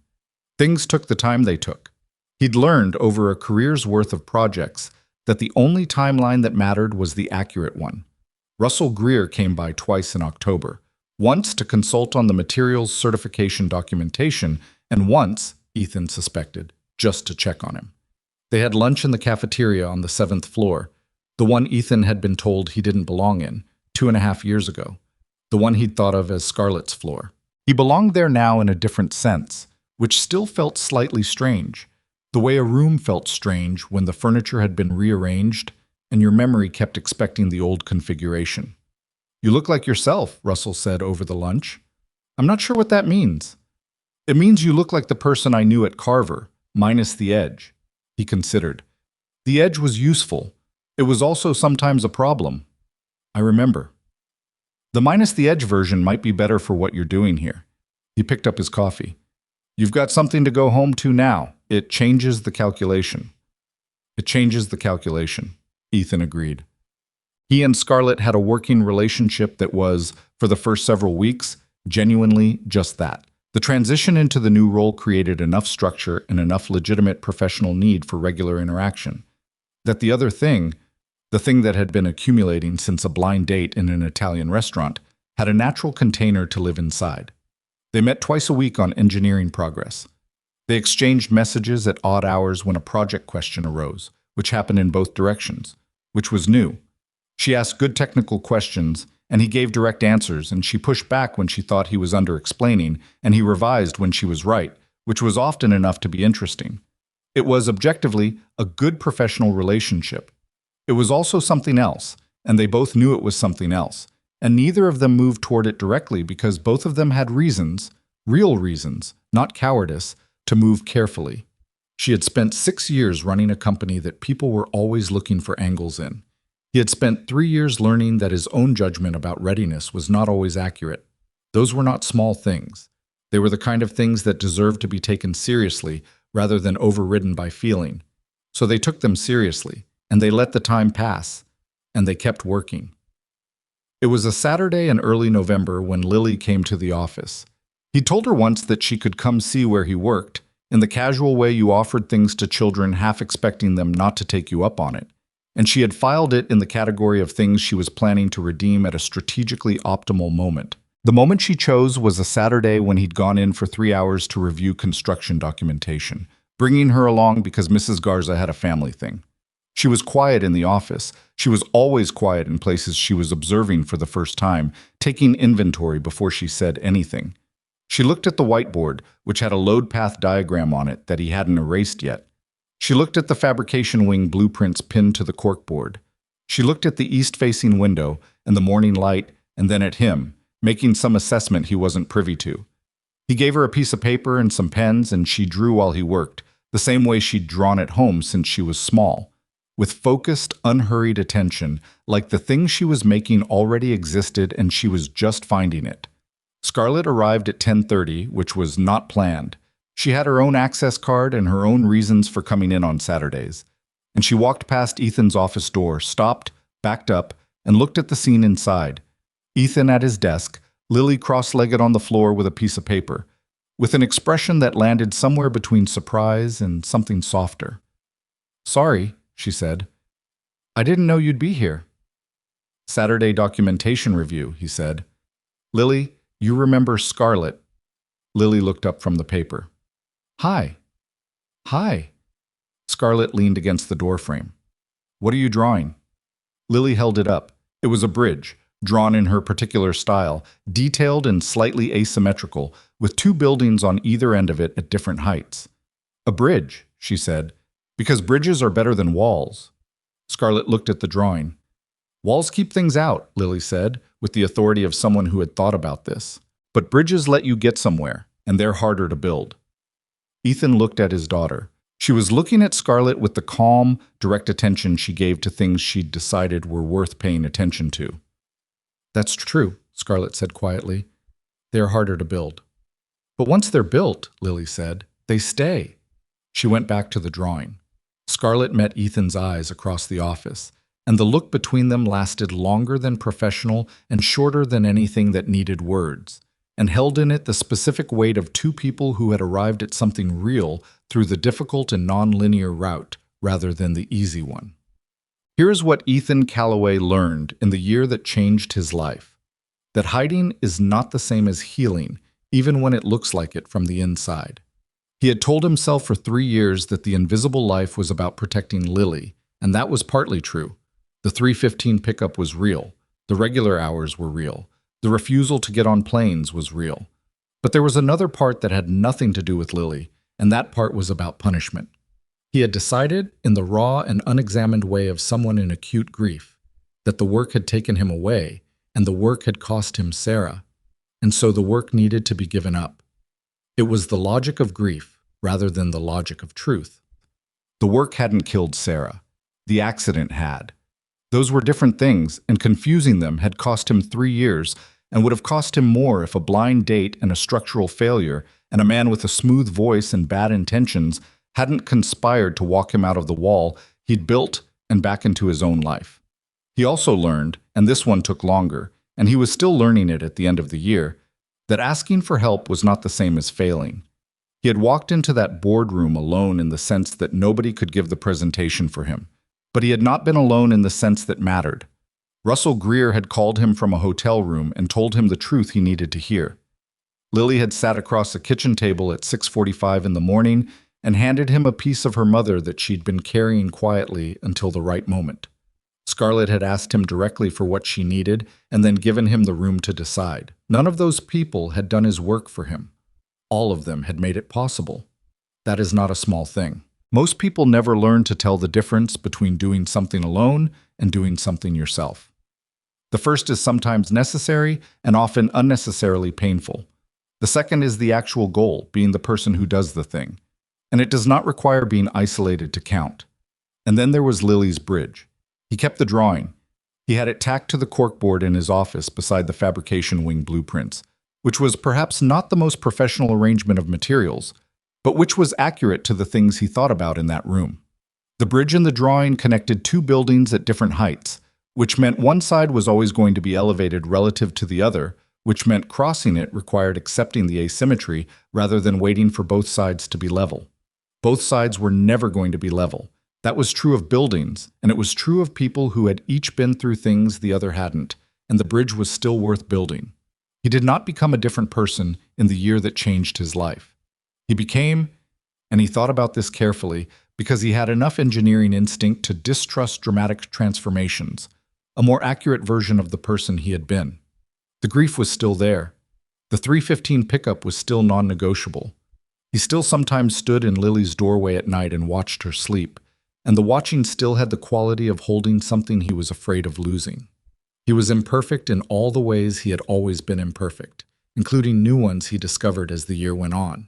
Speaker 1: Things took the time they took. He'd learned over a career's worth of projects that the only timeline that mattered was the accurate one. Russell Greer came by twice in October, once to consult on the materials certification documentation, and once, Ethan suspected, just to check on him. They had lunch in the cafeteria on the 7th floor, the one Ethan had been told he didn't belong in 2.5 years ago, the one he'd thought of as Scarlett's floor. He belonged there now in a different sense, which still felt slightly strange, the way a room felt strange when the furniture had been rearranged and your memory kept expecting the old configuration. You look like yourself, Russell said over the lunch. I'm not sure what that means. It means you look like the person I knew at Carver, minus the edge. He considered. The edge was useful. It was also sometimes a problem. I remember. The minus the edge version might be better for what you're doing here. He picked up his coffee. You've got something to go home to now. It changes the calculation. It changes the calculation, Ethan agreed. He and Scarlett had a working relationship that was, for the first several weeks, genuinely just that. The transition into the new role created enough structure and enough legitimate professional need for regular interaction, that the other thing, the thing that had been accumulating since a blind date in an Italian restaurant, had a natural container to live inside. They met twice a week on engineering progress. They exchanged messages at odd hours when a project question arose, which happened in both directions, which was new. She asked good technical questions, and he gave direct answers, and she pushed back when she thought he was under-explaining, and he revised when she was right, which was often enough to be interesting. It was, objectively, a good professional relationship. It was also something else, and they both knew it was something else. And neither of them moved toward it directly because both of them had reasons, real reasons, not cowardice, to move carefully. She had spent 6 years running a company that people were always looking for angles in. He had spent 3 years learning that his own judgment about readiness was not always accurate. Those were not small things. They were the kind of things that deserved to be taken seriously rather than overridden by feeling. So they took them seriously, and they let the time pass, and they kept working. It was a Saturday in early November when Lily came to the office. He told her once that she could come see where he worked, in the casual way you offered things to children half expecting them not to take you up on it, and she had filed it in the category of things she was planning to redeem at a strategically optimal moment. The moment she chose was a Saturday when he'd gone in for 3 hours to review construction documentation, bringing her along because Mrs. Garza had a family thing. She was quiet in the office. She was always quiet in places she was observing for the first time, taking inventory before she said anything. She looked at the whiteboard, which had a load path diagram on it that he hadn't erased yet. She looked at the fabrication wing blueprints pinned to the corkboard. She looked at the east-facing window and the morning light, and then at him, making some assessment he wasn't privy to. He gave her a piece of paper and some pens, and she drew while he worked, the same way she'd drawn at home since she was small, with focused, unhurried attention, like the thing she was making already existed and she was just finding it. Scarlett arrived at 10:30, which was not planned. She had her own access card and her own reasons for coming in on Saturdays. And she walked past Ethan's office door, stopped, backed up, and looked at the scene inside. Ethan at his desk, Lily cross-legged on the floor with a piece of paper, with an expression that landed somewhere between surprise and something softer. "Sorry," she said. "I didn't know you'd be here." "Saturday documentation review," he said. "Lily, you remember Scarlett?" Lily looked up from the paper. "Hi." "Hi." Scarlett leaned against the doorframe. "What are you drawing?" Lily held it up. It was a bridge, drawn in her particular style, detailed and slightly asymmetrical, with 2 buildings on either end of it at different heights. "A bridge," she said, "because bridges are better than walls." Scarlett looked at the drawing. "Walls keep things out," Lily said, with the authority of someone who had thought about this. "But bridges let you get somewhere, and they're harder to build." Ethan looked at his daughter. She was looking at Scarlett with the calm, direct attention she gave to things she'd decided were worth paying attention to. "That's true," Scarlett said quietly. "They're harder to build." "But once they're built," Lily said, "they stay." She went back to the drawing. Scarlett met Ethan's eyes across the office, and the look between them lasted longer than professional and shorter than anything that needed words, and held in it the specific weight of 2 people who had arrived at something real through the difficult and non-linear route rather than the easy one. Here is what Ethan Calloway learned in the year that changed his life: that hiding is not the same as healing, even when it looks like it from the inside. He had told himself for 3 years that the invisible life was about protecting Lily, and that was partly true. The 3:15 pickup was real. The regular hours were real. The refusal to get on planes was real. But there was another part that had nothing to do with Lily, and that part was about punishment. He had decided, in the raw and unexamined way of someone in acute grief, that the work had taken him away, and the work had cost him Sarah, and so the work needed to be given up. It was the logic of grief rather than the logic of truth. The work hadn't killed Sarah. The accident had. Those were different things, and confusing them had cost him 3 years and would have cost him more if a blind date and a structural failure and a man with a smooth voice and bad intentions hadn't conspired to walk him out of the wall he'd built and back into his own life. He also learned, and this one took longer, and he was still learning it at the end of the year, that asking for help was not the same as failing. He had walked into that boardroom alone in the sense that nobody could give the presentation for him, but he had not been alone in the sense that mattered. Russell Greer had called him from a hotel room and told him the truth he needed to hear. Lily had sat across the kitchen table at 6:45 in the morning and handed him a piece of her mother that she'd been carrying quietly until the right moment. Scarlett had asked him directly for what she needed and then given him the room to decide. None of those people had done his work for him. All of them had made it possible. That is not a small thing. Most people never learn to tell the difference between doing something alone and doing something yourself. The first is sometimes necessary and often unnecessarily painful. The second is the actual goal, being the person who does the thing. And it does not require being isolated to count. And then there was Lily's bridge. He kept the drawing. He had it tacked to the corkboard in his office beside the fabrication wing blueprints, which was perhaps not the most professional arrangement of materials, but which was accurate to the things he thought about in that room. The bridge in the drawing connected two buildings at different heights, which meant one side was always going to be elevated relative to the other, which meant crossing it required accepting the asymmetry rather than waiting for both sides to be level. Both sides were never going to be level. That was true of buildings, and it was true of people who had each been through things the other hadn't, and the bridge was still worth building. He did not become a different person in the year that changed his life. He became, and he thought about this carefully, because he had enough engineering instinct to distrust dramatic transformations, a more accurate version of the person he had been. The grief was still there. The 315 pickup was still non-negotiable. He still sometimes stood in Lily's doorway at night and watched her sleep, and the watching still had the quality of holding something he was afraid of losing. He was imperfect in all the ways he had always been imperfect, including new ones he discovered as the year went on.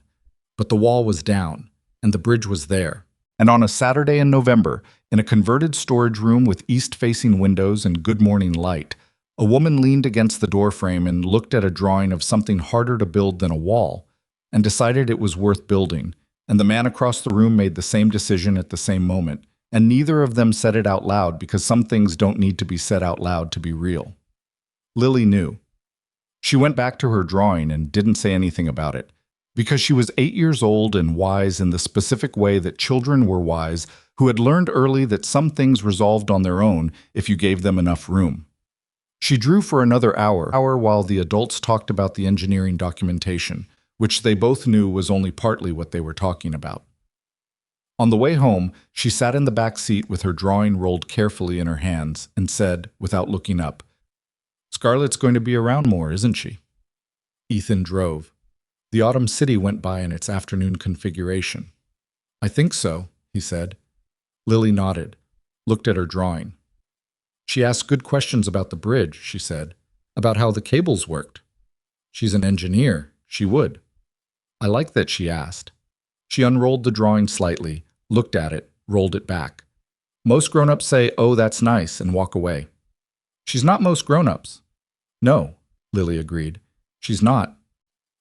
Speaker 1: But the wall was down, and the bridge was there. And on a Saturday in November, in a converted storage room with east-facing windows and good morning light, a woman leaned against the doorframe and looked at a drawing of something harder to build than a wall, and decided it was worth building, and the man across the room made the same decision at the same moment, and neither of them said it out loud because some things don't need to be said out loud to be real. Lily knew. She went back to her drawing and didn't say anything about it, because she was 8 years old and wise in the specific way that children were wise who had learned early that some things resolved on their own if you gave them enough room. She drew for another hour while the adults talked about the engineering documentation, which they both knew was only partly what they were talking about. On the way home, she sat in the back seat with her drawing rolled carefully in her hands and said, without looking up, "Scarlett's going to be around more, isn't she?" Ethan drove. The autumn city went by in its afternoon configuration. "I think so," he said. Lily nodded, looked at her drawing. "She asked good questions about the bridge," she said, "about how the cables worked. She's an engineer. She would. I like that she asked." She unrolled the drawing slightly, looked at it, rolled it back. Most grown-ups say, "Oh, that's nice," and walk away. She's not most grown-ups. No, Lily agreed. She's not.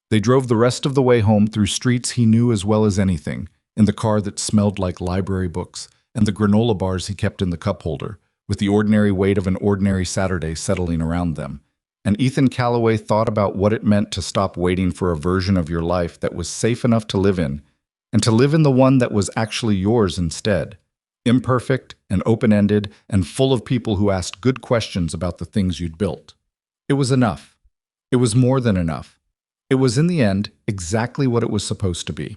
Speaker 1: They drove the rest of the way home through streets he knew as well as anything, in the car that smelled like library books, and the granola bars he kept in the cup holder, with the ordinary weight of an ordinary Saturday settling around them. And Ethan Calloway thought about what it meant to stop waiting for a version of your life that was safe enough to live in, and to live in the one that was actually yours instead, imperfect and open-ended and full of people who asked good questions about the things you'd built. It was enough. It was more than enough. It was, in the end, exactly what it was supposed to be.